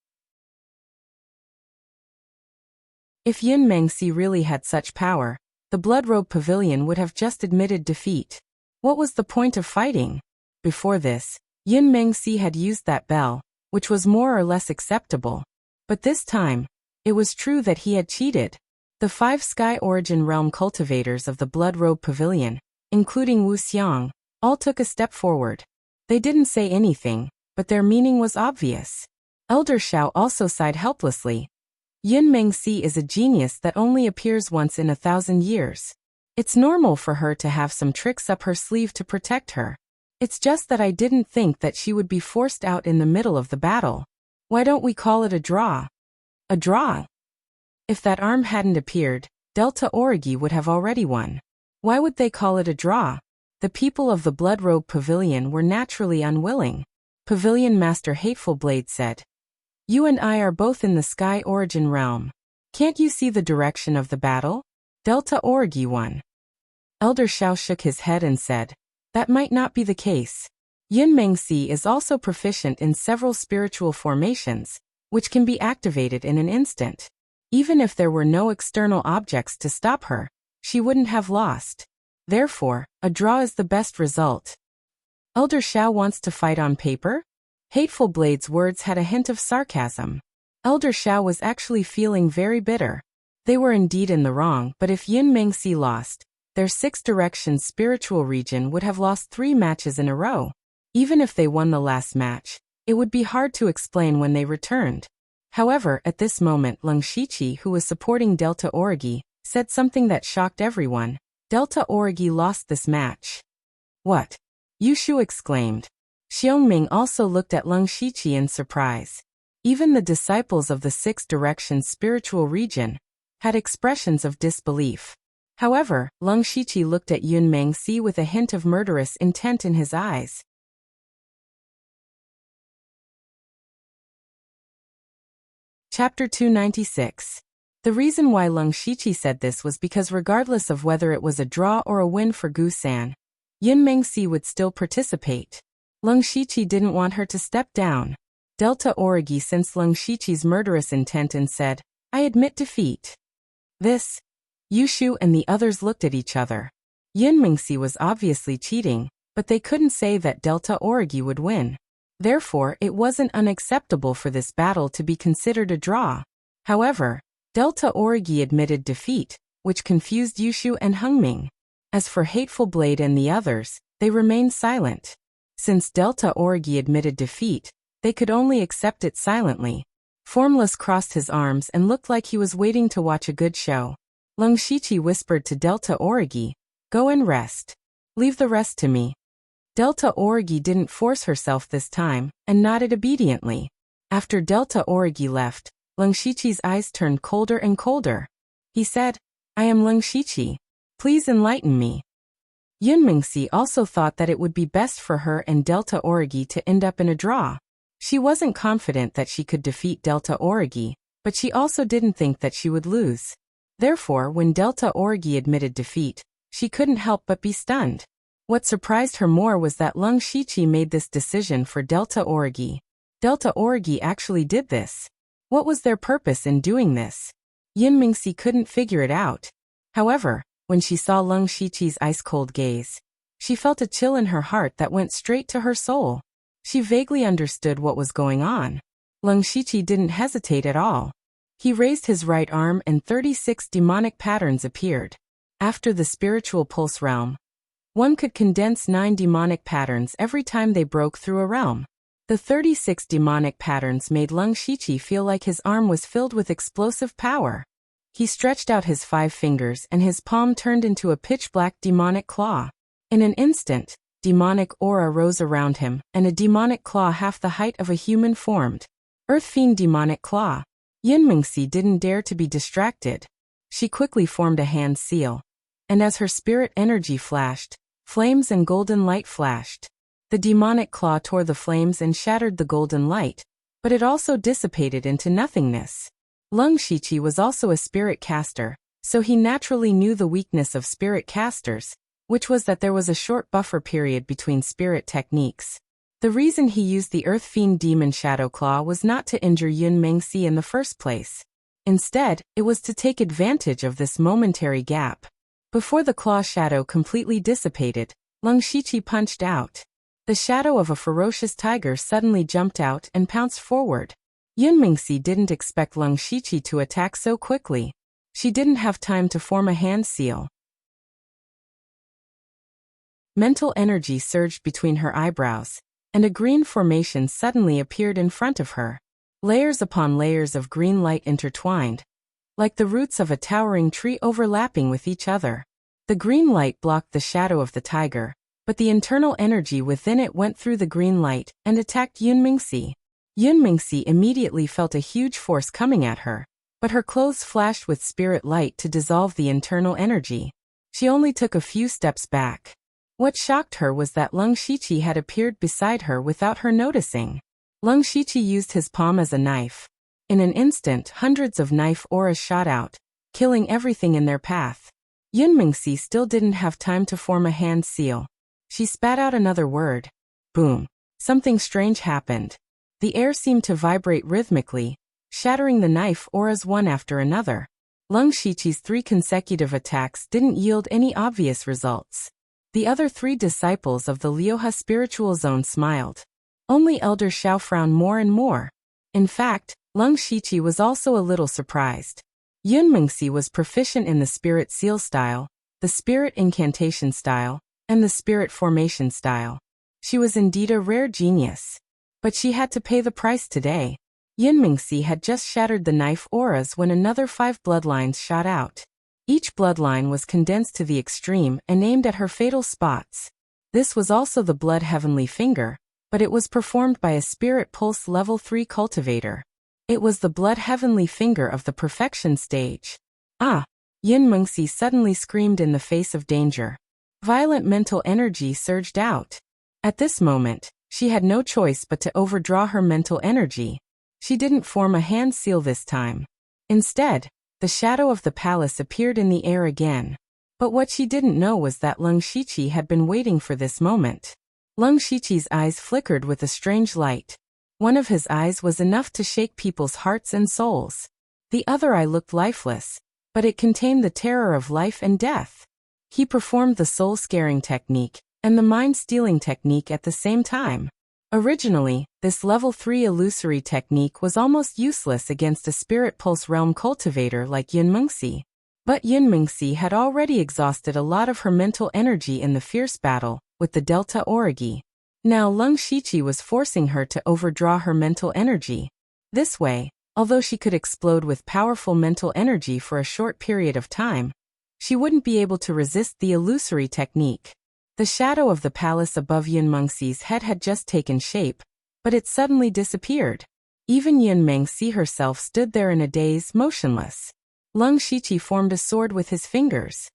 If Yun Mengxi really had such power, the Blood Robe Pavilion would have just admitted defeat. What was the point of fighting? Before this, Yun Mengxi had used that bell, which was more or less acceptable. But this time, it was true that he had cheated. The 5 Sky Origin Realm cultivators of the Blood Robe Pavilion, including Wu Xiang, all took a step forward. They didn't say anything, but their meaning was obvious. Elder Xiao also sighed helplessly. Yun Mengxi is a genius that only appears once in 1,000 years. It's normal for her to have some tricks up her sleeve to protect her. It's just that I didn't think that she would be forced out in the middle of the battle. Why don't we call it a draw? A draw? If that arm hadn't appeared, Delta Origi would have already won. Why would they call it a draw? The people of the Blood Robe Pavilion were naturally unwilling. Pavilion Master Hateful Blade said, "You and I are both in the Sky Origin realm. Can't you see the direction of the battle? Delta Origi won." Elder Xiao shook his head and said, "That might not be the case. Yun Mengxi is also proficient in several spiritual formations, which can be activated in an instant. Even if there were no external objects to stop her, she wouldn't have lost. Therefore, a draw is the best result." Elder Xiao wants to fight on paper? Hateful Blade's words had a hint of sarcasm. Elder Xiao was actually feeling very bitter. They were indeed in the wrong, but if Yun Mengxi lost, their 6 Directions spiritual region would have lost 3 matches in a row. Even if they won the last match, it would be hard to explain when they returned. However, at this moment Leng Shiqi, who was supporting Delta Origi, said something that shocked everyone. Delta Origi lost this match. What? Yushu exclaimed. Xiongming also looked at Leng Shiqi in surprise. Even the disciples of the 6 Directions spiritual region had expressions of disbelief. However, Leng Shiqi looked at Yun Mengxi with a hint of murderous intent in his eyes. Chapter 296. The reason why Leng Shiqi said this was because regardless of whether it was a draw or a win for Gu San, Yun Mengxi would still participate. Leng Shiqi didn't want her to step down. Delta Origi sensed Leng Shiqi's murderous intent and said, "I admit defeat." This. Yushu and the others looked at each other. Yun Mengxi was obviously cheating, but they couldn't say that Delta Origi would win. Therefore, it wasn't unacceptable for this battle to be considered a draw. However, Delta Origi admitted defeat, which confused Yushu and Hengming. As for Hateful Blade and the others, they remained silent. Since Delta Origi admitted defeat, they could only accept it silently. Formless crossed his arms and looked like he was waiting to watch a good show. Leng Shiqi whispered to Delta Origi, "Go and rest. Leave the rest to me." Delta Origi didn't force herself this time, and nodded obediently. After Delta Origi left, Leng Shiqi's eyes turned colder and colder. He said, "I am Leng Shiqi. Please enlighten me." Yun Mengxi also thought that it would be best for her and Delta Origi to end up in a draw. She wasn't confident that she could defeat Delta Origi, but she also didn't think that she would lose. Therefore, when Delta Origi admitted defeat, she couldn't help but be stunned. What surprised her more was that Leng Shiqi made this decision for Delta Origi. Delta Origi actually did this. What was their purpose in doing this? Yun Mengxi couldn't figure it out. However, when she saw Leng Shiqi's ice-cold gaze, she felt a chill in her heart that went straight to her soul. She vaguely understood what was going on. Leng Shiqi didn't hesitate at all. He raised his right arm and 36 demonic patterns appeared. After the spiritual pulse realm, one could condense 9 demonic patterns every time they broke through a realm. The 36 demonic patterns made Leng Shiqi feel like his arm was filled with explosive power. He stretched out his 5 fingers and his palm turned into a pitch-black demonic claw. In an instant, demonic aura rose around him, and a demonic claw half the height of a human formed. Earth Fiend Demonic Claw. Yun Mengxi didn't dare to be distracted. She quickly formed a hand seal. and as her spirit energy flashed, flames and golden light flashed. The demonic claw tore the flames and shattered the golden light, but it also dissipated into nothingness. Lung Shiqi was also a spirit caster, so he naturally knew the weakness of spirit casters, which was that there was a short buffer period between spirit techniques. The reason he used the Earth Fiend Demon Shadow Claw was not to injure Yun Mengxi in the first place. Instead, it was to take advantage of this momentary gap. Before the claw shadow completely dissipated, Lung Shiqi punched out. The shadow of a ferocious tiger suddenly jumped out and pounced forward. Yun Mengxi didn't expect Lung Shiqi to attack so quickly. She didn't have time to form a hand seal. Mental energy surged between her eyebrows, and a green formation suddenly appeared in front of her. Layers upon layers of green light intertwined, like the roots of a towering tree overlapping with each other. The green light blocked the shadow of the tiger, but the internal energy within it went through the green light and attacked Yun Mengxi. Yun Mengxi immediately felt a huge force coming at her, but her clothes flashed with spirit light to dissolve the internal energy. She only took a few steps back. What shocked her was that Lung Shiqi had appeared beside her without her noticing. Lung Shiqi used his palm as a knife. In an instant, hundreds of knife auras shot out, killing everything in their path. Yun Mengxi still didn't have time to form a hand seal. She spat out another word. Boom. Something strange happened. The air seemed to vibrate rhythmically, shattering the knife auras one after another. Lung Shiqi's 3 consecutive attacks didn't yield any obvious results. The other 3 disciples of the Liuha spiritual zone smiled. Only Elder Xiao frowned more and more. In fact, Lung Shiqi was also a little surprised. Yun Mengxi was proficient in the spirit seal style, the spirit incantation style, and the spirit formation style. She was indeed a rare genius. But she had to pay the price today. Yun Mengxi had just shattered the knife auras when another 5 bloodlines shot out. Each bloodline was condensed to the extreme and aimed at her fatal spots. This was also the Blood Heavenly Finger, but it was performed by a Spirit Pulse Level 3 cultivator. It was the Blood Heavenly Finger of the perfection stage. Ah! Yun Mengxi suddenly screamed in the face of danger. Violent mental energy surged out. At this moment, she had no choice but to overdraw her mental energy. She didn't form a hand seal this time. Instead, the shadow of the palace appeared in the air again. But what she didn't know was that Lung Shiqi had been waiting for this moment. Lung Shiqi's eyes flickered with a strange light. One of his eyes was enough to shake people's hearts and souls. The other eye looked lifeless, but it contained the terror of life and death. He performed the soul-scaring technique and the mind-stealing technique at the same time. Originally, this level 3 illusory technique was almost useless against a spirit pulse realm cultivator like Yun Mengxi. But Yun Mengxi had already exhausted a lot of her mental energy in the fierce battle with the Delta Origi. Now Lung Shiqi was forcing her to overdraw her mental energy. This way, although she could explode with powerful mental energy for a short period of time, she wouldn't be able to resist the illusory technique. The shadow of the palace above Yun Mengxi's head had just taken shape, but it suddenly disappeared. Even Yun Mengxi herself stood there in a daze, motionless. Lung Shiqi formed a sword with his fingers.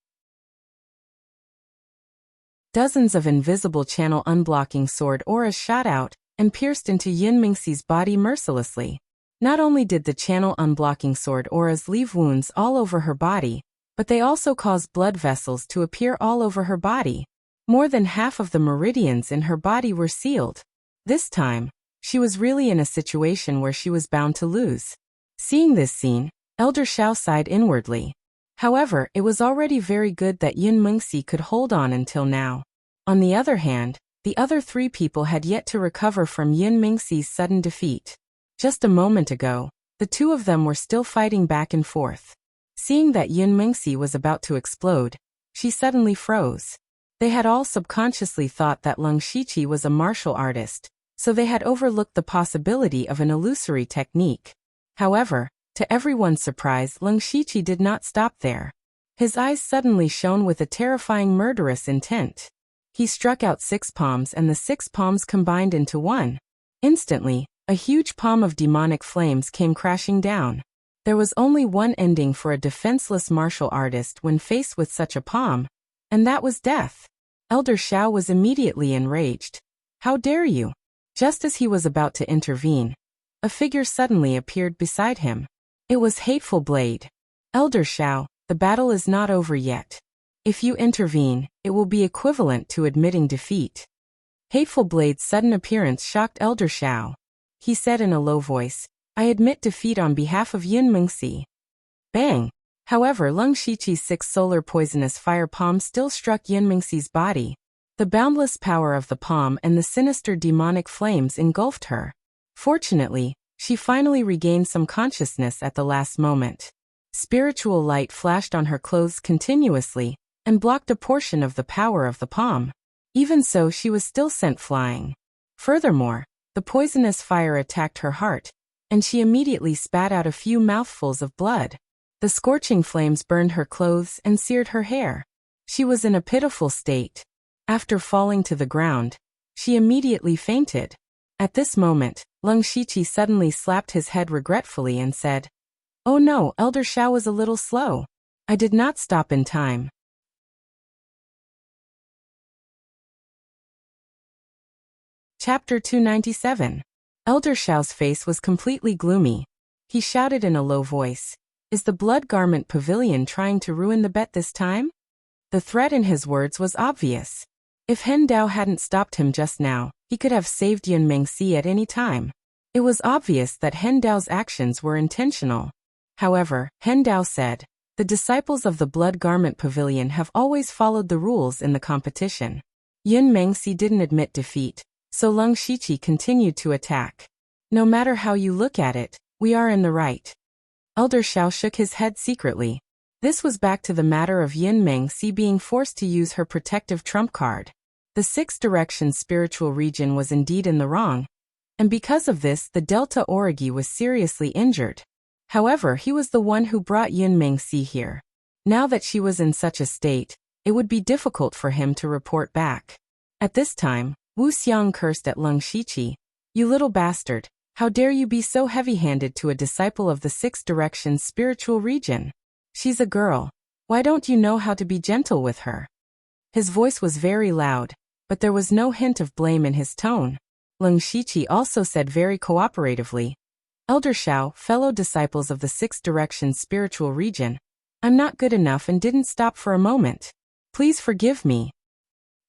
Dozens of invisible channel unblocking sword auras shot out and pierced into Yun Mengxi's body mercilessly. Not only did the channel unblocking sword auras leave wounds all over her body, but they also caused blood vessels to appear all over her body. More than half of the meridians in her body were sealed. This time, she was really in a situation where she was bound to lose. Seeing this scene, Elder Xiao sighed inwardly. However, it was already very good that Yun Mengxi could hold on until now. On the other hand, the other 3 people had yet to recover from Yun Mengxi's sudden defeat. Just a moment ago, the 2 of them were still fighting back and forth. Seeing that Yun Mengxi was about to explode, she suddenly froze. They had all subconsciously thought that Lung Shiqi was a martial artist, so they had overlooked the possibility of an illusory technique. However, to everyone's surprise, Lung Shiqi did not stop there. His eyes suddenly shone with a terrifying murderous intent. He struck out 6 palms and the 6 palms combined into one. Instantly, a huge palm of demonic flames came crashing down. There was only one ending for a defenseless martial artist when faced with such a palm, and that was death. Elder Xiao was immediately enraged. How dare you? Just as he was about to intervene, a figure suddenly appeared beside him. It was Hateful Blade. Elder Xiao, the battle is not over yet. If you intervene, it will be equivalent to admitting defeat. Hateful Blade's sudden appearance shocked Elder Xiao. He said in a low voice, I admit defeat on behalf of Yun Mengxi. Bang! However, Leng Shiqi's 6 solar poisonous fire palm still struck Yun Mengxi's body. The boundless power of the palm and the sinister demonic flames engulfed her. Fortunately, she finally regained some consciousness at the last moment. Spiritual light flashed on her clothes continuously and blocked a portion of the power of the palm. Even so, she was still sent flying. Furthermore, the poisonous fire attacked her heart, and she immediately spat out a few mouthfuls of blood. The scorching flames burned her clothes and seared her hair. She was in a pitiful state. After falling to the ground, she immediately fainted. At this moment, Leng Shiqi suddenly slapped his head regretfully and said, Oh no, Elder Xiao was a little slow. I did not stop in time. Chapter 297. Elder Xiao's face was completely gloomy. He shouted in a low voice, Is the Blood Garment Pavilion trying to ruin the bet this time? The threat in his words was obvious. If Hen Dao hadn't stopped him just now, he could have saved Yun Mengxi at any time. It was obvious that Hen Dao's actions were intentional. However, Hen Dao said, The disciples of the Blood Garment Pavilion have always followed the rules in the competition. Yun Mengxi didn't admit defeat, so Leng Shiqi continued to attack. No matter how you look at it, we are in the right. Elder Xiao shook his head secretly. This was back to the matter of Yun Mengxi being forced to use her protective trump card. The 6 direction spiritual region was indeed in the wrong, and because of this the Delta Origi was seriously injured. However, he was the one who brought Yun Mengxi here. Now that she was in such a state, it would be difficult for him to report back. At this time, Wu Xiang cursed at Leng Shiqi. You little bastard, how dare you be so heavy-handed to a disciple of the 6 directions spiritual region? She's a girl. Why don't you know how to be gentle with her? His voice was very loud, but there was no hint of blame in his tone. Leng Shiqi also said very cooperatively, Elder Xiao, fellow disciples of the 6 directions spiritual region, I'm not good enough and didn't stop for a moment. Please forgive me.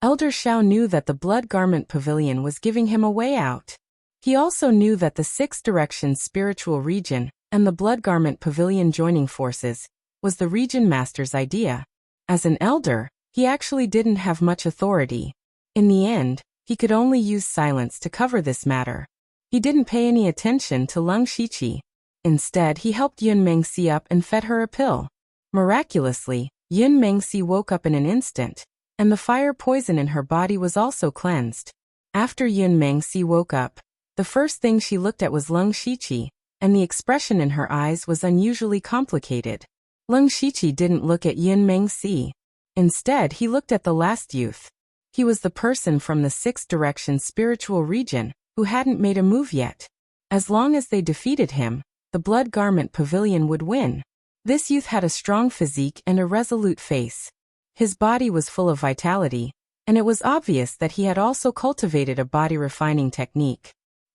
Elder Xiao knew that the Blood Garment Pavilion was giving him a way out. He also knew that the 6 directions spiritual region and the Blood Garment Pavilion joining forces was the region master's idea. As an elder, he actually didn't have much authority. In the end, he could only use silence to cover this matter. He didn't pay any attention to Leng Shiqi. Instead, he helped Yun Mengxi up and fed her a pill. Miraculously, Yun Mengxi woke up in an instant, and the fire poison in her body was also cleansed. After Yun Mengxi woke up, the first thing she looked at was Leng Shiqi, and the expression in her eyes was unusually complicated. Leng Shiqi didn't look at Yun Mengxi. Instead, he looked at the last youth. He was the person from the 6 directions spiritual region who hadn't made a move yet. As long as they defeated him, the Blood Garment Pavilion would win. This youth had a strong physique and a resolute face. His body was full of vitality, and it was obvious that he had also cultivated a body refining technique.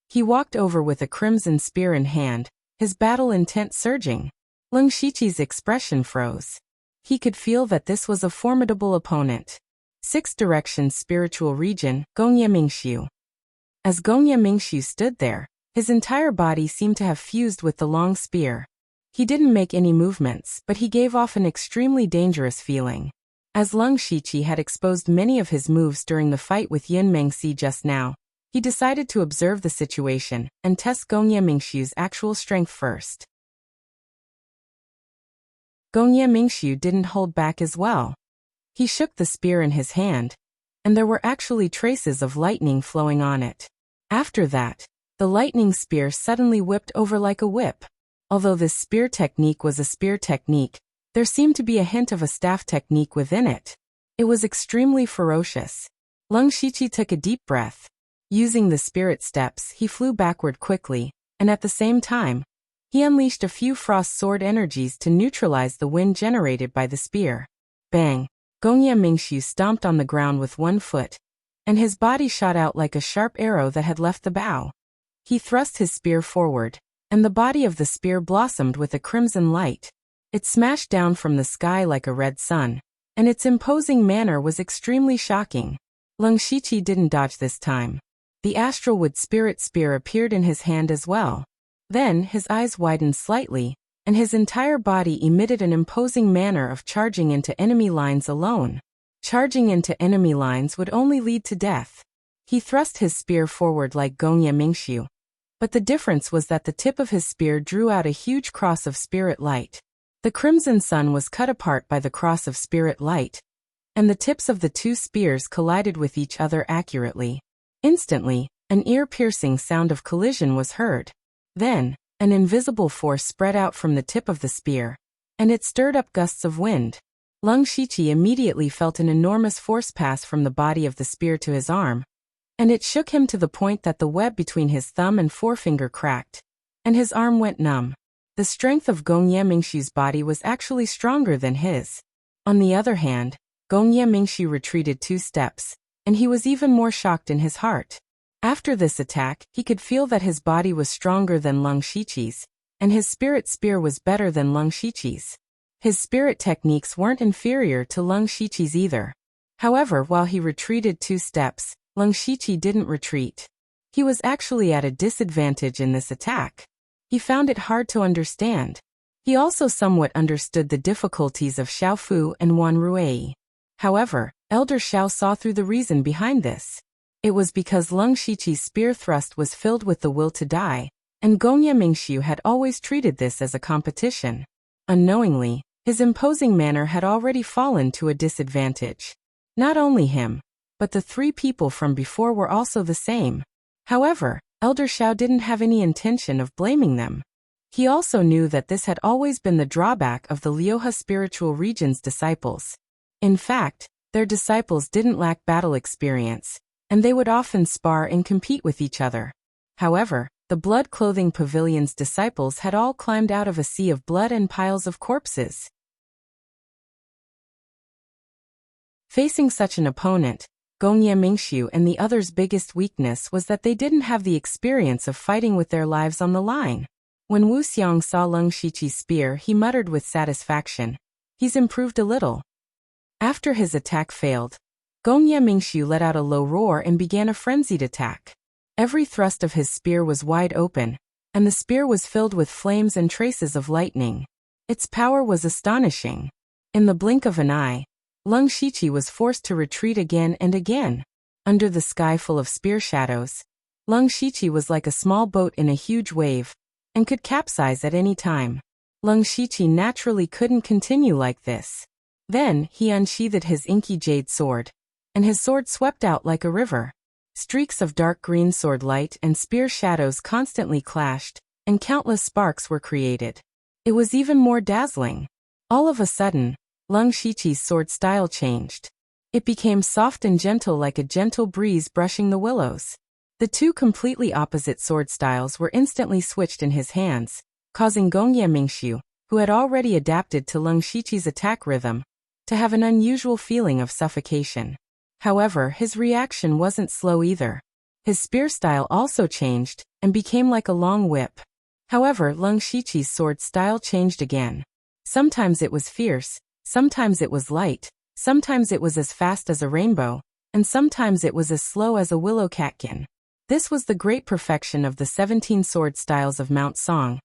He walked over with a crimson spear in hand, his battle intent surging. Leng Shiqi's expression froze. He could feel that this was a formidable opponent. 6 directions spiritual region, Gongye Mingxiu. As Gongye Mingxiu stood there, his entire body seemed to have fused with the long spear. He didn't make any movements, but he gave off an extremely dangerous feeling. As Leng Shiqi had exposed many of his moves during the fight with Yun Mengxi just now, he decided to observe the situation and test Gongye Mingxiu's actual strength first. Gongye Mingxiu didn't hold back as well. He shook the spear in his hand, and there were actually traces of lightning flowing on it. After that, the lightning spear suddenly whipped over like a whip. Although this spear technique was a spear technique, there seemed to be a hint of a staff technique within it. It was extremely ferocious. Leng Shiqi took a deep breath. Using the spirit steps, he flew backward quickly, and at the same time, He unleashed a few frost sword energies to neutralize the wind generated by the spear. Bang! Gongye Mingxiu stomped on the ground with one foot, and his body shot out like a sharp arrow that had left the bow. He thrust his spear forward, and the body of the spear blossomed with a crimson light. It smashed down from the sky like a red sun, and its imposing manner was extremely shocking. Leng Shiqi didn't dodge this time. The astral wood spirit spear appeared in his hand as well. Then his eyes widened slightly, and his entire body emitted an imposing manner of charging into enemy lines alone. Charging into enemy lines would only lead to death. He thrust his spear forward like Gongye Mingxiu. But the difference was that the tip of his spear drew out a huge cross of spirit light. The crimson sun was cut apart by the cross of spirit light, and the tips of the two spears collided with each other accurately. Instantly, an ear-piercing sound of collision was heard. Then, an invisible force spread out from the tip of the spear, and it stirred up gusts of wind. Leng Shiqi immediately felt an enormous force pass from the body of the spear to his arm, and it shook him to the point that the web between his thumb and forefinger cracked, and his arm went numb. The strength of Gongye Mingxiu's body was actually stronger than his. On the other hand, Gongye Mingxiu retreated 2 steps, and he was even more shocked in his heart. After this attack, he could feel that his body was stronger than Leng Shiqi's, and his spirit spear was better than Leng Shiqi's. His spirit techniques weren't inferior to Leng Shiqi's either. However, while he retreated 2 steps, Leng Shiqi didn't retreat. He was actually at a disadvantage in this attack. He found it hard to understand. He also somewhat understood the difficulties of Xiao Fu and Wan Ruei. However, Elder Xiao saw through the reason behind this. It was because Leng Shiqi's spear thrust was filled with the will to die, and Gongye Mingxiu had always treated this as a competition. Unknowingly, his imposing manner had already fallen to a disadvantage. Not only him, but the 3 people from before were also the same. However, Elder Xiao didn't have any intention of blaming them. He also knew that this had always been the drawback of the Liuhe spiritual region's disciples. In fact, their disciples didn't lack battle experience, and they would often spar and compete with each other. However, the blood-clothing pavilion's disciples had all climbed out of a sea of blood and piles of corpses. Facing such an opponent, Gongye Mingxiu and the others' biggest weakness was that they didn't have the experience of fighting with their lives on the line. When Wu Xiang saw Leng Shiqi's spear, he muttered with satisfaction, "He's improved a little." After his attack failed, Gongye Mingxiu let out a low roar and began a frenzied attack. Every thrust of his spear was wide open, and the spear was filled with flames and traces of lightning. Its power was astonishing. In the blink of an eye, Leng Shiqi was forced to retreat again and again. Under the sky full of spear shadows, Leng Shiqi was like a small boat in a huge wave, and could capsize at any time. Leng Shiqi naturally couldn't continue like this. Then, he unsheathed his inky jade sword, and his sword swept out like a river. Streaks of dark green sword light and spear shadows constantly clashed, and countless sparks were created. It was even more dazzling. All of a sudden, Leng Shiqi's sword style changed. It became soft and gentle like a gentle breeze brushing the willows. The 2 completely opposite sword styles were instantly switched in his hands, causing Gongye Mingxiu, who had already adapted to Leng Shiqi's attack rhythm, to have an unusual feeling of suffocation. However, his reaction wasn't slow either. His spear style also changed, and became like a long whip. However, Leng Shiqi's sword style changed again. Sometimes it was fierce, sometimes it was light, sometimes it was as fast as a rainbow, and sometimes it was as slow as a willow catkin. This was the great perfection of the 17 sword styles of Mount Song,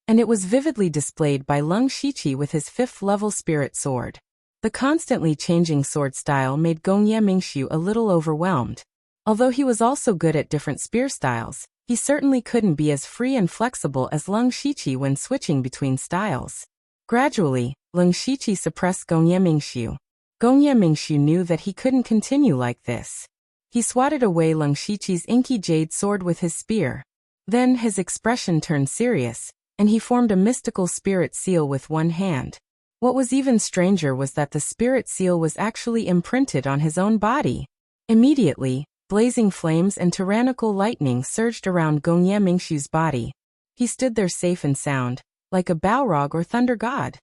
and it was vividly displayed by Leng Shiqi with his 5th-level spirit sword. The constantly changing sword style made Gongye Mingxiu a little overwhelmed. Although he was also good at different spear styles, he certainly couldn't be as free and flexible as Leng Shiqi when switching between styles. Gradually, Leng Shiqi suppressed Gongye Mingxiu. Gongye Mingxiu knew that he couldn't continue like this. He swatted away Leng Shiqi's inky jade sword with his spear. Then his expression turned serious, and he formed a mystical spirit seal with one hand. What was even stranger was that the spirit seal was actually imprinted on his own body. Immediately, blazing flames and tyrannical lightning surged around Gongye Mingxiu's body. He stood there safe and sound, like a Balrog or thunder god.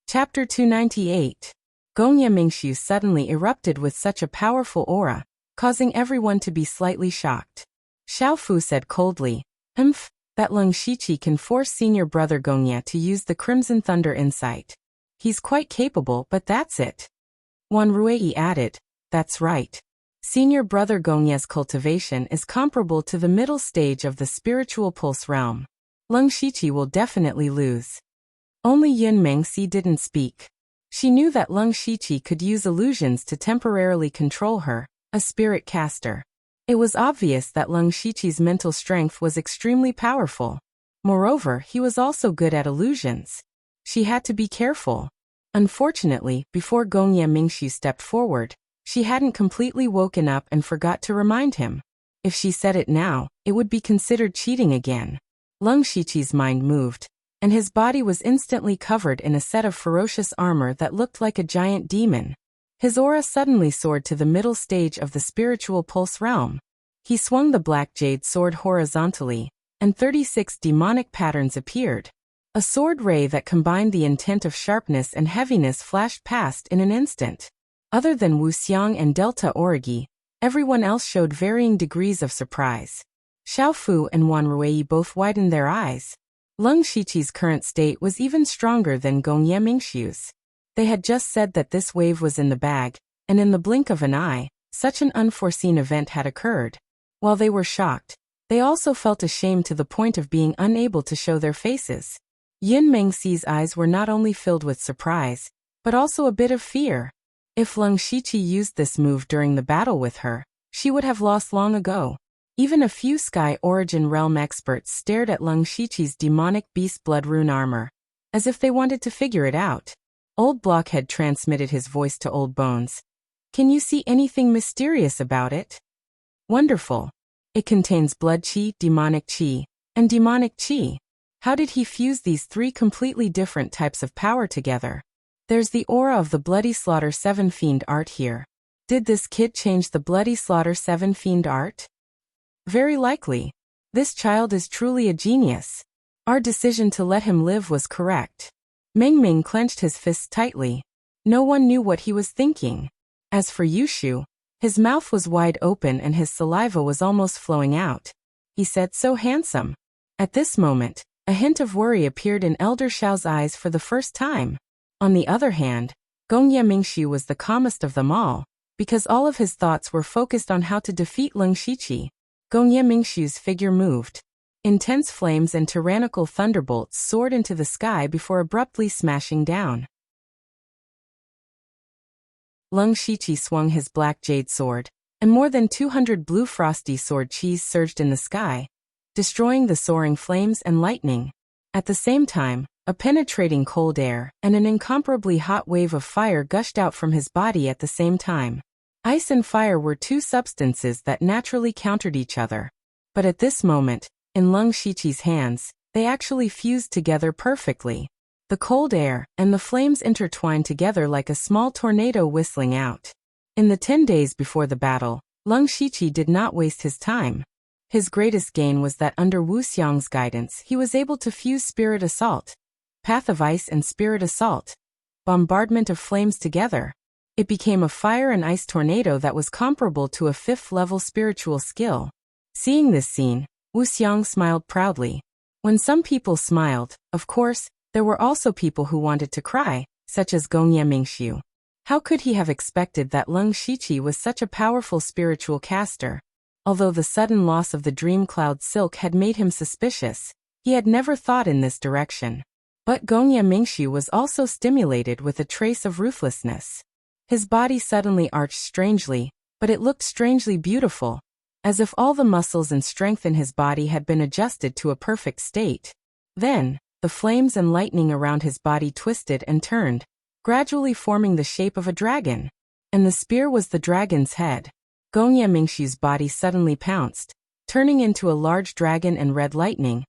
Chapter 298. Gongye Mingxiu suddenly erupted with such a powerful aura, causing everyone to be slightly shocked. Xiaofu said coldly, that Leng Shiqi can force senior brother Gongye to use the Crimson Thunder insight. He's quite capable, but that's it. Wan Ruei added, that's right. Senior brother Gongye's cultivation is comparable to the middle stage of the spiritual pulse realm. Leng Shiqi will definitely lose. Only Yun Mengxi didn't speak. She knew that Leng Shiqi could use illusions to temporarily control her, a spirit caster. It was obvious that Leng Shiqi's mental strength was extremely powerful. Moreover, he was also good at illusions. She had to be careful. Unfortunately, before Gongye Mingxiu stepped forward, she hadn't completely woken up and forgot to remind him. If she said it now, it would be considered cheating again. Leng Shiqi's mind moved, and his body was instantly covered in a set of ferocious armor that looked like a giant demon. His aura suddenly soared to the middle stage of the spiritual pulse realm. He swung the black jade sword horizontally, and 36 demonic patterns appeared. A sword ray that combined the intent of sharpness and heaviness flashed past in an instant. Other than Wu Xiang and Delta Origi, everyone else showed varying degrees of surprise. Xiaofu and Wan Ruei both widened their eyes. Leng Shiqi's current state was even stronger than Gongye Mingxiu's. They had just said that this wave was in the bag, and in the blink of an eye, such an unforeseen event had occurred. While they were shocked, they also felt ashamed to the point of being unable to show their faces. Yun Mengxi's eyes were not only filled with surprise, but also a bit of fear. If Leng Shiqi used this move during the battle with her, she would have lost long ago. Even a few Sky Origin Realm experts stared at Leng Shiqi's demonic beast blood rune armor, as if they wanted to figure it out. Old Blockhead transmitted his voice to Old Bones. Can you see anything mysterious about it? Wonderful. It contains blood chi, and demonic chi. How did he fuse these three completely different types of power together? There's the aura of the Bloody Slaughter 7 Fiend art here. Did this kid change the Bloody Slaughter 7 Fiend art? Very likely. This child is truly a genius. Our decision to let him live was correct. Meng Ming clenched his fists tightly. No one knew what he was thinking. As for Yushu, his mouth was wide open and his saliva was almost flowing out. He said, so handsome. At this moment, a hint of worry appeared in Elder Xiao's eyes for the first time. On the other hand, Gongye Mingxiu was the calmest of them all, because all of his thoughts were focused on how to defeat Leng Shiqi. Gongye Mingxiu's figure moved. Intense flames and tyrannical thunderbolts soared into the sky before abruptly smashing down. Leng Shiqi swung his black jade sword, and more than 200 blue frosty sword chis surged in the sky, destroying the soaring flames and lightning. At the same time, a penetrating cold air and an incomparably hot wave of fire gushed out from his body at the same time. Ice and fire were two substances that naturally countered each other. But at this moment, in Leng Shiqi's hands, they actually fused together perfectly. The cold air and the flames intertwined together like a small tornado whistling out. In the 10 days before the battle, Leng Shiqi did not waste his time. His greatest gain was that under Wu Xiang's guidance he was able to fuse Spirit Assault, Path of Ice and Spirit Assault, Bombardment of Flames together. It became a fire and ice tornado that was comparable to a 5th-level spiritual skill. Seeing this scene, Wu Xiang smiled proudly. When some people smiled, of course, there were also people who wanted to cry, such as Gongye Mingxiu. How could he have expected that Leng Shiqi was such a powerful spiritual caster? Although the sudden loss of the Dream Cloud Silk had made him suspicious, he had never thought in this direction. But Gongye Mingxiu was also stimulated with a trace of ruthlessness. His body suddenly arched strangely, but it looked strangely beautiful, as if all the muscles and strength in his body had been adjusted to a perfect state. Then, the flames and lightning around his body twisted and turned, gradually forming the shape of a dragon. And the spear was the dragon's head. Gongye Mingxiu's body suddenly pounced, turning into a large dragon and red lightning,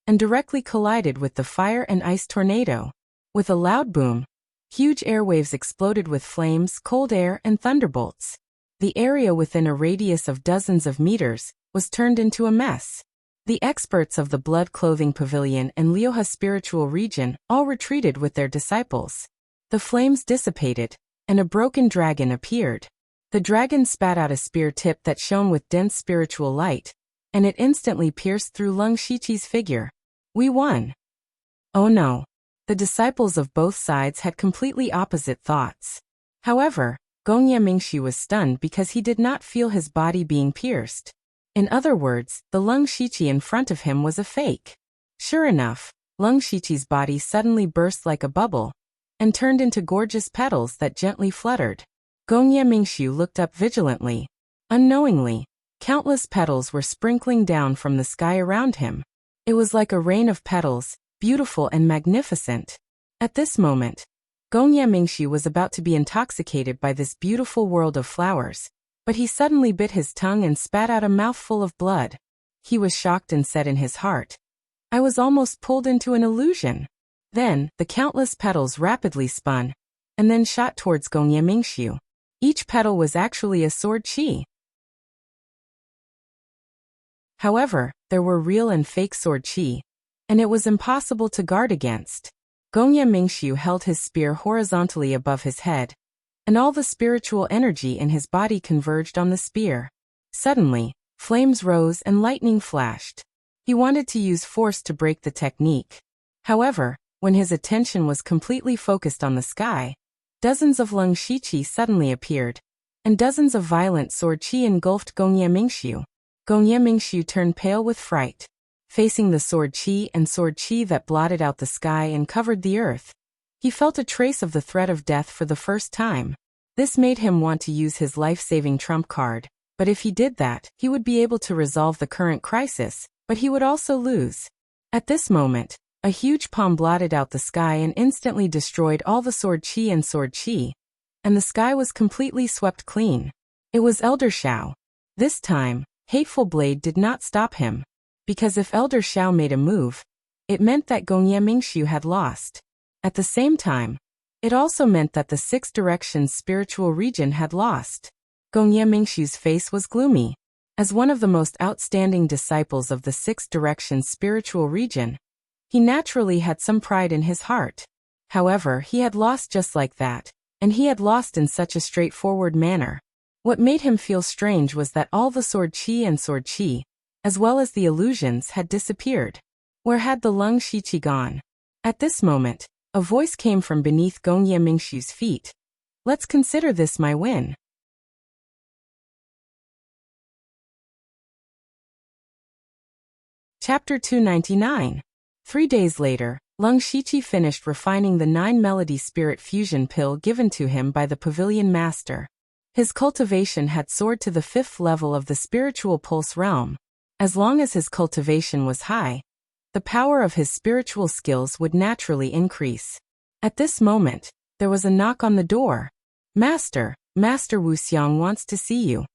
and directly collided with the fire and ice tornado. With a loud boom, huge airwaves exploded with flames, cold air, and thunderbolts. The area within a radius of dozens of meters was turned into a mess. The experts of the Blood Clothing Pavilion and Lioha spiritual region all retreated with their disciples. The flames dissipated, and a broken dragon appeared. The dragon spat out a spear tip that shone with dense spiritual light, and it instantly pierced through Lung Shiqi's figure. We won. Oh no. The disciples of both sides had completely opposite thoughts. However, Gongye Mingxu was stunned because he did not feel his body being pierced. In other words, the Lung Shiqi in front of him was a fake. Sure enough, Lung Shiqi's body suddenly burst like a bubble and turned into gorgeous petals that gently fluttered. Gongye Mingxu looked up vigilantly. Unknowingly, countless petals were sprinkling down from the sky around him. It was like a rain of petals, beautiful and magnificent. At this moment, Gongye Mingxu was about to be intoxicated by this beautiful world of flowers, but he suddenly bit his tongue and spat out a mouthful of blood. He was shocked and said in his heart, I was almost pulled into an illusion. Then, the countless petals rapidly spun, and then shot towards Gongye Mingxu. Each petal was actually a sword chi. However, there were real and fake sword chi, and it was impossible to guard against. Gongye Mingxu held his spear horizontally above his head, and all the spiritual energy in his body converged on the spear. Suddenly, flames rose and lightning flashed. He wanted to use force to break the technique. However, when his attention was completely focused on the sky, dozens of Lung Shiqi suddenly appeared, and dozens of violent sword chi engulfed Gongye Mingxu. Gongye Mingxu turned pale with fright. Facing the sword chi that blotted out the sky and covered the earth, he felt a trace of the threat of death for the first time. This made him want to use his life-saving trump card, but if he did that, he would be able to resolve the current crisis, but he would also lose. At this moment, a huge palm blotted out the sky and instantly destroyed all the sword chi, and the sky was completely swept clean. It was Elder Shao. This time, Hateful Blade did not stop him, because if Elder Shao made a move, it meant that Gongye Mingxu had lost. At the same time, it also meant that the Six Directions spiritual region had lost. Gongye Mingxu's face was gloomy. As one of the most outstanding disciples of the Six Directions spiritual region, he naturally had some pride in his heart. However, he had lost just like that, and he had lost in such a straightforward manner. What made him feel strange was that all the sword chi, as well as the illusions, had disappeared. Where had the Lung Shiqi gone? At this moment, a voice came from beneath Gongye Mingxu's feet. Let's consider this my win. Chapter 299. 3 days later, Lung Shiqi finished refining the 9-melody spirit fusion pill given to him by the pavilion master. His cultivation had soared to the 5th level of the spiritual pulse realm. As long as his cultivation was high, the power of his spiritual skills would naturally increase. At this moment, there was a knock on the door. Master Wu Xiang wants to see you.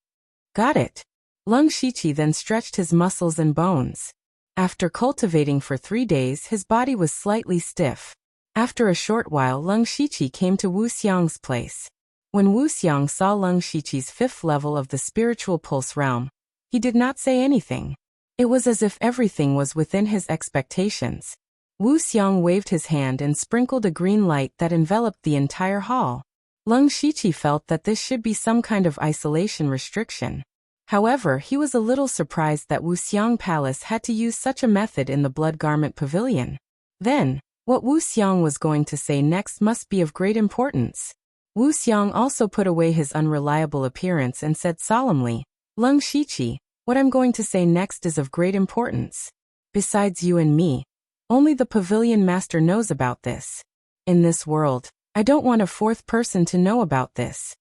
Got it. Lung Shiqi then stretched his muscles and bones. After cultivating for 3 days, his body was slightly stiff. After a short while, Lung Shiqi came to Wu Xiang's place. When Wu Xiang saw Lung Shiqi's 5th level of the spiritual pulse realm, he did not say anything. It was as if everything was within his expectations. Wu Xiang waved his hand and sprinkled a green light that enveloped the entire hall. Lung Shiqi felt that this should be some kind of isolation restriction. However, he was a little surprised that Wu Xiang Palace had to use such a method in the Blood Garment Pavilion. Then, what Wu Xiang was going to say next must be of great importance. Wu Xiang also put away his unreliable appearance and said solemnly, Lung Shiqi, what I'm going to say next is of great importance. Besides you and me, only the pavilion master knows about this. In this world, I don't want a fourth person to know about this.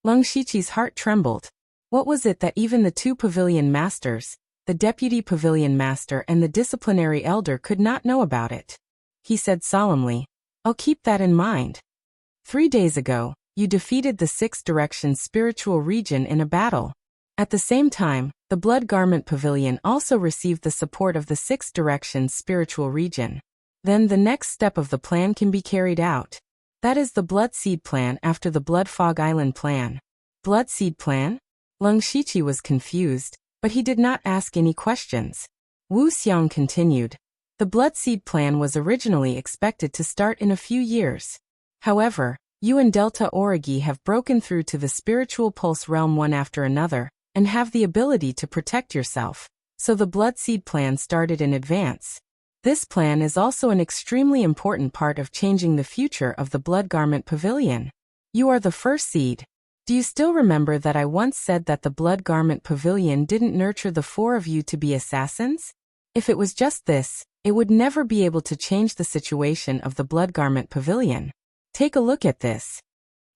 Lung Shiqi's heart trembled. What was it that even the 2 pavilion masters, the deputy pavilion master and the disciplinary elder, could not know about it? He said solemnly, I'll keep that in mind. 3 days ago, you defeated the 6 Directions spiritual region in a battle. At the same time, the Blood Garment Pavilion also received the support of the 6 Directions spiritual region. Then the next step of the plan can be carried out. That is the Blood Seed plan after the Blood Fog Island plan. Blood seed plan? Leng Shiqi was confused, but he did not ask any questions. Wu Xiang continued. The blood seed plan was originally expected to start in a few years. However, you and Delta Origi have broken through to the spiritual pulse realm one after another, and have the ability to protect yourself, so the blood seed plan started in advance. This plan is also an extremely important part of changing the future of the Blood Garment Pavilion. You are the first seed. Do you still remember that I once said that the Blood Garment Pavilion didn't nurture the four of you to be assassins? If it was just this, it would never be able to change the situation of the Blood Garment Pavilion. Take a look at this.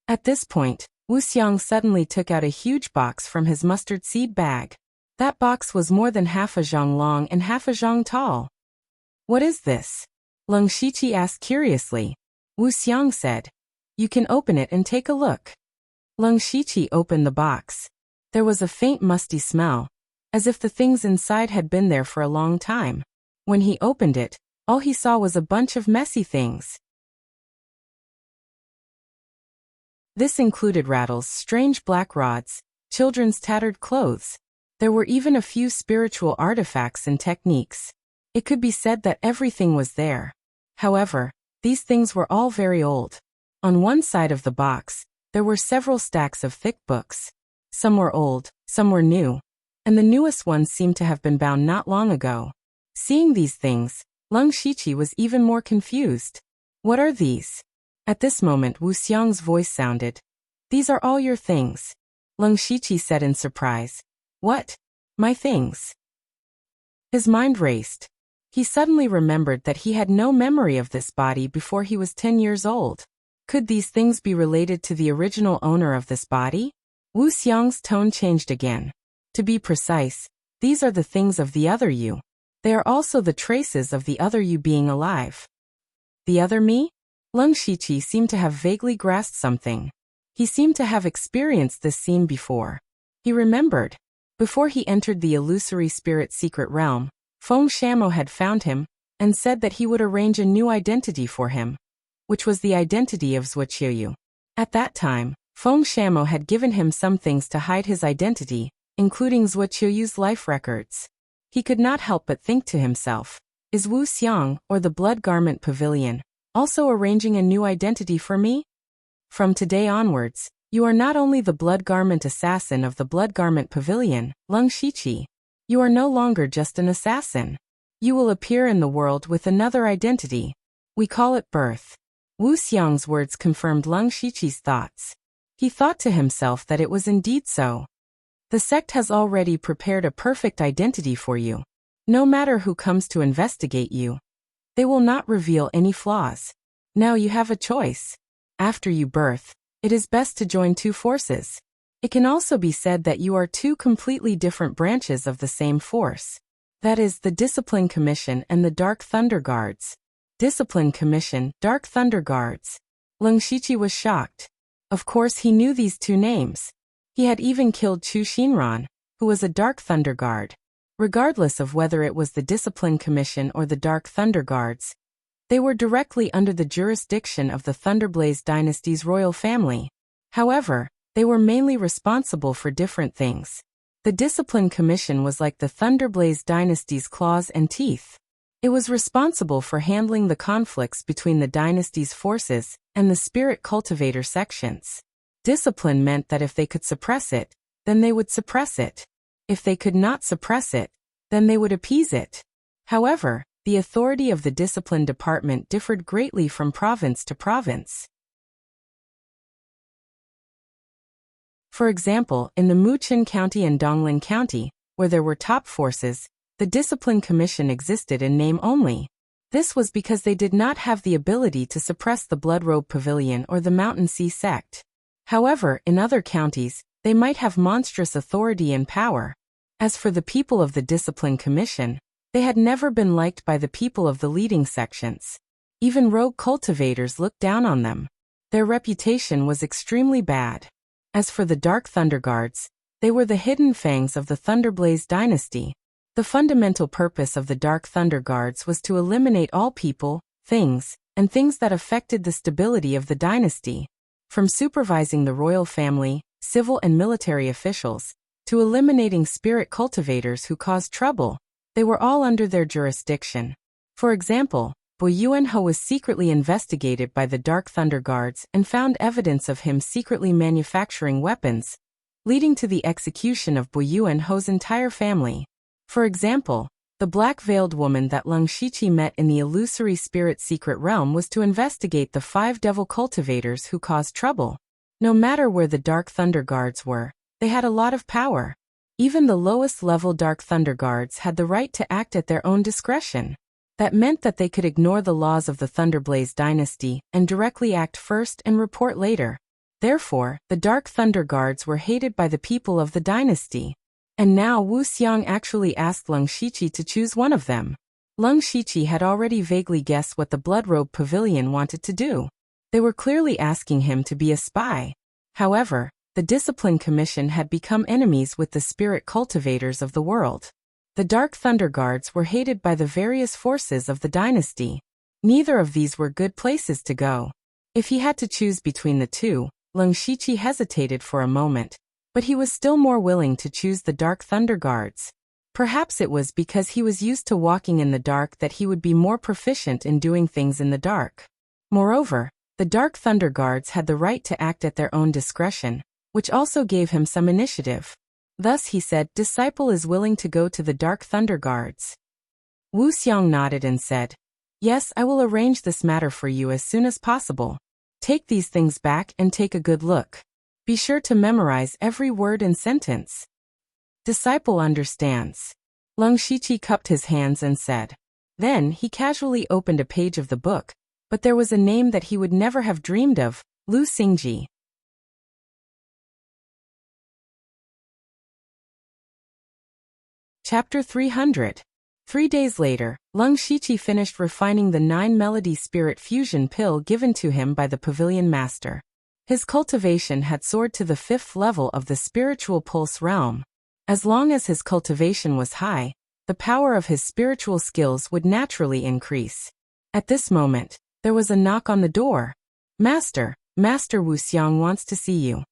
At this point, Wu Xiang suddenly took out a huge box from his mustard seed bag. That box was more than half a zhang long and half a zhang tall. What is this? Leng Shiqi asked curiously. Wu Xiang said, you can open it and take a look. Leng Shiqi opened the box. There was a faint musty smell, as if the things inside had been there for a long time. When he opened it, all he saw was a bunch of messy things. This included rattles, strange black rods, children's tattered clothes. There were even a few spiritual artifacts and techniques. It could be said that everything was there. However, these things were all very old. On one side of the box, there were several stacks of thick books. Some were old, some were new, and the newest ones seemed to have been bound not long ago. Seeing these things, Leng Shiqi was even more confused. What are these? At this moment Wu Xiang's voice sounded. These are all your things. Leng Shiqi said in surprise. What? My things? His mind raced. He suddenly remembered that he had no memory of this body before he was 10 years old. Could these things be related to the original owner of this body? Wu Xiang's tone changed again. To be precise, these are the things of the other you. They are also the traces of the other you being alive. The other me? Leng Shiqi seemed to have vaguely grasped something. He seemed to have experienced this scene before. He remembered. Before he entered the illusory spirit secret realm, Feng Shamo had found him, and said that he would arrange a new identity for him, which was the identity of Zhuqiu. At that time, Feng Shamo had given him some things to hide his identity, including Zhuqiu's life records. He could not help but think to himself, is Wu Xiang, or the Blood Garment Pavilion, also arranging a new identity for me? From today onwards, you are not only the Blood Garment Assassin of the Blood Garment Pavilion, Leng Shiqi. You are no longer just an assassin. You will appear in the world with another identity. We call it birth. Wu Xiang's words confirmed Leng Shiqi's thoughts. He thought to himself that it was indeed so. The sect has already prepared a perfect identity for you. No matter who comes to investigate you, they will not reveal any flaws. Now you have a choice. After you birth, it is best to join two forces. It can also be said that you are two completely different branches of the same force. That is, the Discipline Commission and the Dark Thunder Guards. Discipline Commission, Dark Thunder Guards. Leng Shiqi was shocked. Of course he knew these two names. He had even killed Chu Xinran, who was a Dark Thunder Guard. Regardless of whether it was the Discipline Commission or the Dark Thunder Guards, they were directly under the jurisdiction of the Thunderblaze dynasty's royal family. However, they were mainly responsible for different things. The Discipline Commission was like the Thunderblaze dynasty's claws and teeth. It was responsible for handling the conflicts between the dynasty's forces and the spirit cultivator sections. Discipline meant that if they could suppress it, then they would suppress it. If they could not suppress it, then they would appease it. However, the authority of the discipline department differed greatly from province to province. For example, in the Muqin County and Donglin County, where there were top forces, the Discipline Commission existed in name only. This was because they did not have the ability to suppress the Bloodrobe Pavilion or the Mountain Sea sect. However, in other counties, they might have monstrous authority and power. As for the people of the Discipline Commission, they had never been liked by the people of the leading sections. Even rogue cultivators looked down on them. Their reputation was extremely bad. As for the Dark Thunder Guards, they were the hidden fangs of the Thunderblaze dynasty. The fundamental purpose of the Dark Thunder Guards was to eliminate all people, things, and things that affected the stability of the dynasty. From supervising the royal family, civil and military officials, to eliminating spirit cultivators who caused trouble. They were all under their jurisdiction. For example, Bo Yuanho was secretly investigated by the Dark Thunder Guards and found evidence of him secretly manufacturing weapons, leading to the execution of Bo Yuanho's entire family. For example, the black-veiled woman that Leng Shiqi met in the illusory spirit secret realm was to investigate the 5 devil cultivators who caused trouble. No matter where the Dark Thunder Guards were, they had a lot of power. Even the lowest-level Dark Thunder Guards had the right to act at their own discretion. That meant that they could ignore the laws of the Thunderblaze dynasty and directly act first and report later. Therefore, the Dark Thunder Guards were hated by the people of the dynasty. And now Wu Xiang actually asked Leng Shiqi to choose one of them. Leng Shiqi had already vaguely guessed what the Bloodrobe Pavilion wanted to do. They were clearly asking him to be a spy. However, the Discipline Commission had become enemies with the spirit cultivators of the world. The Dark Thunder Guards were hated by the various forces of the dynasty. Neither of these were good places to go. If he had to choose between the two, Leng Shiqi hesitated for a moment, but he was still more willing to choose the Dark Thunder Guards. Perhaps it was because he was used to walking in the dark that he would be more proficient in doing things in the dark. Moreover, the Dark Thunder Guards had the right to act at their own discretion, which also gave him some initiative. Thus he said, "Disciple is willing to go to the Dark Thunder Guards." Wu Xiang nodded and said, "Yes, I will arrange this matter for you as soon as possible. Take these things back and take a good look. Be sure to memorize every word and sentence." Disciple understands. Leng Shiqi cupped his hands and said. Then he casually opened a page of the book, but there was a name that he would never have dreamed of, Lu Xingji. Chapter 300. 3 days later, Leng Shiqi finished refining the 9-melody spirit fusion pill given to him by the Pavilion Master. His cultivation had soared to the 5th level of the spiritual pulse realm. As long as his cultivation was high, the power of his spiritual skills would naturally increase. At this moment, there was a knock on the door. Master Wu Xiang wants to see you."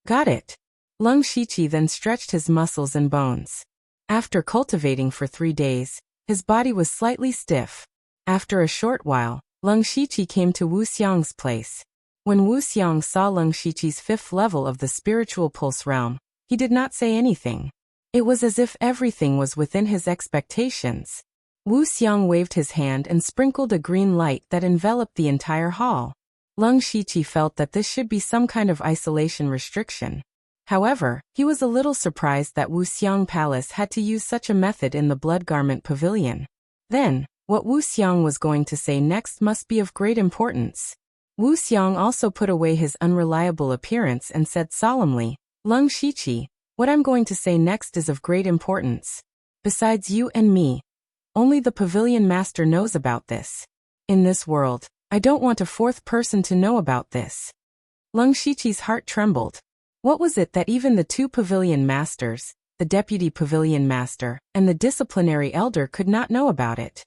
"Got it." Leng Shiqi then stretched his muscles and bones. After cultivating for 3 days, his body was slightly stiff. After a short while, Leng Shiqi came to Wu Xiang's place. When Wu Xiang saw Leng Shiqi's 5th level of the spiritual pulse realm, he did not say anything. It was as if everything was within his expectations. Wu Xiang waved his hand and sprinkled a green light that enveloped the entire hall. Leng Shiqi felt that this should be some kind of isolation restriction. However, he was a little surprised that Wu Xiang Palace had to use such a method in the Blood Garment Pavilion. Then, what Wu Xiang was going to say next must be of great importance. Wu Xiang also put away his unreliable appearance and said solemnly, "Leng Shiqi, what I'm going to say next is of great importance. Besides you and me, only the Pavilion Master knows about this. In this world, I don't want a 4th person to know about this." Leng Shiqi's heart trembled. What was it that even the 2 Pavilion Masters, the Deputy Pavilion Master, and the Disciplinary Elder could not know about it?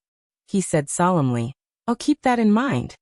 He said solemnly, "I'll keep that in mind.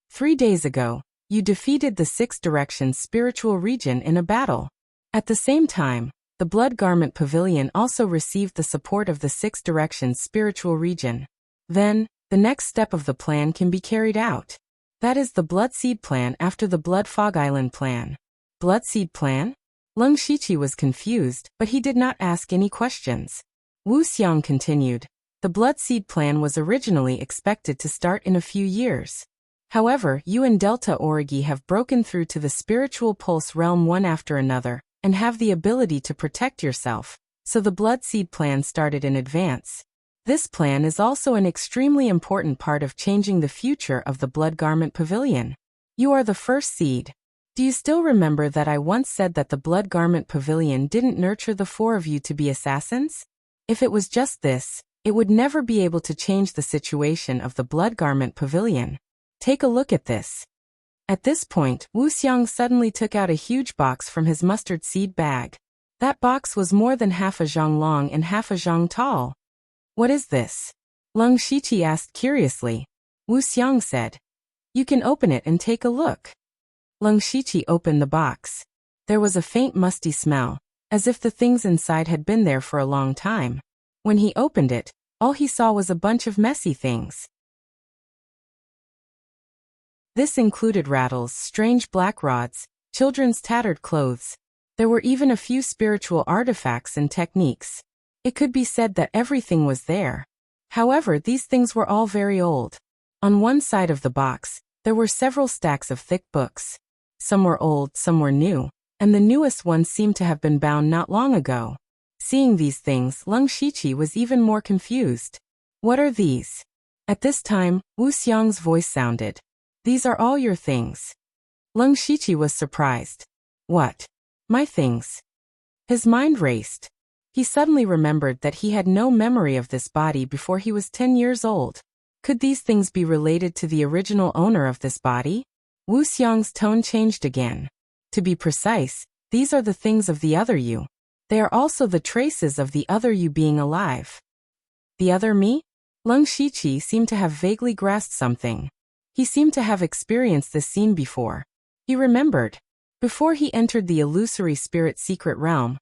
3 days ago, you defeated the 6 Directions spiritual region in a battle. At the same time, the Blood Garment Pavilion also received the support of the 6 Directions spiritual region. Then, the next step of the plan can be carried out. That is the Blood Seed Plan after the Blood Fog Island Plan." Blood Seed Plan? Leng Shiqi was confused, but he did not ask any questions. Wu Xiang continued. The Blood Seed Plan was originally expected to start in a few years. However, you and Delta Origi have broken through to the spiritual pulse realm one after another, and have the ability to protect yourself, so the Blood Seed Plan started in advance. This plan is also an extremely important part of changing the future of the Blood Garment Pavilion. You are the first seed. Do you still remember that I once said that the Blood Garment Pavilion didn't nurture the 4 of you to be assassins? If it was just this, it would never be able to change the situation of the Blood Garment Pavilion. Take a look at this. At this point, Wu Xiang suddenly took out a huge box from his mustard seed bag. That box was more than half a zhang long and half a zhang tall. "What is this?" Leng Shiqi asked curiously. Wu Xiang said, "You can open it and take a look." Leng Shiqi opened the box. There was a faint musty smell, as if the things inside had been there for a long time. When he opened it, all he saw was a bunch of messy things. This included rattles, strange black rods, children's tattered clothes. There were even a few spiritual artifacts and techniques. It could be said that everything was there. However, these things were all very old. On one side of the box, there were several stacks of thick books. Some were old, some were new, and the newest ones seemed to have been bound not long ago. Seeing these things, Leng Shiqi was even more confused. What are these? At this time, Wu Xiang's voice sounded. These are all your things. Leng Shiqi was surprised. What? My things? His mind raced. He suddenly remembered that he had no memory of this body before he was 10 years old. Could these things be related to the original owner of this body? Wu Xiang's tone changed again. To be precise, these are the things of the other you. They are also the traces of the other you being alive. The other me? Leng Shiqi seemed to have vaguely grasped something. He seemed to have experienced this scene before. He remembered. Before he entered the illusory spirit secret realm,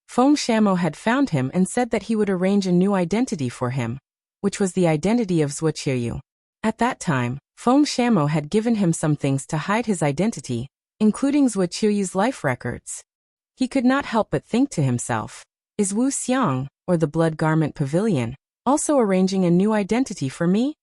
Feng Shamo had found him and said that he would arrange a new identity for him, which was the identity of Zuoqiu. At that time, Feng Shamo had given him some things to hide his identity, including Zuoqiu's life records. He could not help but think to himself, is Wu Xiang, or the Blood Garment Pavilion, also arranging a new identity for me?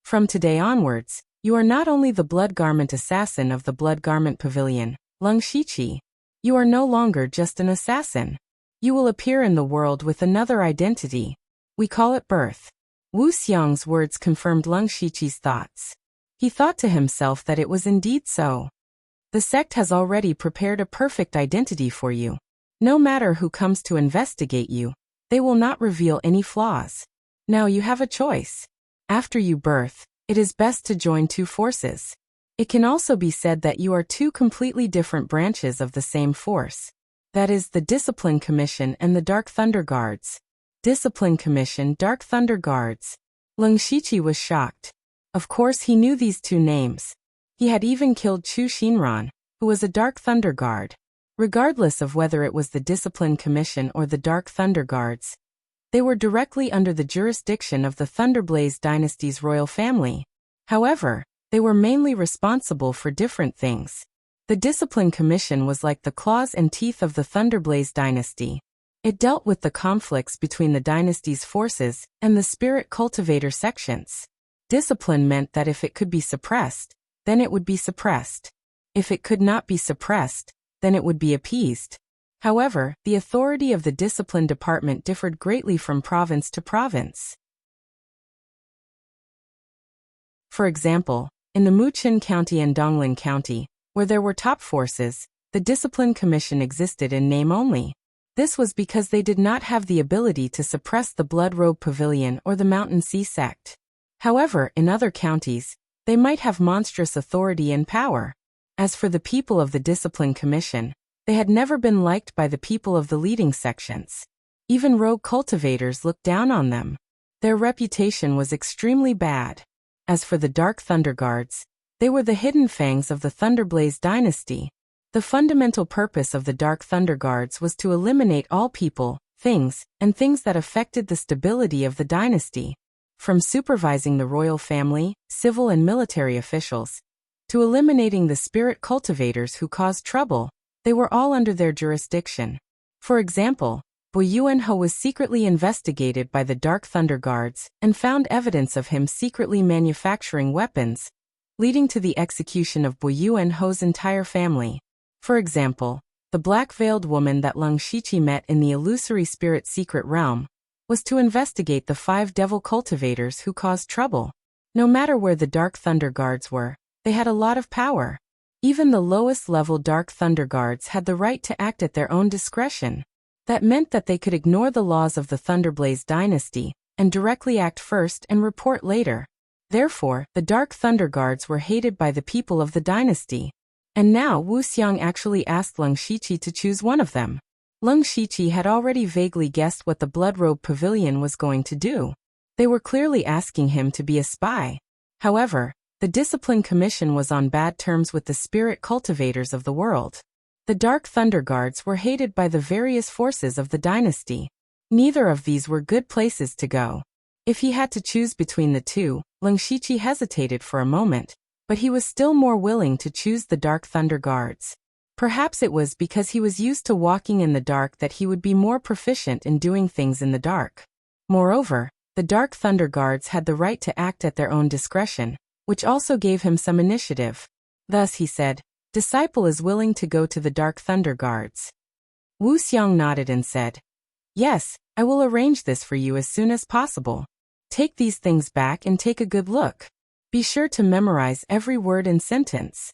From today onwards, you are not only the Blood Garment Assassin of the Blood Garment Pavilion, Leng Shiqi. You are no longer just an assassin. You will appear in the world with another identity. We call it birth. Wu Xiang's words confirmed Leng Shiqi's thoughts. He thought to himself that it was indeed so. The sect has already prepared a perfect identity for you. No matter who comes to investigate you, they will not reveal any flaws. Now you have a choice. After you birth, it is best to join two forces. It can also be said that you are two completely different branches of the same force. That is the Discipline Commission and the Dark Thunder Guards. Discipline Commission, Dark Thunder Guards. Leng Shiqi was shocked. Of course he knew these two names. He had even killed Chu Xinran, who was a Dark Thunder Guard. Regardless of whether it was the Discipline Commission or the Dark Thunder Guards, they were directly under the jurisdiction of the Thunderblaze dynasty's royal family. However, they were mainly responsible for different things. The Discipline Commission was like the claws and teeth of the Thunderblaze dynasty. It dealt with the conflicts between the dynasty's forces and the spirit cultivator sections. Discipline meant that if it could be suppressed, then it would be suppressed. If it could not be suppressed, then it would be appeased. However, the authority of the discipline department differed greatly from province to province. For example, in the Muqin County and Donglin County, where there were top forces, the Discipline Commission existed in name only. This was because they did not have the ability to suppress the Blood Robe Pavilion or the Mountain Sea sect. However, in other counties, they might have monstrous authority and power. As for the people of the Discipline Commission, they had never been liked by the people of the leading sections. Even rogue cultivators looked down on them. Their reputation was extremely bad. As for the Dark Thunder Guards, they were the hidden fangs of the Thunderblaze dynasty. The fundamental purpose of the Dark Thunder Guards was to eliminate all people, things, and things that affected the stability of the dynasty. From supervising the royal family, civil and military officials, to eliminating the spirit cultivators who caused trouble, they were all under their jurisdiction. For example, Bo Yuanho was secretly investigated by the Dark Thunder Guards and found evidence of him secretly manufacturing weapons, leading to the execution of Bo Yuanho's entire family. For example, the black-veiled woman that Leng Shiqi met in the illusory spirit secret realm was to investigate the 5 devil cultivators who caused trouble. No matter where the Dark Thunder Guards were, they had a lot of power. Even the lowest level Dark Thunder Guards had the right to act at their own discretion. That meant that they could ignore the laws of the Thunderblaze dynasty and directly act first and report later. Therefore, the Dark Thunder Guards were hated by the people of the dynasty. And now Wu Xiang actually asked Leng Shiqi to choose one of them. Leng Shiqi had already vaguely guessed what the Blood Robe Pavilion was going to do. They were clearly asking him to be a spy. However, the Discipline Commission was on bad terms with the spirit cultivators of the world. The Dark Thunder Guards were hated by the various forces of the dynasty. Neither of these were good places to go. If he had to choose between the two, Leng Shiqi hesitated for a moment, but he was still more willing to choose the Dark Thunder Guards. Perhaps it was because he was used to walking in the dark that he would be more proficient in doing things in the dark. Moreover, the Dark Thunder Guards had the right to act at their own discretion, which also gave him some initiative. Thus he said, "Disciple is willing to go to the Dark Thunder Guards." Wu Xiang nodded and said, "Yes, I will arrange this for you as soon as possible. Take these things back and take a good look. Be sure to memorize every word and sentence."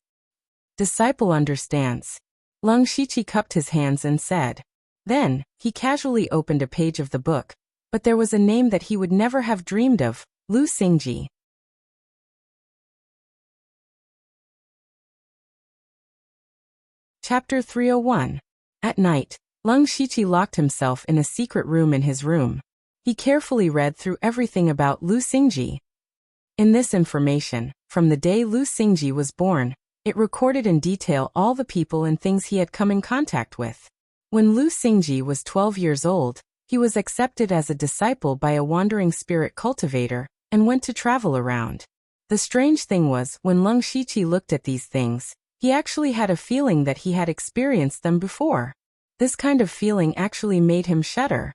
Disciple understands. Leng Shiqi cupped his hands and said. Then, he casually opened a page of the book, but there was a name that he would never have dreamed of, Lu Xingji. Chapter 301. At night, Leng Shiqi locked himself in a secret room in his room. He carefully read through everything about Lu Xingji. In this information, from the day Lu Xingji was born, it recorded in detail all the people and things he had come in contact with. When Lu Xingji was 12 years old, he was accepted as a disciple by a wandering spirit cultivator, and went to travel around. The strange thing was, when Leng Shiqi looked at these things, he actually had a feeling that he had experienced them before. This kind of feeling actually made him shudder.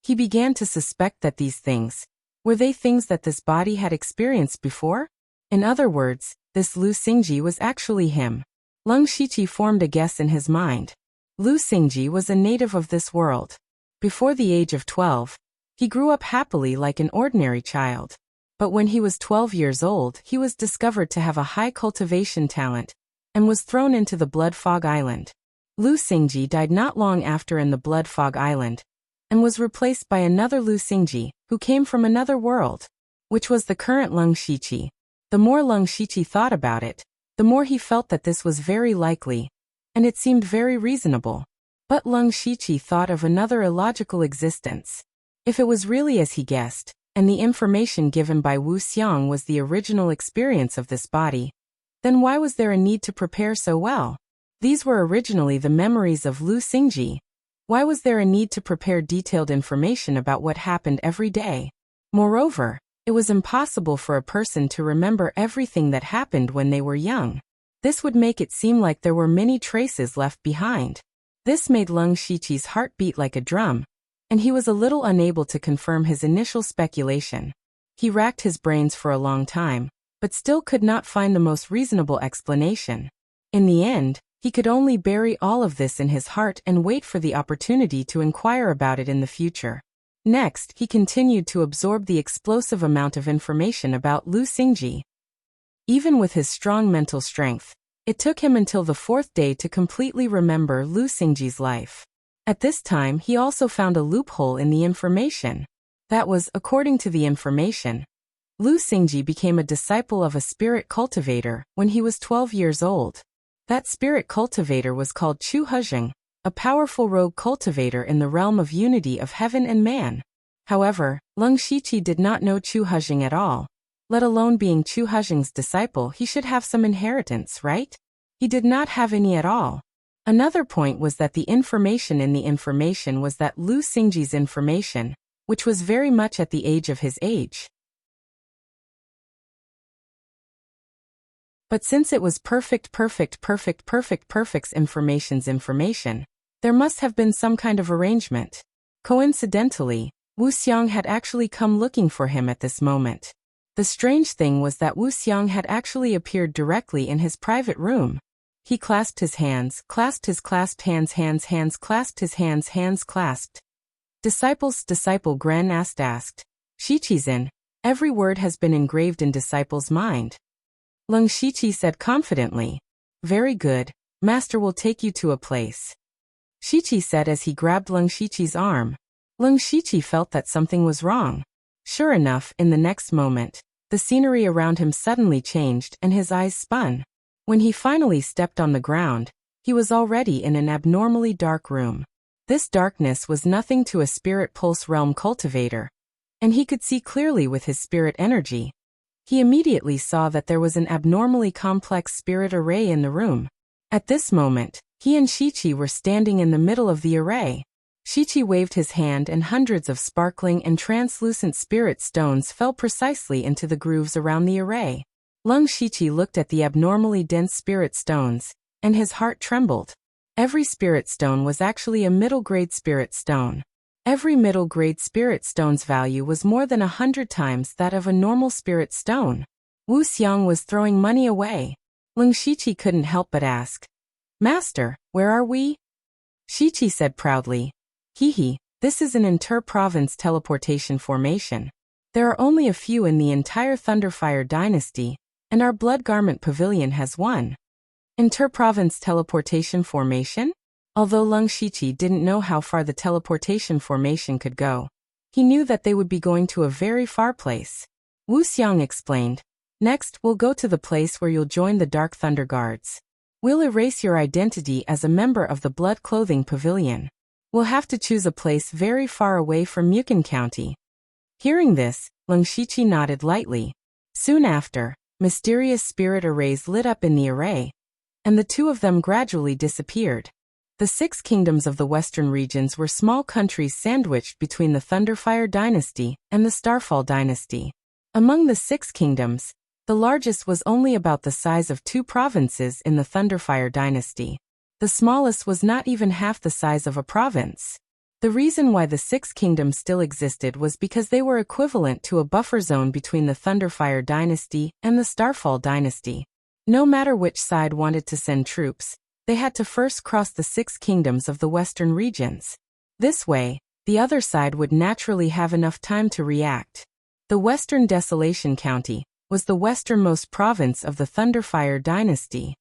He began to suspect that these things, were they things that this body had experienced before? In other words, this Lu Xingji was actually him. Leng Shiqi formed a guess in his mind. Lu Xingji was a native of this world. Before the age of 12, he grew up happily like an ordinary child. But when he was 12 years old, he was discovered to have a high cultivation talent, and was thrown into the Blood Fog Island. Lu Xingji died not long after in the Blood Fog Island, and was replaced by another Lu Xingji, who came from another world, which was the current Leng Shiqi. The more Leng Shiqi thought about it, the more he felt that this was very likely, and it seemed very reasonable. But Leng Shiqi thought of another illogical existence. If it was really as he guessed, and the information given by Wu Xiang was the original experience of this body, then why was there a need to prepare so well? These were originally the memories of Lu Xingji. Why was there a need to prepare detailed information about what happened every day? Moreover, it was impossible for a person to remember everything that happened when they were young. This would make it seem like there were many traces left behind. This made Leng Shiqi's heart beat like a drum, and he was a little unable to confirm his initial speculation. He racked his brains for a long time, but still could not find the most reasonable explanation. In the end, he could only bury all of this in his heart and wait for the opportunity to inquire about it in the future. Next, he continued to absorb the explosive amount of information about Lu Xingji. Even with his strong mental strength, it took him until the 4th day to completely remember Lu Xingji's life. At this time, he also found a loophole in the information. That was, according to the information, Lu Xingji became a disciple of a spirit cultivator when he was 12 years old. That spirit cultivator was called Chu Hezheng, a powerful rogue cultivator in the realm of unity of heaven and man. However, Leng Shiqi did not know Chu Hezheng at all. Let alone being Chu Hezheng's disciple, he should have some inheritance, right? He did not have any at all. Another point was that the information in the information was that Lu Xingji's information, which was very much at the age of his age. But since it was perfect's information, there must have been some kind of arrangement. Coincidentally, Wu Xiang had actually come looking for him at this moment. The strange thing was that Wu Xiang had actually appeared directly in his private room. He clasped his hands, clasped his clasped hands, clasped his hands clasped. Disciple Gran asked. Shiqi-zin, every word has been engraved in disciple's mind. Leng Shiqi said confidently. Very good, master will take you to a place. Shiqi said as he grabbed Leng Shiqi's arm. Leng Shiqi felt that something was wrong. Sure enough, in the next moment, the scenery around him suddenly changed and his eyes spun. When he finally stepped on the ground, he was already in an abnormally dark room. This darkness was nothing to a spirit pulse realm cultivator, and he could see clearly with his spirit energy. He immediately saw that there was an abnormally complex spirit array in the room. At this moment, He and Shichi were standing in the middle of the array. Shichi waved his hand and hundreds of sparkling and translucent spirit stones fell precisely into the grooves around the array. Lung Shichi looked at the abnormally dense spirit stones, and his heart trembled. Every spirit stone was actually a middle-grade spirit stone. Every middle-grade spirit stone's value was more than 100 times that of a normal spirit stone. Wu Xiang was throwing money away. Lung Shichi couldn't help but ask, "Master, where are we?" Shichi said proudly, "Hehe, this is an inter-province teleportation formation. There are only a few in the entire Thunderfire dynasty, and our Blood Garment Pavilion has one." Inter-province teleportation formation? Although Lung Shichi didn't know how far the teleportation formation could go, he knew that they would be going to a very far place. Wu Xiang explained, "Next, we'll go to the place where you'll join the Dark Thunder Guards. We'll erase your identity as a member of the Blood Clothing Pavilion. We'll have to choose a place very far away from Mukin County." Hearing this, Lung Shichi nodded lightly. Soon after, mysterious spirit arrays lit up in the array, and the two of them gradually disappeared. The 6 kingdoms of the western regions were small countries sandwiched between the Thunderfire dynasty and the Starfall dynasty. Among the 6 kingdoms, the largest was only about the size of 2 provinces in the Thunderfire dynasty. The smallest was not even half the size of a province. The reason why the 6 kingdoms still existed was because they were equivalent to a buffer zone between the Thunderfire dynasty and the Starfall dynasty. No matter which side wanted to send troops, they had to first cross the 6 kingdoms of the western regions. This way, the other side would naturally have enough time to react. The Western Desolation County was the westernmost province of the Thunderfire dynasty.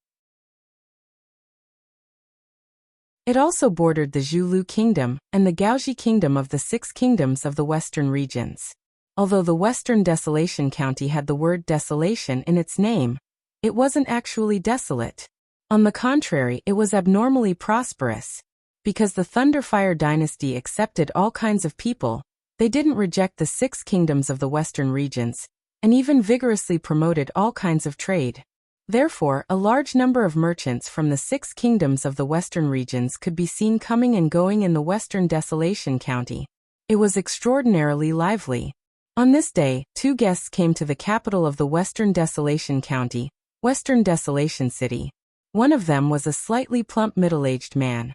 It also bordered the Zhulu Kingdom and the Gaoji Kingdom of the 6 kingdoms of the western regions. Although the Western Desolation County had the word desolation in its name, it wasn't actually desolate. On the contrary, it was abnormally prosperous. Because the Thunderfire dynasty accepted all kinds of people, they didn't reject the 6 kingdoms of the western regions, and even vigorously promoted all kinds of trade. Therefore, a large number of merchants from the 6 kingdoms of the western regions could be seen coming and going in the Western Desolation County. It was extraordinarily lively. On this day, 2 guests came to the capital of the Western Desolation County, Western Desolation City. One of them was a slightly plump middle-aged man.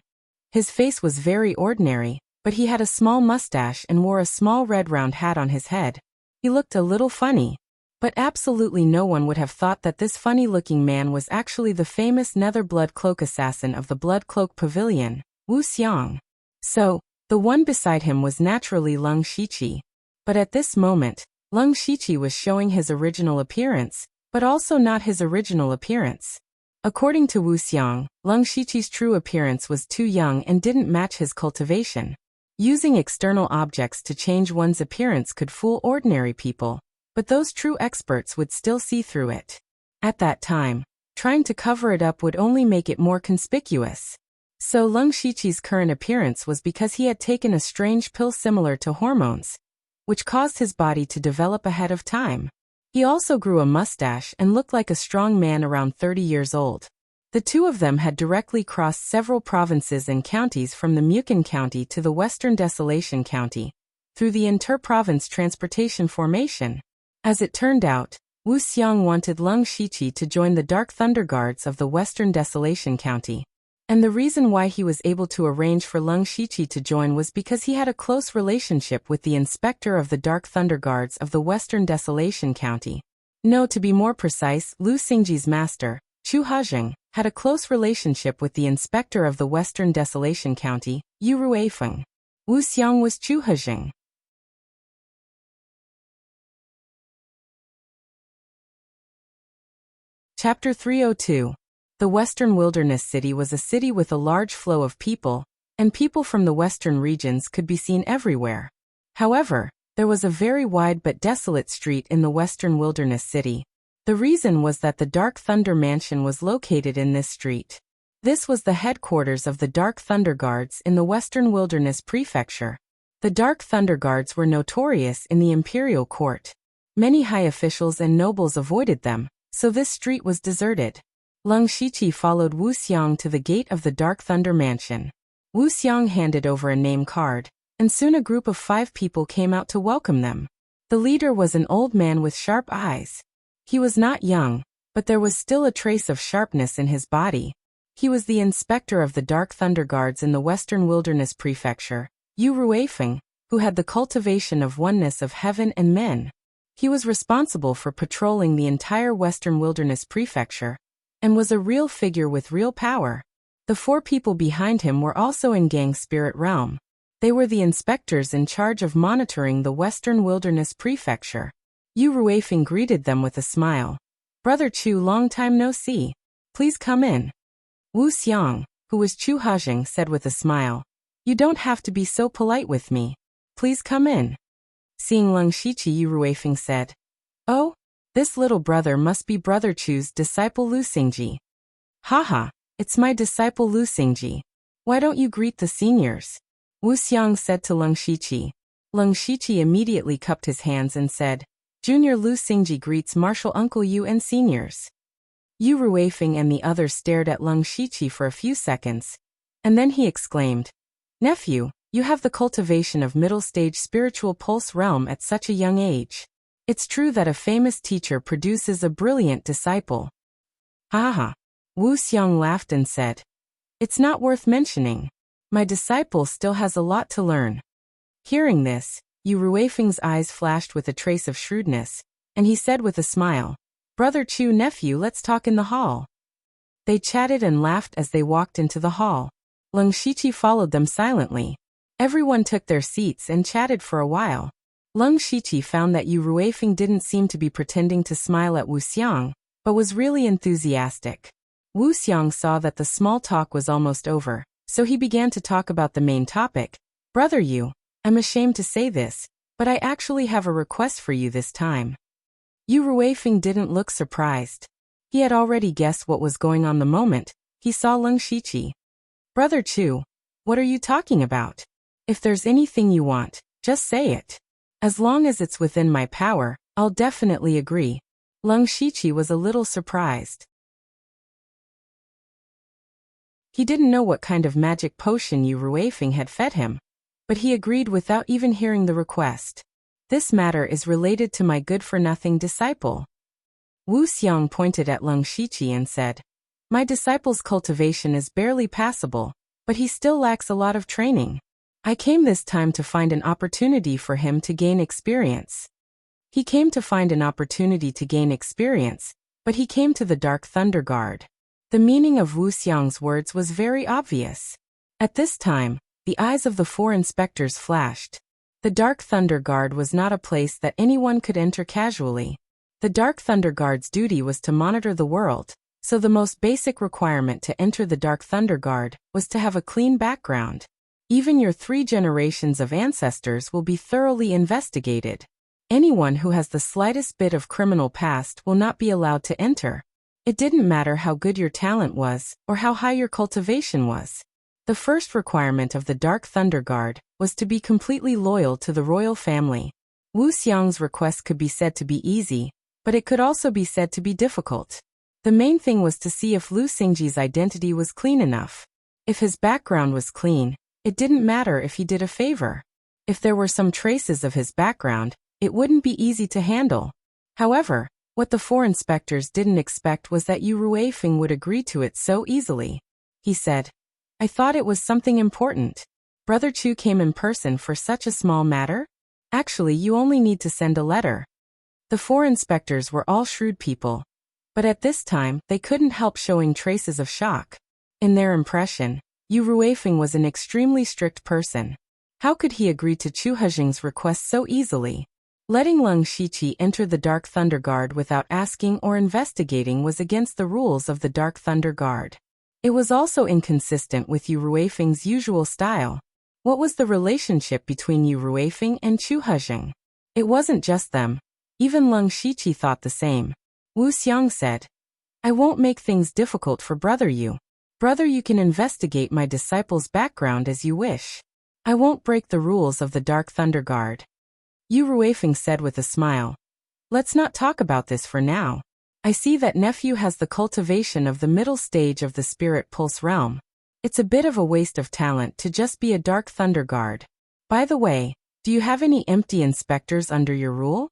His face was very ordinary, but he had a small mustache and wore a small red round hat on his head. He looked a little funny. But absolutely no one would have thought that this funny-looking man was actually the famous Nether Blood Cloak assassin of the Blood Cloak Pavilion, Wu Xiang. So, the one beside him was naturally Lung Shichi. But at this moment, Lung Shichi was showing his original appearance, but also not his original appearance. According to Wu Xiang, Lung Shichi's true appearance was too young and didn't match his cultivation. Using external objects to change one's appearance could fool ordinary people, but those true experts would still see through it. At that time, trying to cover it up would only make it more conspicuous. So Lung Shichi's current appearance was because he had taken a strange pill similar to hormones, which caused his body to develop ahead of time. He also grew a mustache and looked like a strong man around 30 years old. The two of them had directly crossed several provinces and counties from the Mukin County to the Western Desolation County, through the inter-province transportation formation. As it turned out, Wu Xiang wanted Lung Shichi to join the Dark Thunder Guards of the Western Desolation County. And the reason why he was able to arrange for Lung Shichi to join was because he had a close relationship with the inspector of the Dark Thunder Guards of the Western Desolation County. No, to be more precise, Lu Xingji's master, Chu Hezheng, had a close relationship with the inspector of the Western Desolation County, Yu Ruifeng. Wu Xiang was Chu Hezheng. Chapter 302. The Western Wilderness City was a city with a large flow of people, and people from the western regions could be seen everywhere. However, there was a very wide but desolate street in the Western Wilderness City. The reason was that the Dark Thunder Mansion was located in this street. This was the headquarters of the Dark Thunder Guards in the Western Wilderness Prefecture. The Dark Thunder Guards were notorious in the imperial court. Many high officials and nobles avoided them, so this street was deserted. Leng Shiqi followed Wu Xiang to the gate of the Dark Thunder Mansion. Wu Xiang handed over a name card, and soon a group of 5 people came out to welcome them. The leader was an old man with sharp eyes. He was not young, but there was still a trace of sharpness in his body. He was the inspector of the Dark Thunder Guards in the Western Wilderness Prefecture, Yu Ruifeng, who had the cultivation of oneness of heaven and men. He was responsible for patrolling the entire Western Wilderness Prefecture, and was a real figure with real power. The 4 people behind him were also in Gang Spirit Realm. They were the inspectors in charge of monitoring the Western Wilderness Prefecture. Yu Ruifeng greeted them with a smile. "Brother Chu, long time no see. Please come in." Wu Xiang, who was Chu Hajing, said with a smile, "You don't have to be so polite with me. Please come in." Seeing Leng Shiqi, Yu Ruifeng said, "Oh, this little brother must be Brother Chu's disciple Lu Xingji." "Haha, it's my disciple Lu Xingji. Why don't you greet the seniors?" Wu Xiang said to Leng Shiqi. Leng Shiqi immediately cupped his hands and said, "Junior Lu Xingji greets Martial Uncle Yu and seniors." Yu Ruifeng and the others stared at Leng Shiqi for a few seconds, and then he exclaimed, "Nephew, you have the cultivation of middle-stage spiritual pulse realm at such a young age. It's true that a famous teacher produces a brilliant disciple." "Haha." Wu Xiang laughed and said, "It's not worth mentioning. My disciple still has a lot to learn." Hearing this, Yu Ruifeng's eyes flashed with a trace of shrewdness, and he said with a smile, "Brother Chu, nephew, let's talk in the hall." They chatted and laughed as they walked into the hall. Leng Shiqi followed them silently. Everyone took their seats and chatted for a while. Leng Shiqi found that Yu Ruifeng didn't seem to be pretending to smile at Wu Xiang, but was really enthusiastic. Wu Xiang saw that the small talk was almost over, so he began to talk about the main topic. "Brother Yu, I'm ashamed to say this, but I actually have a request for you this time." Yu Ruifeng didn't look surprised. He had already guessed what was going on the moment he saw Leng Shiqi. "Brother Chu, what are you talking about? If there's anything you want, just say it. As long as it's within my power, I'll definitely agree." Leng Shiqi was a little surprised. He didn't know what kind of magic potion Yu Ruifeng had fed him, but he agreed without even hearing the request. "This matter is related to my good-for-nothing disciple." Wu Xiang pointed at Leng Shiqi and said, "My disciple's cultivation is barely passable, but he still lacks a lot of training. I came this time to find an opportunity for him to gain experience." He came to find an opportunity to gain experience, but he came to the Dark Thunder Guard. The meaning of Wu Xiang's words was very obvious. At this time, the eyes of the 4 inspectors flashed. The Dark Thunder Guard was not a place that anyone could enter casually. The Dark Thunder Guard's duty was to monitor the world, so the most basic requirement to enter the Dark Thunder Guard was to have a clean background. Even your 3 generations of ancestors will be thoroughly investigated. Anyone who has the slightest bit of criminal past will not be allowed to enter. It didn't matter how good your talent was or how high your cultivation was. The first requirement of the Dark Thunder Guard was to be completely loyal to the royal family. Wu Xiang's request could be said to be easy, but it could also be said to be difficult. The main thing was to see if Lu Xingji's identity was clean enough. If his background was clean, it didn't matter if he did a favor. If there were some traces of his background, it wouldn't be easy to handle. However, what the 4 inspectors didn't expect was that Yu Ruifeng would agree to it so easily. He said, "I thought it was something important. Brother Chu came in person for such a small matter? Actually, you only need to send a letter." The 4 inspectors were all shrewd people, but at this time they couldn't help showing traces of shock. In their impression, Yu Ruifeng was an extremely strict person. How could he agree to Chu Hejing's request so easily? Letting Leng Shiqi enter the Dark Thunder Guard without asking or investigating was against the rules of the Dark Thunder Guard. It was also inconsistent with Yu Ruifeng's usual style. What was the relationship between Yu Ruifeng and Chu Hejing? It wasn't just them. Even Leng Shiqi thought the same. Wu Xiang said, "I won't make things difficult for Brother Yu. Brother, you can investigate my disciple's background as you wish. I won't break the rules of the Dark Thunder Guard." Yu Ruifeng said with a smile, "Let's not talk about this for now. I see that nephew has the cultivation of the middle stage of the spirit pulse realm. It's a bit of a waste of talent to just be a dark thunder guard. By the way, do you have any empty inspectors under your rule?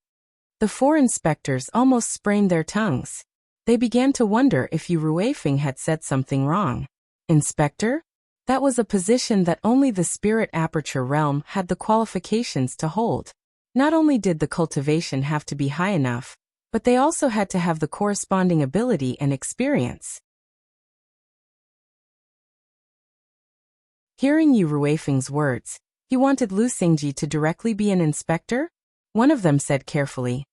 The 4 inspectors almost sprained their tongues. They began to wonder if Yu Ruifeng had said something wrong. Inspector? That was a position that only the spirit aperture realm had the qualifications to hold. Not only did the cultivation have to be high enough, but they also had to have the corresponding ability and experience. Hearing Yu Ruifeng's words, he wanted Lu Xingji to directly be an inspector? One of them said carefully,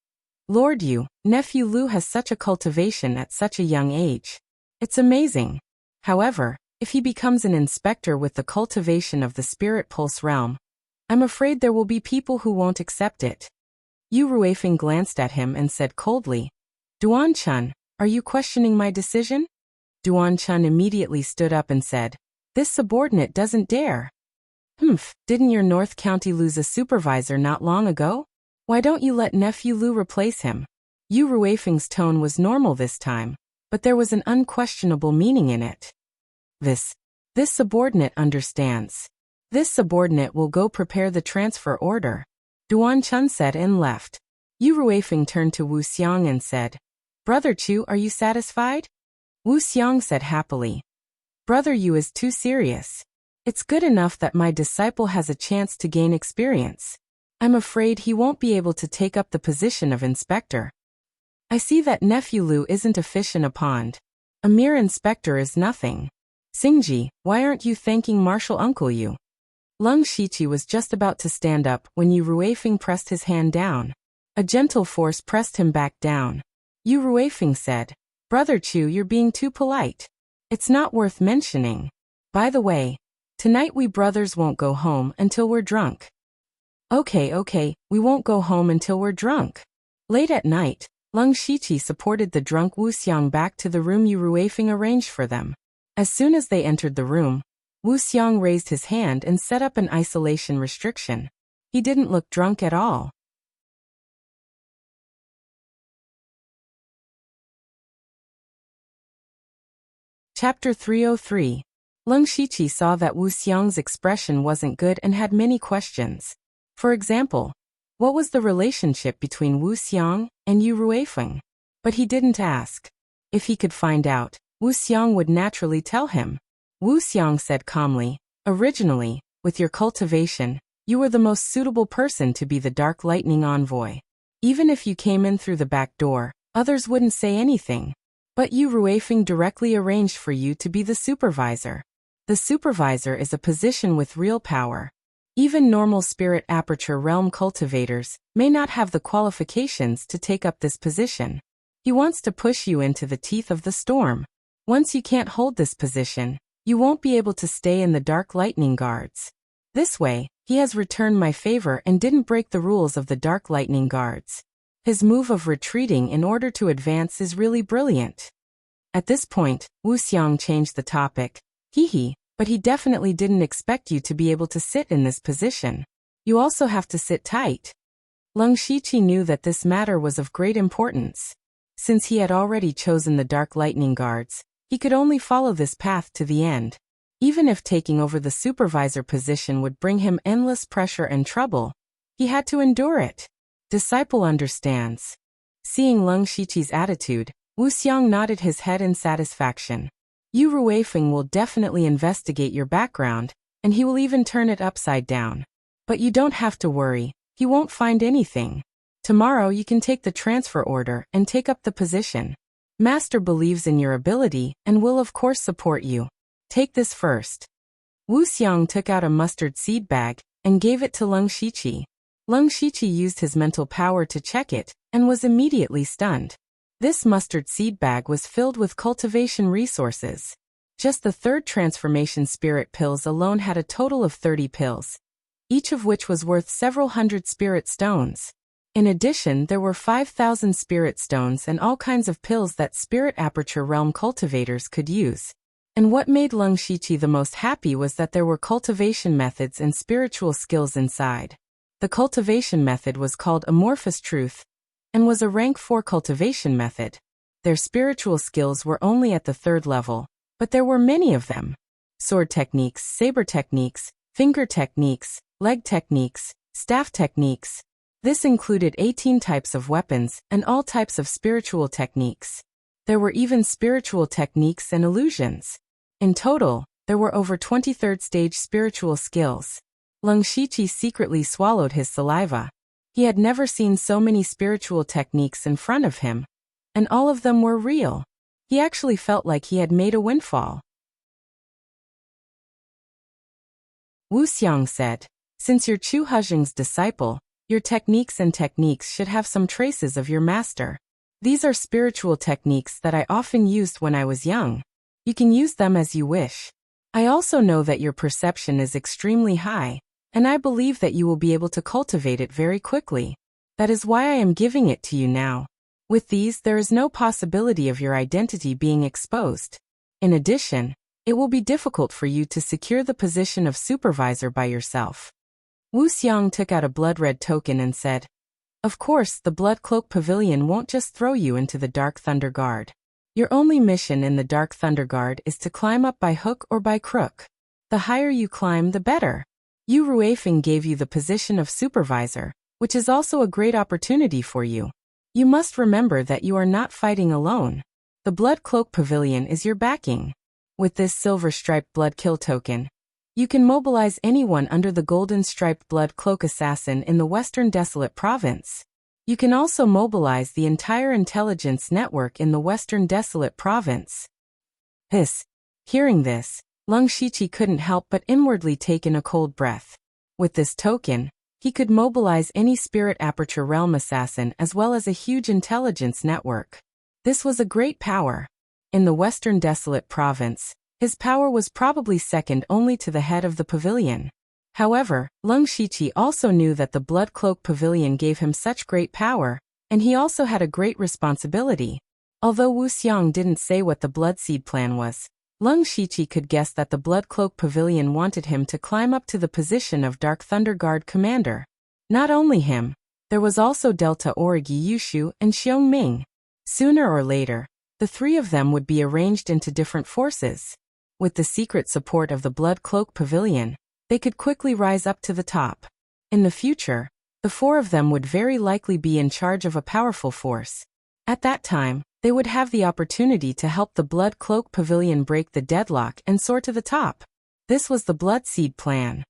Lord Yu, nephew Lu has such a cultivation at such a young age. It's amazing. However, if he becomes an inspector with the cultivation of the spirit pulse realm, I'm afraid there will be people who won't accept it. Yu Ruifeng glanced at him and said coldly, Duan Chun, are you questioning my decision? Duan Chun immediately stood up and said, This subordinate doesn't dare. Didn't your North County lose a supervisor not long ago? Why don't you let nephew Lu replace him? Yu Ruifeng's tone was normal this time, but there was an unquestionable meaning in it. This subordinate understands. This subordinate will go prepare the transfer order. Duan Chun said and left. Yu Ruifeng turned to Wu Xiang and said, Brother Chu, are you satisfied? Wu Xiang said happily, Brother Yu is too serious. It's good enough that my disciple has a chance to gain experience. I'm afraid he won't be able to take up the position of inspector. I see that nephew Lu isn't a fish in a pond. A mere inspector is nothing. Xingji, why aren't you thanking Marshal Uncle Yu? Lung Shiqi was just about to stand up when Yu Ruifeng pressed his hand down. A gentle force pressed him back down. Yu Ruifeng said, Brother Chu, you're being too polite. It's not worth mentioning. By the way, tonight we brothers won't go home until we're drunk. Okay, we won't go home until we're drunk. Late at night, Lung Shiqi supported the drunk Wu Xiang back to the room Yu Ruifeng arranged for them. As soon as they entered the room, Wu Xiang raised his hand and set up an isolation restriction. He didn't look drunk at all. Chapter 303. Lung Shiqi saw that Wu Xiang's expression wasn't good and had many questions. For example, what was the relationship between Wu Xiang and Yu Ruifeng? But he didn't ask. If he could find out, Wu Xiang would naturally tell him. Wu Xiang said calmly, Originally, with your cultivation, you were the most suitable person to be the Dark Lightning Envoy. Even if you came in through the back door, others wouldn't say anything. But Yu Ruifeng directly arranged for you to be the supervisor. The supervisor is a position with real power. Even normal spirit aperture realm cultivators may not have the qualifications to take up this position. He wants to push you into the teeth of the storm. Once you can't hold this position, you won't be able to stay in the Dark Lightning Guards. This way, he has returned my favor and didn't break the rules of the Dark Lightning Guards. His move of retreating in order to advance is really brilliant. At this point, Wu Xiang changed the topic. But he definitely didn't expect you to be able to sit in this position. You also have to sit tight. Lung Shiqi knew that this matter was of great importance. Since he had already chosen the Dark Lightning Guards, he could only follow this path to the end. Even if taking over the supervisor position would bring him endless pressure and trouble, he had to endure it. Disciple understands. Seeing Lung Shiqi's attitude, Wu Xiang nodded his head in satisfaction. Yu Ruifeng will definitely investigate your background, and he will even turn it upside down. But you don't have to worry, he won't find anything. Tomorrow you can take the transfer order and take up the position. Master believes in your ability and will of course support you. Take this first. Wu Xiang took out a mustard seed bag and gave it to Lung Shiqi. Lung Shiqi used his mental power to check it and was immediately stunned. This mustard seed bag was filled with cultivation resources. Just the third transformation spirit pills alone had a total of 30 pills, each of which was worth several hundred spirit stones. In addition, there were 5,000 spirit stones and all kinds of pills that spirit aperture realm cultivators could use. And what made Lung Shiqi the most happy was that there were cultivation methods and spiritual skills inside. The cultivation method was called Amorphous Truth, and was a rank 4 cultivation method. Their spiritual skills were only at the 3rd level, but there were many of them. Sword techniques, saber techniques, finger techniques, leg techniques, staff techniques. This included 18 types of weapons and all types of spiritual techniques. There were even spiritual techniques and illusions. In total, there were over 23rd stage spiritual skills. Leng Shiqi secretly swallowed his saliva. He had never seen so many spiritual techniques in front of him, and all of them were real. He actually felt like he had made a windfall. Wu Xiang said, "Since you're Chu Hezheng's disciple, your techniques should have some traces of your master. These are spiritual techniques that I often used when I was young. You can use them as you wish. I also know that your perception is extremely high, and I believe that you will be able to cultivate it very quickly. That is why I am giving it to you now. With these, there is no possibility of your identity being exposed. In addition, it will be difficult for you to secure the position of supervisor by yourself." Wu Xiang took out a blood-red token and said, "Of course, the Blood Cloak Pavilion won't just throw you into the Dark Thunder Guard. Your only mission in the Dark Thunder Guard is to climb up by hook or by crook. The higher you climb, the better. Yu Ruifeng gave you the position of supervisor, which is also a great opportunity for you. You must remember that you are not fighting alone. The Blood Cloak Pavilion is your backing. With this silver-striped blood kill token, you can mobilize anyone under the golden-striped blood cloak assassin in the Western Desolate Province. You can also mobilize the entire intelligence network in the Western Desolate Province." Hearing this, Leng Shiqi couldn't help but inwardly take in a cold breath. With this token, he could mobilize any Spirit Aperture Realm assassin as well as a huge intelligence network. This was a great power. In the Western Desolate Province, his power was probably second only to the head of the pavilion. However, Leng Shiqi also knew that the Blood Cloak Pavilion gave him such great power, and he also had a great responsibility. Although Wu Xiang didn't say what the Blood Seed plan was, Leng Shiqi could guess that the Blood Cloak Pavilion wanted him to climb up to the position of Dark Thunder Guard commander. Not only him, there was also Delta Origi Yushu and Xiong Ming. Sooner or later, the 3 of them would be arranged into different forces. With the secret support of the Blood Cloak Pavilion, they could quickly rise up to the top. In the future, the 4 of them would very likely be in charge of a powerful force. At that time, they would have the opportunity to help the Blood Cloak Pavilion break the deadlock and soar to the top. This was the Blood Seed plan.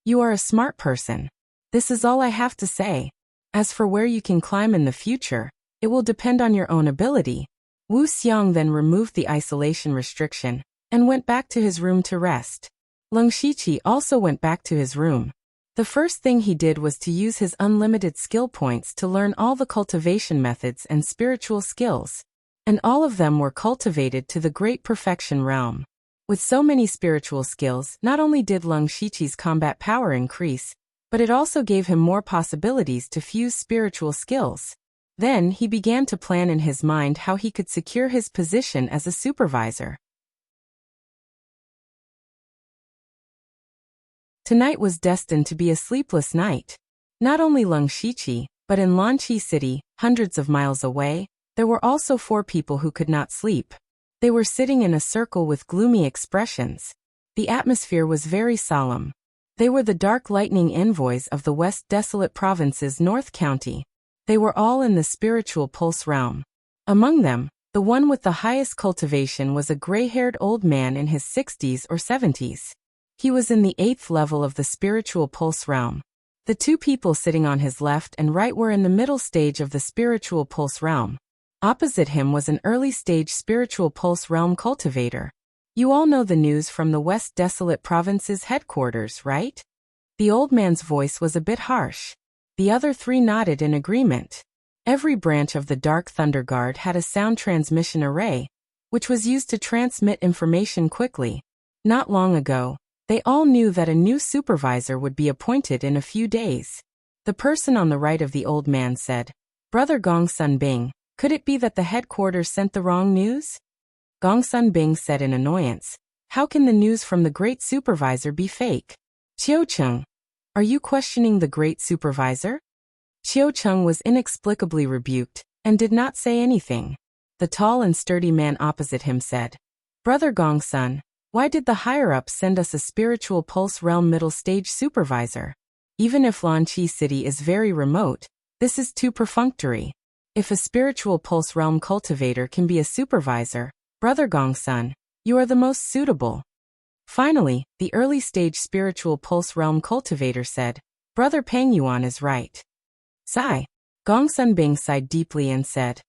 You are a smart person. This is all I have to say. As for where you can climb in the future, it will depend on your own ability. Wu Xiang then removed the isolation restriction and went back to his room to rest. Leng Shiqi also went back to his room. The first thing he did was to use his unlimited skill points to learn all the cultivation methods and spiritual skills. And all of them were cultivated to the Great Perfection realm. With so many spiritual skills, not only did Leng Shiqi's combat power increase, but it also gave him more possibilities to fuse spiritual skills. Then he began to plan in his mind how he could secure his position as a supervisor. Tonight was destined to be a sleepless night. Not only Leng Shiqi, but in Lanqi City, hundreds of miles away, there were also 4 people who could not sleep. They were sitting in a circle with gloomy expressions. The atmosphere was very solemn. They were the Dark Lightning envoys of the West Desolate Province's North County. They were all in the spiritual pulse realm. Among them, the one with the highest cultivation was a gray-haired old man in his 60s or 70s. He was in the 8th level of the spiritual pulse realm. The 2 people sitting on his left and right were in the middle stage of the spiritual pulse realm. Opposite him was an early-stage spiritual pulse realm cultivator. You all know the news from the West Desolate Province's headquarters, right? The old man's voice was a bit harsh. The other 3 nodded in agreement. Every branch of the Dark Thunder Guard had a sound transmission array, which was used to transmit information quickly. Not long ago, they all knew that a new supervisor would be appointed in a few days. The person on the right of the old man said, "Brother Gong Sun Bing, could it be that the headquarters sent the wrong news?" Gong Sun Bing said in annoyance, "How can the news from the great supervisor be fake?" Qiu Cheng, are you questioning the great supervisor? Qiu Cheng was inexplicably rebuked and did not say anything. The tall and sturdy man opposite him said, "Brother Gongsun, why did the higher-ups send us a spiritual pulse realm middle stage supervisor? Even if Lanqi City is very remote, this is too perfunctory. If a spiritual pulse realm cultivator can be a supervisor, Brother Gongsun, you are the most suitable." Finally, the early stage spiritual pulse realm cultivator said, "Brother Peng Yuan is right." Sigh. Gongsun Bing sighed deeply and said,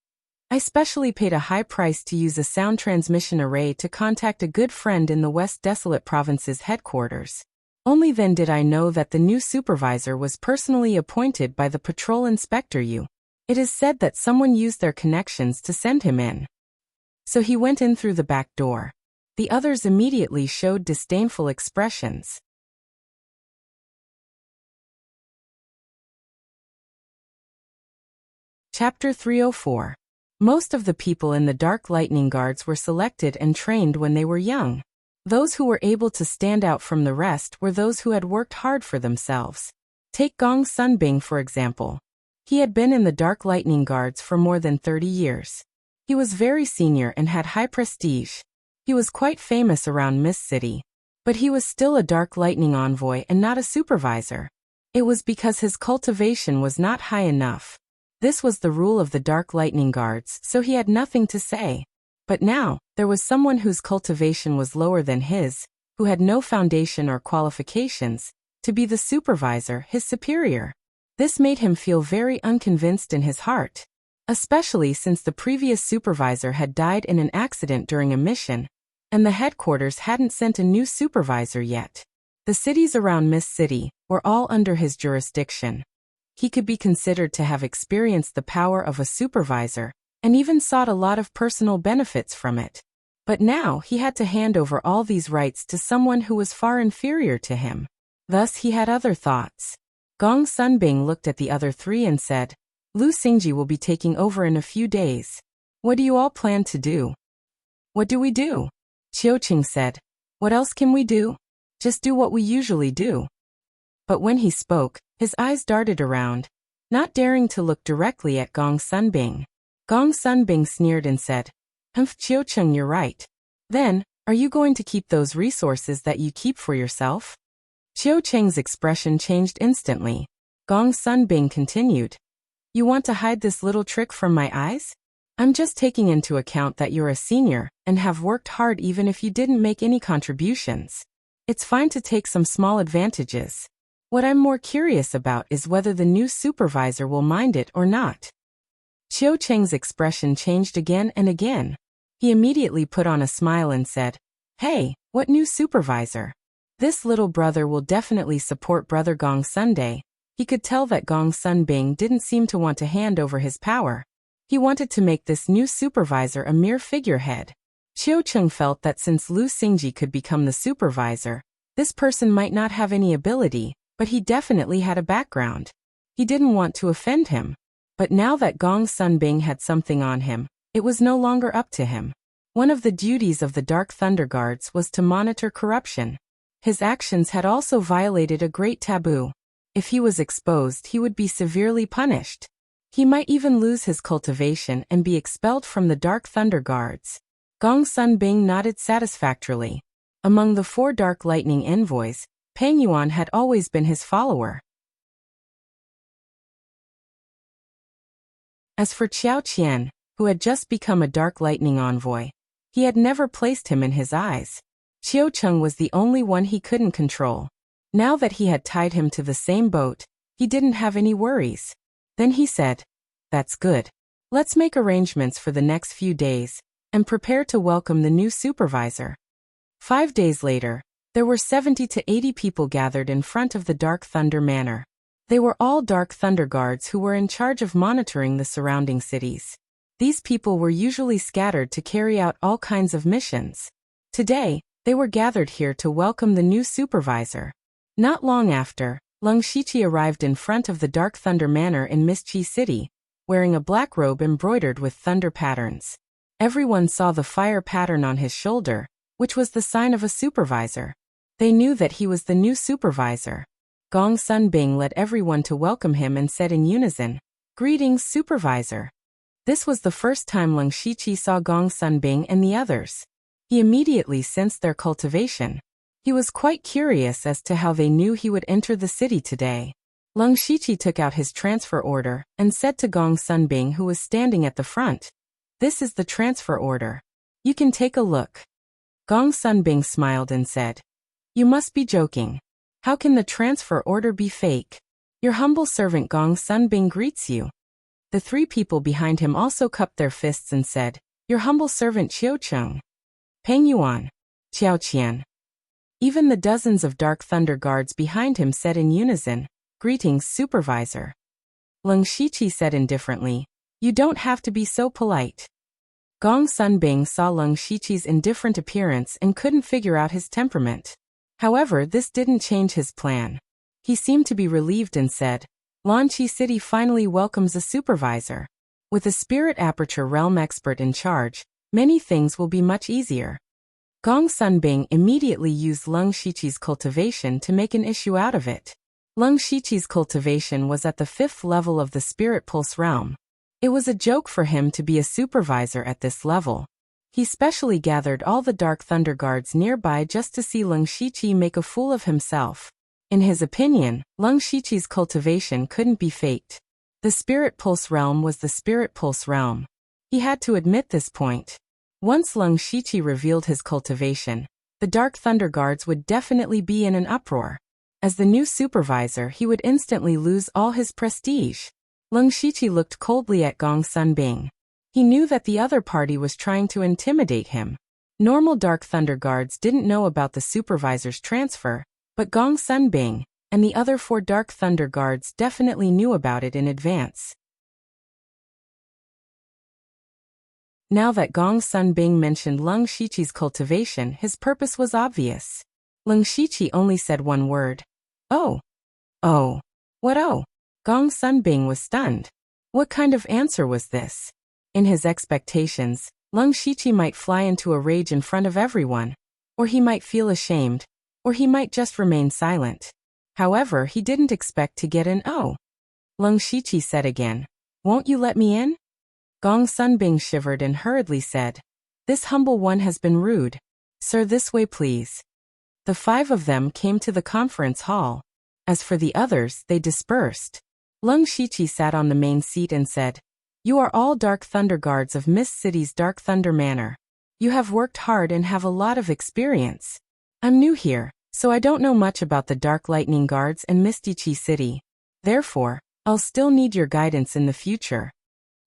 "I specially paid a high price to use a sound transmission array to contact a good friend in the West Desolate Province's headquarters. Only then did I know that the new supervisor was personally appointed by the patrol inspector Yu. It is said that someone used their connections to send him in. So he went in through the back door." The others immediately showed disdainful expressions. Chapter 304. Most of the people in the Dark Lightning Guards were selected and trained when they were young. Those who were able to stand out from the rest were those who had worked hard for themselves. Take Gong Sunbing for example. He had been in the Dark Lightning Guards for more than 30 years. He was very senior and had high prestige. He was quite famous around Mist City. But he was still a Dark Lightning envoy and not a supervisor. It was because his cultivation was not high enough. This was the rule of the Dark Lightning Guards, so he had nothing to say. But now, there was someone whose cultivation was lower than his, who had no foundation or qualifications, to be the supervisor, his superior. This made him feel very unconvinced in his heart. Especially since the previous supervisor had died in an accident during a mission, and the headquarters hadn't sent a new supervisor yet. The cities around Mist City were all under his jurisdiction. He could be considered to have experienced the power of a supervisor, and even sought a lot of personal benefits from it. But now he had to hand over all these rights to someone who was far inferior to him. Thus he had other thoughts. Gong Sunbing looked at the other three and said, "Lu Xingji will be taking over in a few days. What do you all plan to do?" "What do we do?" Qiuqing said. "What else can we do? Just do what we usually do." But when he spoke, his eyes darted around, not daring to look directly at Gong Sunbing. Gong Sunbing sneered and said, Qiuqing, you're right. Then, are you going to keep those resources that you keep for yourself?" Qiuqing's expression changed instantly. Gong Sunbing continued, "You want to hide this little trick from my eyes? I'm just taking into account that you're a senior and have worked hard even if you didn't make any contributions. It's fine to take some small advantages. What I'm more curious about is whether the new supervisor will mind it or not." Qiuqing's expression changed again and again. He immediately put on a smile and said, "Hey, what new supervisor? This little brother will definitely support Brother Gong Sunday." He could tell that Gong Sunbing didn't seem to want to hand over his power. He wanted to make this new supervisor a mere figurehead. Qiuqing felt that since Lu Xingji could become the supervisor, this person might not have any ability, but he definitely had a background. He didn't want to offend him. But now that Gong Sunbing had something on him, it was no longer up to him. One of the duties of the Dark Thunder Guards was to monitor corruption. His actions had also violated a great taboo. If he was exposed, he would be severely punished. He might even lose his cultivation and be expelled from the Dark Thunder Guards. Gong Sunbing nodded satisfactorily. Among the 4 Dark Lightning envoys, Peng Yuan had always been his follower. As for Qiao Qian, who had just become a Dark Lightning envoy, he had never placed him in his eyes. Qiuqing was the only one he couldn't control. Now that he had tied him to the same boat, he didn't have any worries. Then he said, "That's good. Let's make arrangements for the next few days, and prepare to welcome the new supervisor." 5 days later, there were 70 to 80 people gathered in front of the Dark Thunder Manor. They were all Dark Thunder Guards who were in charge of monitoring the surrounding cities. These people were usually scattered to carry out all kinds of missions. Today, they were gathered here to welcome the new supervisor. Not long after, Lung Shiqi arrived in front of the Dark Thunder Manor in Mistchi City, wearing a black robe embroidered with thunder patterns. Everyone saw the fire pattern on his shoulder, which was the sign of a supervisor. They knew that he was the new supervisor. Gong Sunbing led everyone to welcome him and said in unison, "Greetings, supervisor." This was the first time Leng Shiqi saw Gong Sunbing and the others. He immediately sensed their cultivation. He was quite curious as to how they knew he would enter the city today. Leng Shiqi took out his transfer order and said to Gong Sunbing, who was standing at the front, "This is the transfer order. You can take a look." Gong Sunbing smiled and said, "You must be joking. How can the transfer order be fake? Your humble servant Gong Sunbing greets you." The three people behind him also cupped their fists and said, "Your humble servant Qiu Cheng. Peng Yuan. Qiao Qian." Even the dozens of Dark Thunder guards behind him said in unison, "Greetings, Supervisor." Leng Shiqi said indifferently, "You don't have to be so polite." Gong Sunbing saw Leng Shiqi's indifferent appearance and couldn't figure out his temperament. However, this didn't change his plan. He seemed to be relieved and said, "Lanqi City finally welcomes a supervisor. With a spirit aperture realm expert in charge, many things will be much easier." Gong Sunbing immediately used Leng Shiqi's cultivation to make an issue out of it. Leng Shiqi's cultivation was at the 5th level of the Spirit Pulse realm. It was a joke for him to be a supervisor at this level. He specially gathered all the Dark Thunder guards nearby just to see Leng Shiqi make a fool of himself. In his opinion, Leng Shiqi's cultivation couldn't be faked. The Spirit Pulse realm was the Spirit Pulse realm. He had to admit this point. Once Leng Shiqi revealed his cultivation, the Dark Thunder guards would definitely be in an uproar. As the new supervisor, he would instantly lose all his prestige. Leng Shiqi looked coldly at Gong Sunbing. He knew that the other party was trying to intimidate him. Normal Dark Thunder guards didn't know about the supervisor's transfer, but Gong Sunbing and the other 4 Dark Thunder guards definitely knew about it in advance. Now that Gong Sunbing mentioned Leng Shiqi's cultivation, his purpose was obvious. Leng Shiqi only said one word. "Oh." "Oh. What oh?" Gong Sunbing was stunned. What kind of answer was this? In his expectations, Leng Shiqi might fly into a rage in front of everyone, or he might feel ashamed, or he might just remain silent. However, he didn't expect to get an "oh." Leng Shiqi said again, "Won't you let me in?" Gong Sunbing shivered and hurriedly said, "This humble one has been rude. Sir, this way please." The 5 of them came to the conference hall. As for the others, they dispersed. Leng Shiqi sat on the main seat and said, "You are all Dark Thunder guards of Mist City's Dark Thunder Manor. You have worked hard and have a lot of experience. I'm new here, so I don't know much about the Dark Lightning guards and Mistichi City. Therefore, I'll still need your guidance in the future."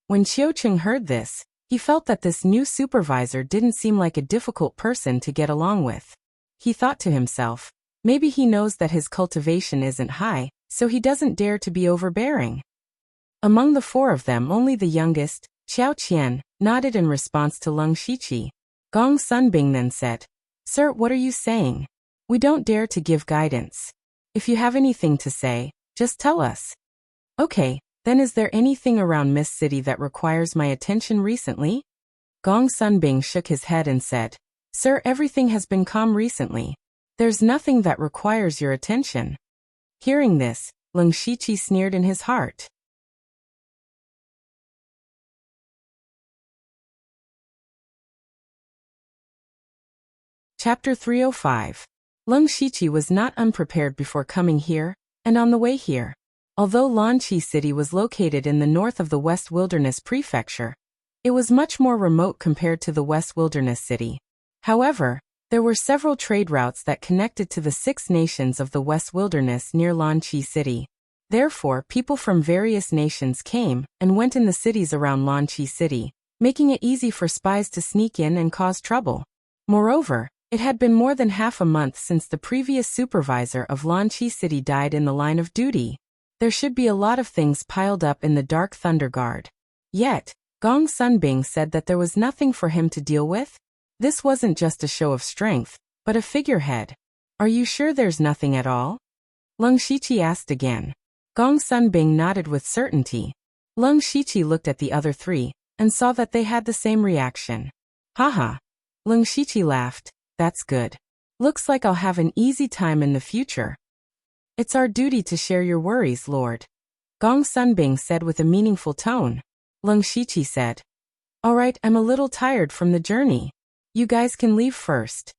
When Qiu Cheng heard this, he felt that this new supervisor didn't seem like a difficult person to get along with. He thought to himself, maybe he knows that his cultivation isn't high, so he doesn't dare to be overbearing. Among the 4 of them, only the youngest, Qiao Qian, nodded in response to Leng Shiqi. Gong Sunbing then said, "Sir, what are you saying? We don't dare to give guidance. If you have anything to say, just tell us." "Okay, then is there anything around Mist City that requires my attention recently?" Gong Sunbing shook his head and said, "Sir, everything has been calm recently. There's nothing that requires your attention." Hearing this, Leng Shiqi sneered in his heart. Chapter 305. Leng Shiqi was not unprepared before coming here, and on the way here. Although Lanqi City was located in the north of the West Wilderness Prefecture, it was much more remote compared to the West Wilderness City. However, there were several trade routes that connected to the 6 nations of the West Wilderness near Lanqi City. Therefore, people from various nations came and went in the cities around Lanqi City, making it easy for spies to sneak in and cause trouble. Moreover, it had been more than half a month since the previous supervisor of Lanqi City died in the line of duty. There should be a lot of things piled up in the Dark Thunder Guard. Yet, Gong Sunbing said that there was nothing for him to deal with. This wasn't just a show of strength, but a figurehead. "Are you sure there's nothing at all?" Leng Shiqi asked again. Gong Sunbing nodded with certainty. Leng Shiqi looked at the other 3, and saw that they had the same reaction. "Haha." Leng Shiqi laughed. "That's good. Looks like I'll have an easy time in the future." "It's our duty to share your worries, Lord," Gong Sunbing said with a meaningful tone. Lung Shiqi said. All right, I'm a little tired from the journey. You guys can leave first.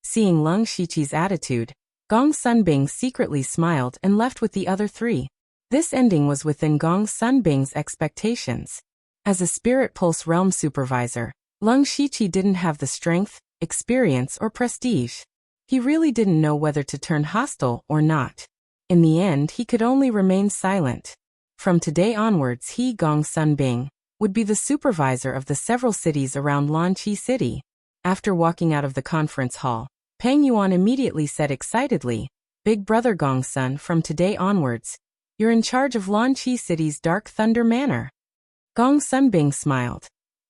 Seeing Lung Shiqi's attitude, Gong Sunbing secretly smiled and left with the other three. This ending was within Gong Sunbing's expectations. As a Spirit Pulse Realm supervisor, Lung Shiqi didn't have the strength, experience, or prestige. He really didn't know whether to turn hostile or not. In the end, he could only remain silent. From today onwards, he, Gong Sunbing, would be the supervisor of the several cities around Lanqi City. After walking out of the conference hall, Peng Yuan immediately said excitedly, Big brother Gongsun, from today onwards, you're in charge of Lanqi City's Dark Thunder Manor. Gong Sunbing smiled.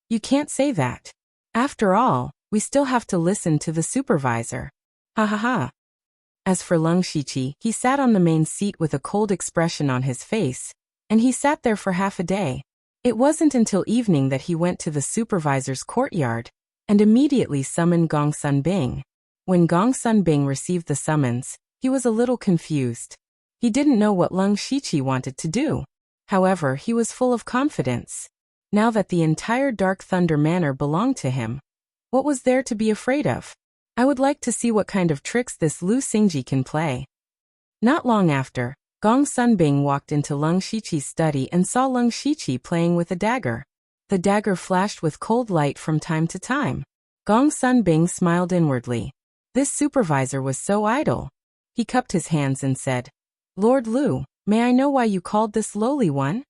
You can't say that. After all, we still have to listen to the supervisor. Ha ha ha. As for Lung Shiqi, he sat on the main seat with a cold expression on his face, and he sat there for half a day. It wasn't until evening that he went to the supervisor's courtyard and immediately summoned Gong Sunbing. When Gong Sunbing received the summons, he was a little confused. He didn't know what Lung Shiqi wanted to do. However, he was full of confidence. Now that the entire Dark Thunder Manor belonged to him, what was there to be afraid of? I would like to see what kind of tricks this Lu Xingji can play. Not long after, Gong Sunbing walked into Lung Shiqi's study and saw Lung Shiqi playing with a dagger. The dagger flashed with cold light from time to time. Gong Sunbing smiled inwardly. This supervisor was so idle. He cupped his hands and said, Lord Lu, may I know why you called this lowly one?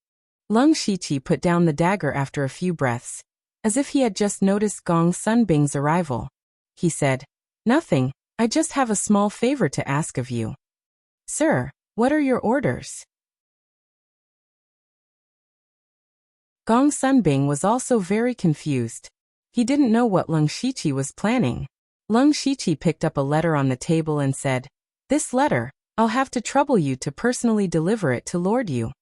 Lung Shiqi put down the dagger after a few breaths, as if he had just noticed Gong Sunbing's arrival. He said, Nothing, I just have a small favor to ask of you. Sir, what are your orders? Gong Sunbing was also very confused. He didn't know what Lung Shiqi was planning. Lung Shiqi picked up a letter on the table and said, This letter, I'll have to trouble you to personally deliver it to Lord Yu.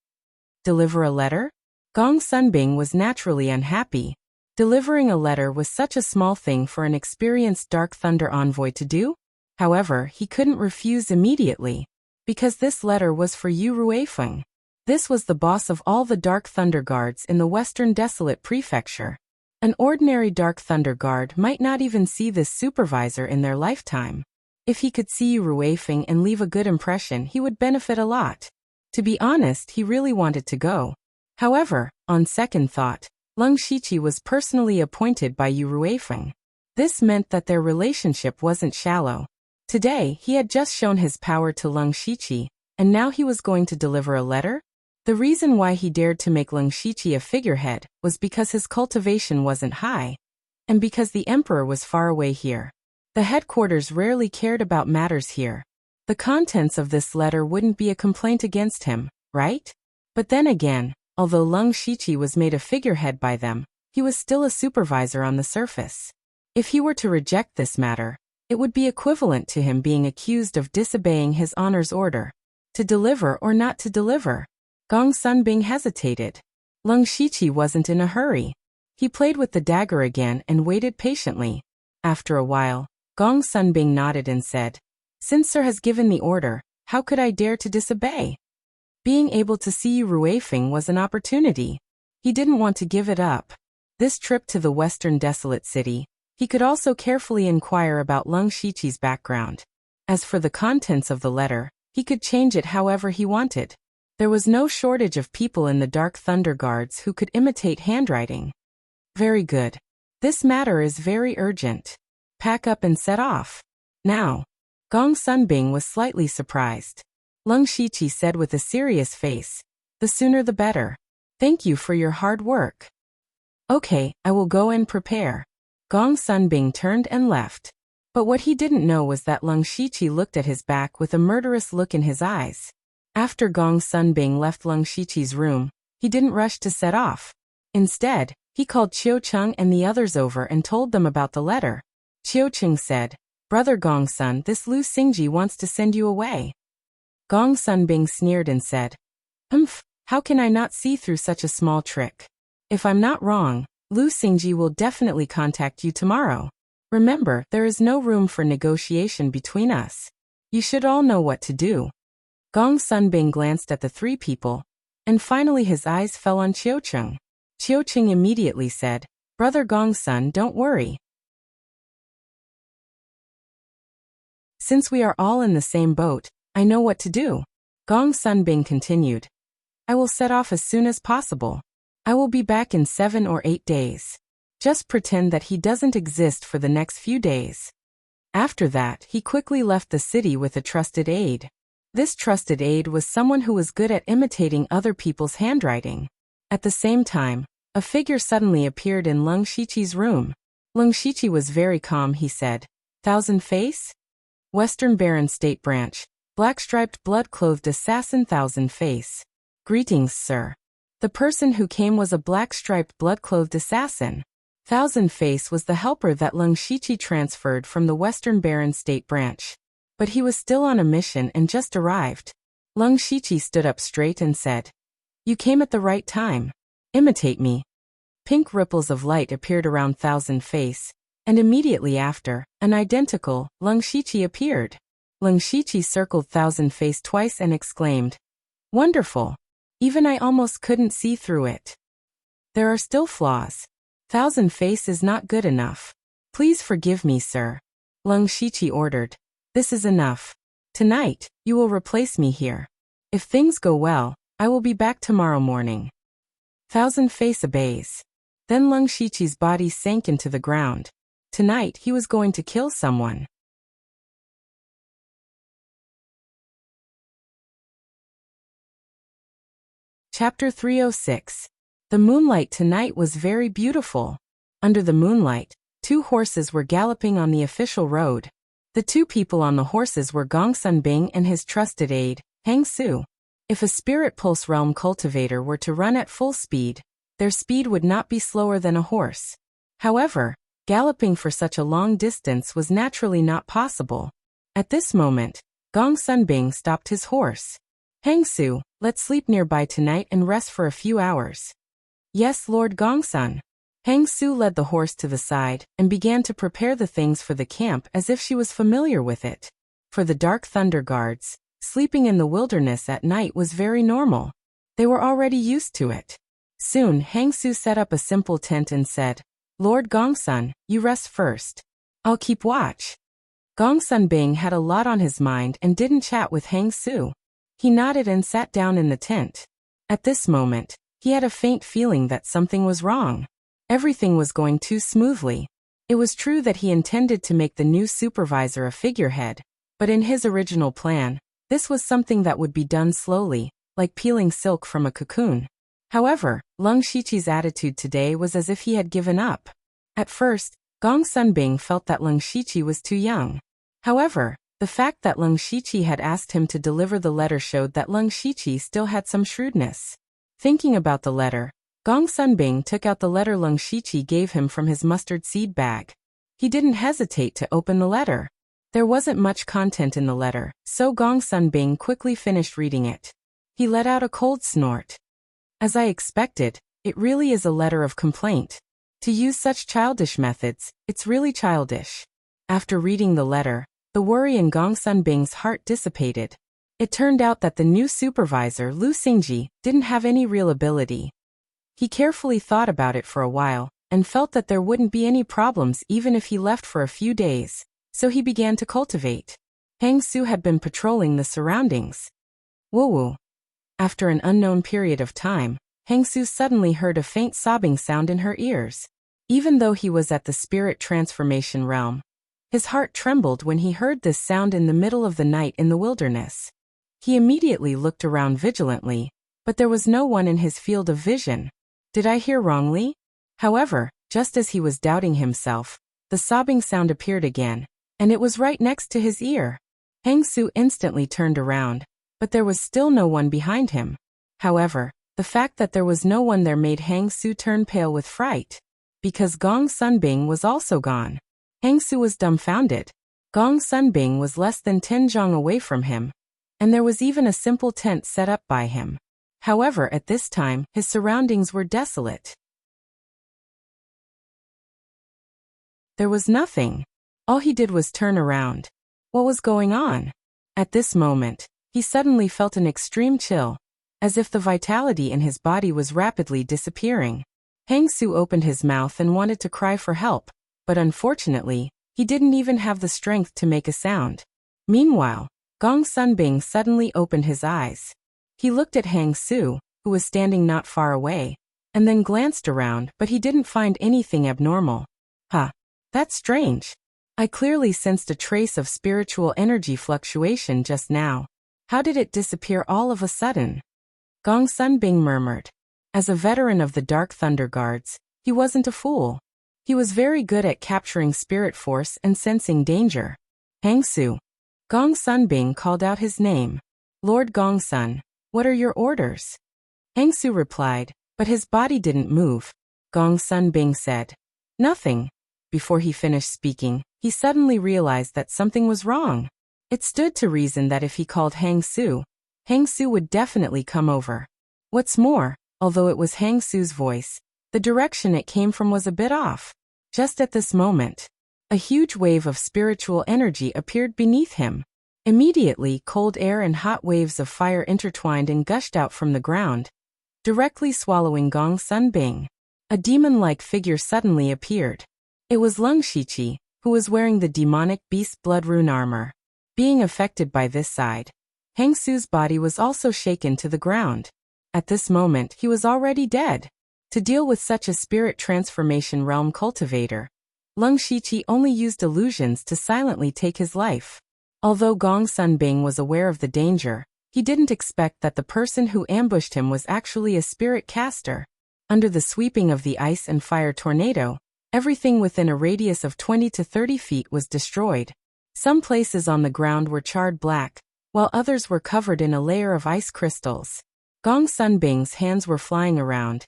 Deliver a letter? Gong Sunbing was naturally unhappy. Delivering a letter was such a small thing for an experienced Dark Thunder envoy to do. However, he couldn't refuse immediately, because this letter was for Yu Ruifeng. This was the boss of all the Dark Thunder Guards in the Western Desolate Prefecture. An ordinary Dark Thunder Guard might not even see this supervisor in their lifetime. If he could see Yu Ruifeng and leave a good impression, he would benefit a lot. To be honest, he really wanted to go. However, on second thought, Lung Shiqi was personally appointed by Yu Ruifeng. This meant that their relationship wasn't shallow. Today, he had just shown his power to Lung Shiqi, and now he was going to deliver a letter? The reason why he dared to make Lung Shiqi a figurehead was because his cultivation wasn't high, and because the emperor was far away here. The headquarters rarely cared about matters here. The contents of this letter wouldn't be a complaint against him, right? But then again, although Lung Shiqi was made a figurehead by them, he was still a supervisor on the surface. If he were to reject this matter, it would be equivalent to him being accused of disobeying his honor's order. To deliver or not to deliver? Gong Sunbing hesitated. Lung Shiqi wasn't in a hurry. He played with the dagger again and waited patiently. After a while, Gong Sunbing nodded and said, Since sir has given the order, how could I dare to disobey? Being able to see Yu Ruifeng was an opportunity. He didn't want to give it up. This trip to the Western Desolate City, he could also carefully inquire about Lung Shiqi's background. As for the contents of the letter, he could change it however he wanted. There was no shortage of people in the Dark Thunder Guards who could imitate handwriting. Very good. This matter is very urgent. Pack up and set off. Now. Gong Sunbing was slightly surprised. Lung Shiqi said with a serious face, The sooner the better. Thank you for your hard work. Okay, I will go and prepare. Gong Sunbing turned and left. But what he didn't know was that Lung Shiqi looked at his back with a murderous look in his eyes. After Gong Sunbing left Lung Shiqi's room, he didn't rush to set off. Instead, he called Qiu Cheng and the others over and told them about the letter. Qiu Cheng said, Brother Gongsun, this Lu Xingji wants to send you away. Gong Sunbing sneered and said, How can I not see through such a small trick? If I'm not wrong, Lu Xingji will definitely contact you tomorrow. Remember, there is no room for negotiation between us. You should all know what to do. Gong Sunbing glanced at the three people, and finally his eyes fell on Qiu Cheng. Qiuqing immediately said, "Brother Gongsun, don't worry. Since we are all in the same boat, I know what to do." Gong Sunbing continued. "I will set off as soon as possible. I will be back in 7 or 8 days. Just pretend that he doesn't exist for the next few days." After that, he quickly left the city with a trusted aide. This trusted aide was someone who was good at imitating other people's handwriting. At the same time, a figure suddenly appeared in Leng Shiqi's room. Leng Shiqi was very calm. He said, "Thousand Face? Western Baron State Branch, black-striped blood-clothed assassin Thousand Face. Greetings, sir." The person who came was a black-striped blood-clothed assassin. Thousand Face was the helper that Leng Shiqi transferred from the Western Baron State Branch. But he was still on a mission and just arrived. Leng Shiqi stood up straight and said, "You came at the right time. Imitate me." Pink ripples of light appeared around Thousand Face, and immediately after, an identical Leng Shiqi appeared. Leng Shiqi circled Thousand Face twice and exclaimed, "Wonderful! Even I almost couldn't see through it. There are still flaws. Thousand Face is not good enough. Please forgive me, sir." Leng Shiqi ordered, "This is enough. Tonight, you will replace me here. If things go well, I will be back tomorrow morning." Thousand Face obeys. Then Leng Shiqi's body sank into the ground. Tonight he was going to kill someone. Chapter 306. The moonlight tonight was very beautiful. Under the moonlight, 2 horses were galloping on the official road. The 2 people on the horses were Gongsun Bing and his trusted aide, Hang Su. If a spirit pulse realm cultivator were to run at full speed, their speed would not be slower than a horse. However, galloping for such a long distance was naturally not possible. At this moment, Gongsun Bing stopped his horse. "Hang Su, let's sleep nearby tonight and rest for a few hours." "Yes, Lord Gongsun." Hang Su led the horse to the side and began to prepare the things for the camp as if she was familiar with it. For the Dark Thunder Guards, sleeping in the wilderness at night was very normal. They were already used to it. Soon, Hang Su set up a simple tent and said, "Lord Gongsun, you rest first. I'll keep watch." Gongsun Bing had a lot on his mind and didn't chat with Hang Su. He nodded and sat down in the tent. At this moment, he had a faint feeling that something was wrong. Everything was going too smoothly. It was true that he intended to make the new supervisor a figurehead, but in his original plan, this was something that would be done slowly, like peeling silk from a cocoon. However, Leng Shiqi's attitude today was as if he had given up. At first, Gongsun Bing felt that Leng Shiqi was too young. However, the fact that Leng Shiqi had asked him to deliver the letter showed that Leng Shiqi still had some shrewdness. Thinking about the letter, Gongsun Bing took out the letter Leng Shiqi gave him from his mustard seed bag. He didn't hesitate to open the letter. There wasn't much content in the letter, so Gongsun Bing quickly finished reading it. He let out a cold snort. "As I expected, it really is a letter of complaint. To use such childish methods, it's really childish." After reading the letter, the worry in Gongsun Bing's heart dissipated. It turned out that the new supervisor, Lu Xingji, didn't have any real ability. He carefully thought about it for a while, and felt that there wouldn't be any problems even if he left for a few days, so he began to cultivate. Hang Su had been patrolling the surroundings. Woo-woo. After an unknown period of time, Hang Su suddenly heard a faint sobbing sound in her ears. Even though he was at the spirit transformation realm, his heart trembled when he heard this sound in the middle of the night in the wilderness. He immediately looked around vigilantly, but there was no one in his field of vision. Did I hear wrongly? However, just as he was doubting himself, the sobbing sound appeared again, and it was right next to his ear. Hang Su instantly turned around, but there was still no one behind him. However, the fact that there was no one there made Hang Su turn pale with fright. Because Gong Sunbing was also gone. Hang Su was dumbfounded. Gong Sunbing was less than 10 zhang away from him, and there was even a simple tent set up by him. However, at this time, his surroundings were desolate. There was nothing. All he did was turn around. What was going on? At this moment, he suddenly felt an extreme chill, as if the vitality in his body was rapidly disappearing. Hang Su opened his mouth and wanted to cry for help, but unfortunately, he didn't even have the strength to make a sound. Meanwhile, Gong Sunbing suddenly opened his eyes. He looked at Hang Su, who was standing not far away, and then glanced around, but he didn't find anything abnormal. Huh. That's strange. I clearly sensed a trace of spiritual energy fluctuation just now. How did it disappear all of a sudden? Gong Sunbing murmured. As a veteran of the Dark Thunder Guards, he wasn't a fool. He was very good at capturing spirit force and sensing danger. Hang Su. Gong Sunbing called out his name. Lord Gongsun, what are your orders? Hang Su replied, but his body didn't move. Gong Sunbing said, nothing. Before he finished speaking, he suddenly realized that something was wrong. It stood to reason that if he called Hang Su would definitely come over. What's more, although it was Hang Su's voice, the direction it came from was a bit off. Just at this moment, a huge wave of spiritual energy appeared beneath him. Immediately, cold air and hot waves of fire intertwined and gushed out from the ground, directly swallowing Gong Sunbing. A demon-like figure suddenly appeared. It was Lung Shiqi, who was wearing the demonic beast blood rune armor. Being affected by this side, Hang Su's body was also shaken to the ground. At this moment, he was already dead. To deal with such a spirit transformation realm cultivator, Lung Shiqi only used illusions to silently take his life. Although Gong Sunbing was aware of the danger, he didn't expect that the person who ambushed him was actually a spirit caster. Under the sweeping of the ice and fire tornado, everything within a radius of 20 to 30 feet was destroyed. Some places on the ground were charred black, while others were covered in a layer of ice crystals. Gong Sunbing's hands were flying around,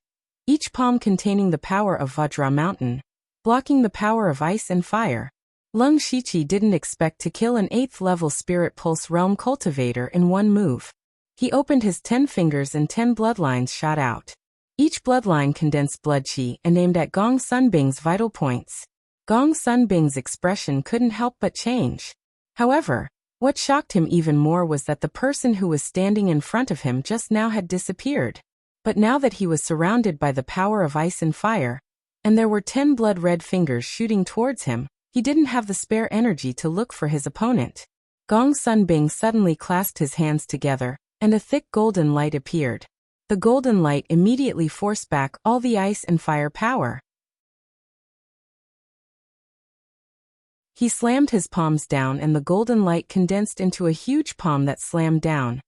each palm containing the power of Vajra Mountain, blocking the power of ice and fire. Lung Shiqi didn't expect to kill an 8th-level Spirit Pulse Realm cultivator in one move. He opened his 10 fingers and 10 bloodlines shot out. Each bloodline condensed blood qi and aimed at Gong Sunbing's vital points. Gong Sunbing's expression couldn't help but change. However, what shocked him even more was that the person who was standing in front of him just now had disappeared. But now that he was surrounded by the power of ice and fire, and there were 10 blood-red fingers shooting towards him, he didn't have the spare energy to look for his opponent. Gong Sunbing suddenly clasped his hands together, and a thick golden light appeared. The golden light immediately forced back all the ice and fire power. He slammed his palms down and the golden light condensed into a huge palm that slammed down,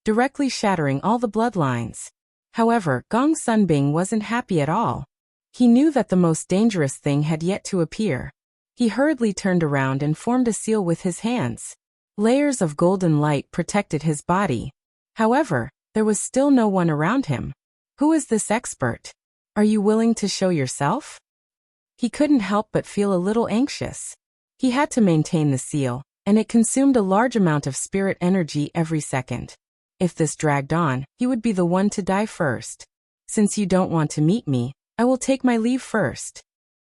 directly shattering all the bloodlines. However, Gong Sunbing wasn't happy at all. He knew that the most dangerous thing had yet to appear. He hurriedly turned around and formed a seal with his hands. Layers of golden light protected his body. However, there was still no one around him. Who is this expert? Are you willing to show yourself? He couldn't help but feel a little anxious. He had to maintain the seal, and it consumed a large amount of spirit energy every second. If this dragged on, he would be the one to die first. Since you don't want to meet me, I will take my leave first.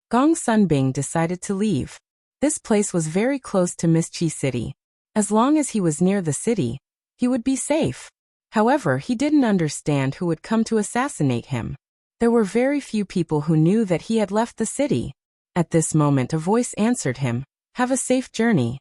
Gong Sunbing decided to leave. This place was very close to Mischi City. As long as he was near the city, he would be safe. However, he didn't understand who would come to assassinate him. There were very few people who knew that he had left the city. At this moment a voice answered him, "Have a safe journey."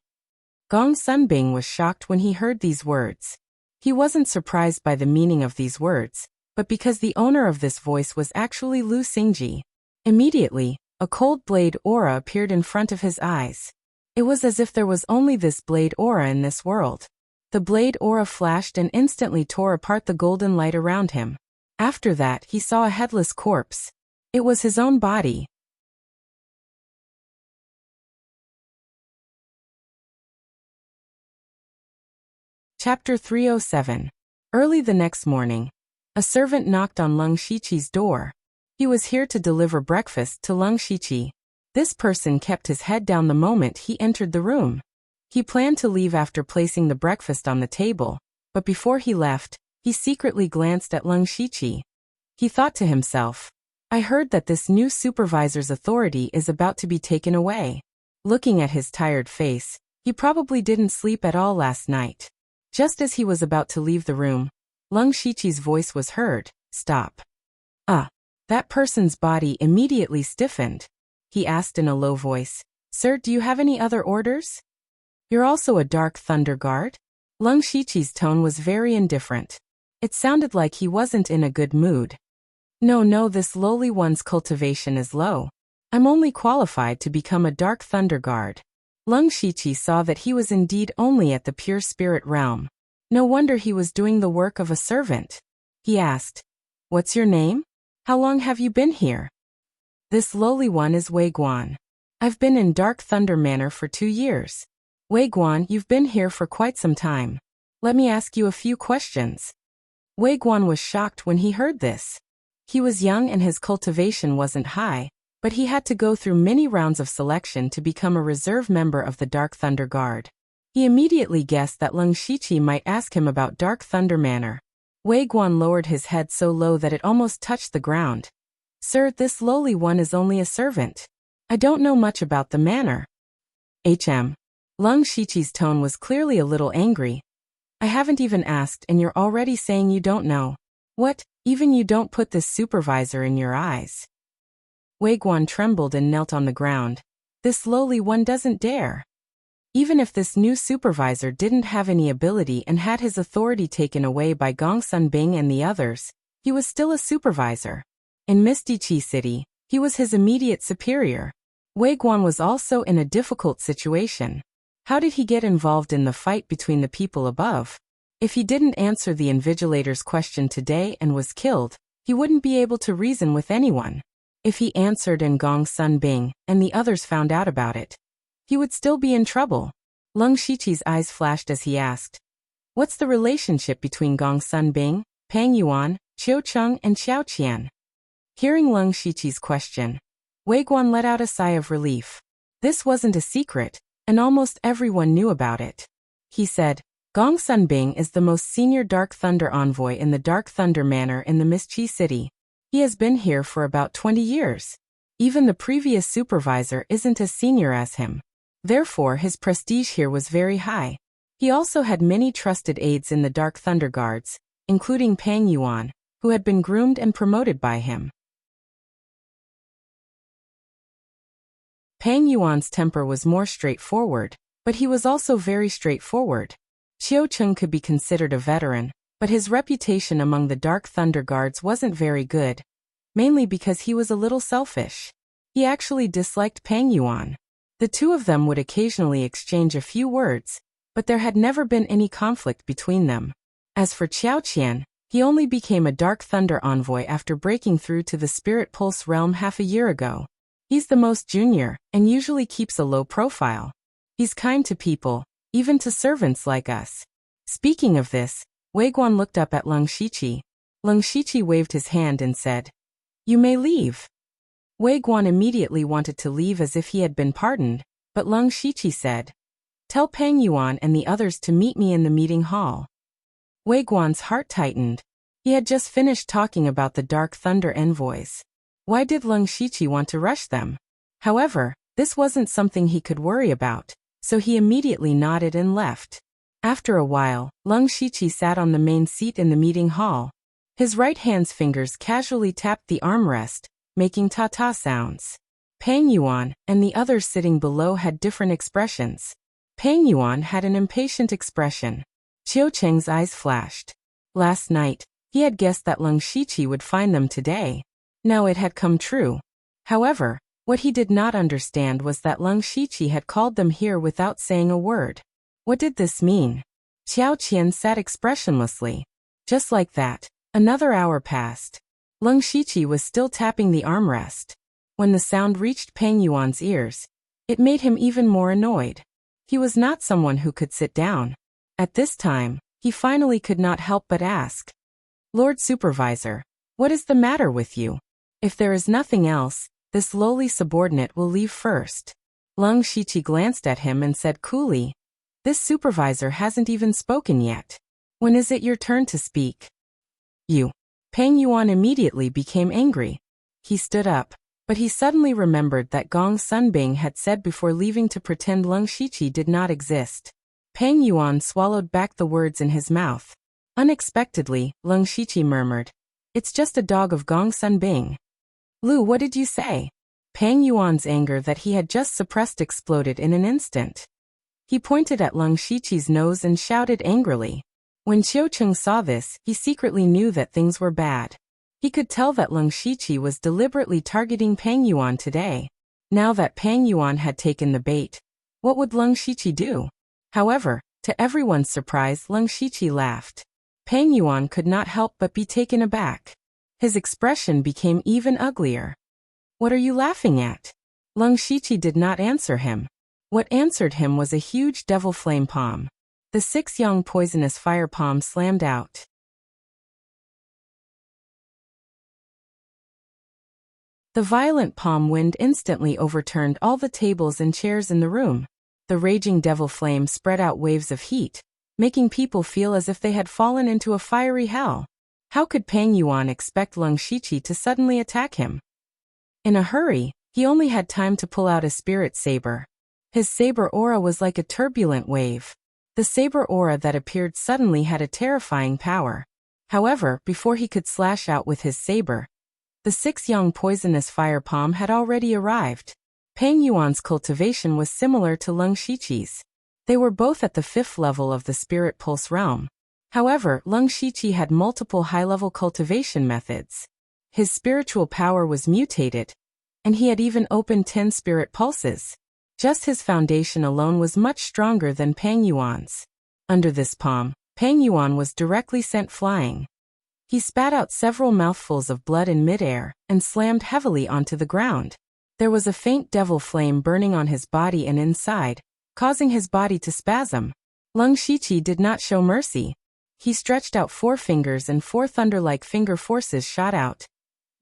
Gong Sunbing was shocked when he heard these words. He wasn't surprised by the meaning of these words, but because the owner of this voice was actually Lu Xingji. Immediately, a cold blade aura appeared in front of his eyes. It was as if there was only this blade aura in this world. The blade aura flashed and instantly tore apart the golden light around him. After that, he saw a headless corpse. It was his own body. Chapter 307. Early the next morning, a servant knocked on Lung Shiqi's door. He was here to deliver breakfast to Lung Shiqi. This person kept his head down the moment he entered the room. He planned to leave after placing the breakfast on the table, but before he left, he secretly glanced at Lung Shiqi. He thought to himself, I heard that this new supervisor's authority is about to be taken away. Looking at his tired face, he probably didn't sleep at all last night. Just as he was about to leave the room, Lung Shiqi's voice was heard, "Stop." That person's body immediately stiffened. He asked in a low voice, "Sir, do you have any other orders? You're also a Dark Thunder Guard?" Lung Shiqi's tone was very indifferent. It sounded like he wasn't in a good mood. No, this lowly one's cultivation is low. I'm only qualified to become a Dark Thunder Guard. Lung Shiqi saw that he was indeed only at the pure spirit realm. No wonder he was doing the work of a servant. He asked, "What's your name? How long have you been here?" "This lowly one is Wei Guan. I've been in Dark Thunder Manor for 2 years. Wei Guan, you've been here for quite some time. Let me ask you a few questions." Wei Guan was shocked when he heard this. He was young and his cultivation wasn't high, but he had to go through many rounds of selection to become a reserve member of the Dark Thunder Guard. He immediately guessed that Lung Shiqi might ask him about Dark Thunder Manor. Wei Guan lowered his head so low that it almost touched the ground. "Sir, this lowly one is only a servant. I don't know much about the manor." Lung Shiqi's tone was clearly a little angry. "I haven't even asked and you're already saying you don't know. What, even you don't put this supervisor in your eyes?" Wei Guan trembled and knelt on the ground. This lowly one doesn't dare. Even if this new supervisor didn't have any ability and had his authority taken away by Gong Sunbing and the others, he was still a supervisor. In Misty Chi City, he was his immediate superior. Wei Guan was also in a difficult situation. How did he get involved in the fight between the people above? If he didn't answer the invigilator's question today and was killed, he wouldn't be able to reason with anyone. If he answered and Gong Sunbing and the others found out about it, he would still be in trouble. Lung Shiqi's eyes flashed as he asked, "What's the relationship between Gong Sunbing, Pang Yuan, Qiu Cheng and Xiao Qian?" Hearing Lung Shiqi's question, Wei Guan let out a sigh of relief. This wasn't a secret, and almost everyone knew about it. He said, "Gong Sunbing is the most senior Dark Thunder envoy in the Dark Thunder Manor in the Mischi City. He has been here for about 20 years. Even the previous supervisor isn't as senior as him. Therefore, his prestige here was very high. He also had many trusted aides in the Dark Thunder Guards, including Pang Yuan, who had been groomed and promoted by him." Pang Yuan's temper was more straightforward, but he was also very straightforward. Qiu Cheng could be considered a veteran, but his reputation among the Dark Thunder Guards wasn't very good, mainly because he was a little selfish. He actually disliked Pang Yuan. The two of them would occasionally exchange a few words, but there had never been any conflict between them. As for Xiao Qian, he only became a Dark Thunder envoy after breaking through to the Spirit Pulse realm half a year ago. He's the most junior, and usually keeps a low profile. He's kind to people, even to servants like us. Speaking of this, Wei Guan looked up at Lung Shiqi. Lung Shiqi waved his hand and said, "You may leave." Wei Guan immediately wanted to leave as if he had been pardoned, but Lung Shiqi said, "Tell Pang Yuan and the others to meet me in the meeting hall." Wei Guan's heart tightened. He had just finished talking about the Dark Thunder envoys. Why did Lung Shiqi want to rush them? However, this wasn't something he could worry about, so he immediately nodded and left. After a while, Lung Shiqi sat on the main seat in the meeting hall. His right hand's fingers casually tapped the armrest, making ta-ta sounds. Pang Yuan and the others sitting below had different expressions. Pang Yuan had an impatient expression. Qiu Cheng's eyes flashed. Last night, he had guessed that Lung Shiqi would find them today. Now it had come true. However, what he did not understand was that Lung Shiqi had called them here without saying a word. What did this mean? Xiao Qian sat expressionlessly. Just like that, another hour passed. Lung Shiqi was still tapping the armrest. When the sound reached Pang Yuan's ears, it made him even more annoyed. He was not someone who could sit down. At this time, he finally could not help but ask, "Lord Supervisor, what is the matter with you? If there is nothing else, this lowly subordinate will leave first." Lung Shiqi glanced at him and said coolly, "This supervisor hasn't even spoken yet. When is it your turn to speak?" "You." Pang Yuan immediately became angry. He stood up, but he suddenly remembered that Gong Sunbing had said before leaving to pretend Lung Shiqi did not exist. Pang Yuan swallowed back the words in his mouth. Unexpectedly, Lung Shiqi murmured, "It's just a dog of Gong Sunbing." Lu, what did you say? Pang Yuan's anger that he had just suppressed exploded in an instant. He pointed at Leng Shiqi's nose and shouted angrily. When Qiucheng saw this, he secretly knew that things were bad. He could tell that Leng Shiqi was deliberately targeting Pang Yuan today. Now that Pang Yuan had taken the bait, what would Leng Shiqi do? However, to everyone's surprise, Leng Shiqi laughed. Pang Yuan could not help but be taken aback. His expression became even uglier. What are you laughing at? Leng Shiqi did not answer him. What answered him was a huge devil flame palm. The 6 young poisonous fire palms slammed out. The violent palm wind instantly overturned all the tables and chairs in the room. The raging devil flame spread out waves of heat, making people feel as if they had fallen into a fiery hell. How could Pang Yuan expect Leng Shiqi to suddenly attack him? In a hurry, he only had time to pull out a spirit saber. His saber aura was like a turbulent wave. The saber aura that appeared suddenly had a terrifying power. However, before he could slash out with his saber, the 6 young poisonous fire palm had already arrived. Pang Yuan's cultivation was similar to Leng Shiqi's. They were both at the 5th level of the spirit pulse realm. However, Leng Shiqi had multiple high-level cultivation methods. His spiritual power was mutated, and he had even opened 10 spirit pulses. Just his foundation alone was much stronger than Pang Yuan's. Under this palm, Pang Yuan was directly sent flying. He spat out several mouthfuls of blood in midair and slammed heavily onto the ground. There was a faint devil flame burning on his body and inside, causing his body to spasm. Leng Shiqi did not show mercy. He stretched out 4 fingers and 4 thunder-like finger forces shot out,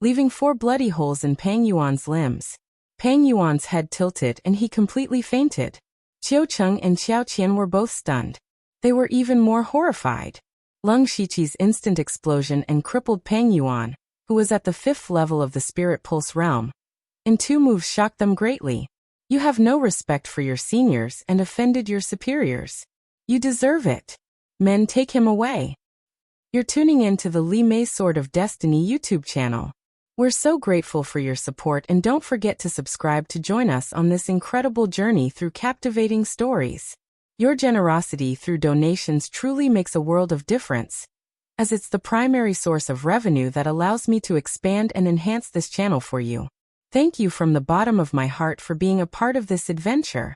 leaving 4 bloody holes in Pang Yuan's limbs. Pang Yuan's head tilted and he completely fainted. Qiucheng and Xiao Qian were both stunned. They were even more horrified. Leng Shiqi's instant explosion and crippled Pang Yuan, who was at the 5th level of the spirit pulse realm. In 2 moves shocked them greatly. You have no respect for your seniors and offended your superiors. You deserve it. Men, take him away. You're tuning in to the Li Mei Sword of Destiny YouTube channel. We're so grateful for your support and don't forget to subscribe to join us on this incredible journey through captivating stories. Your generosity through donations truly makes a world of difference, as it's the primary source of revenue that allows me to expand and enhance this channel for you. Thank you from the bottom of my heart for being a part of this adventure.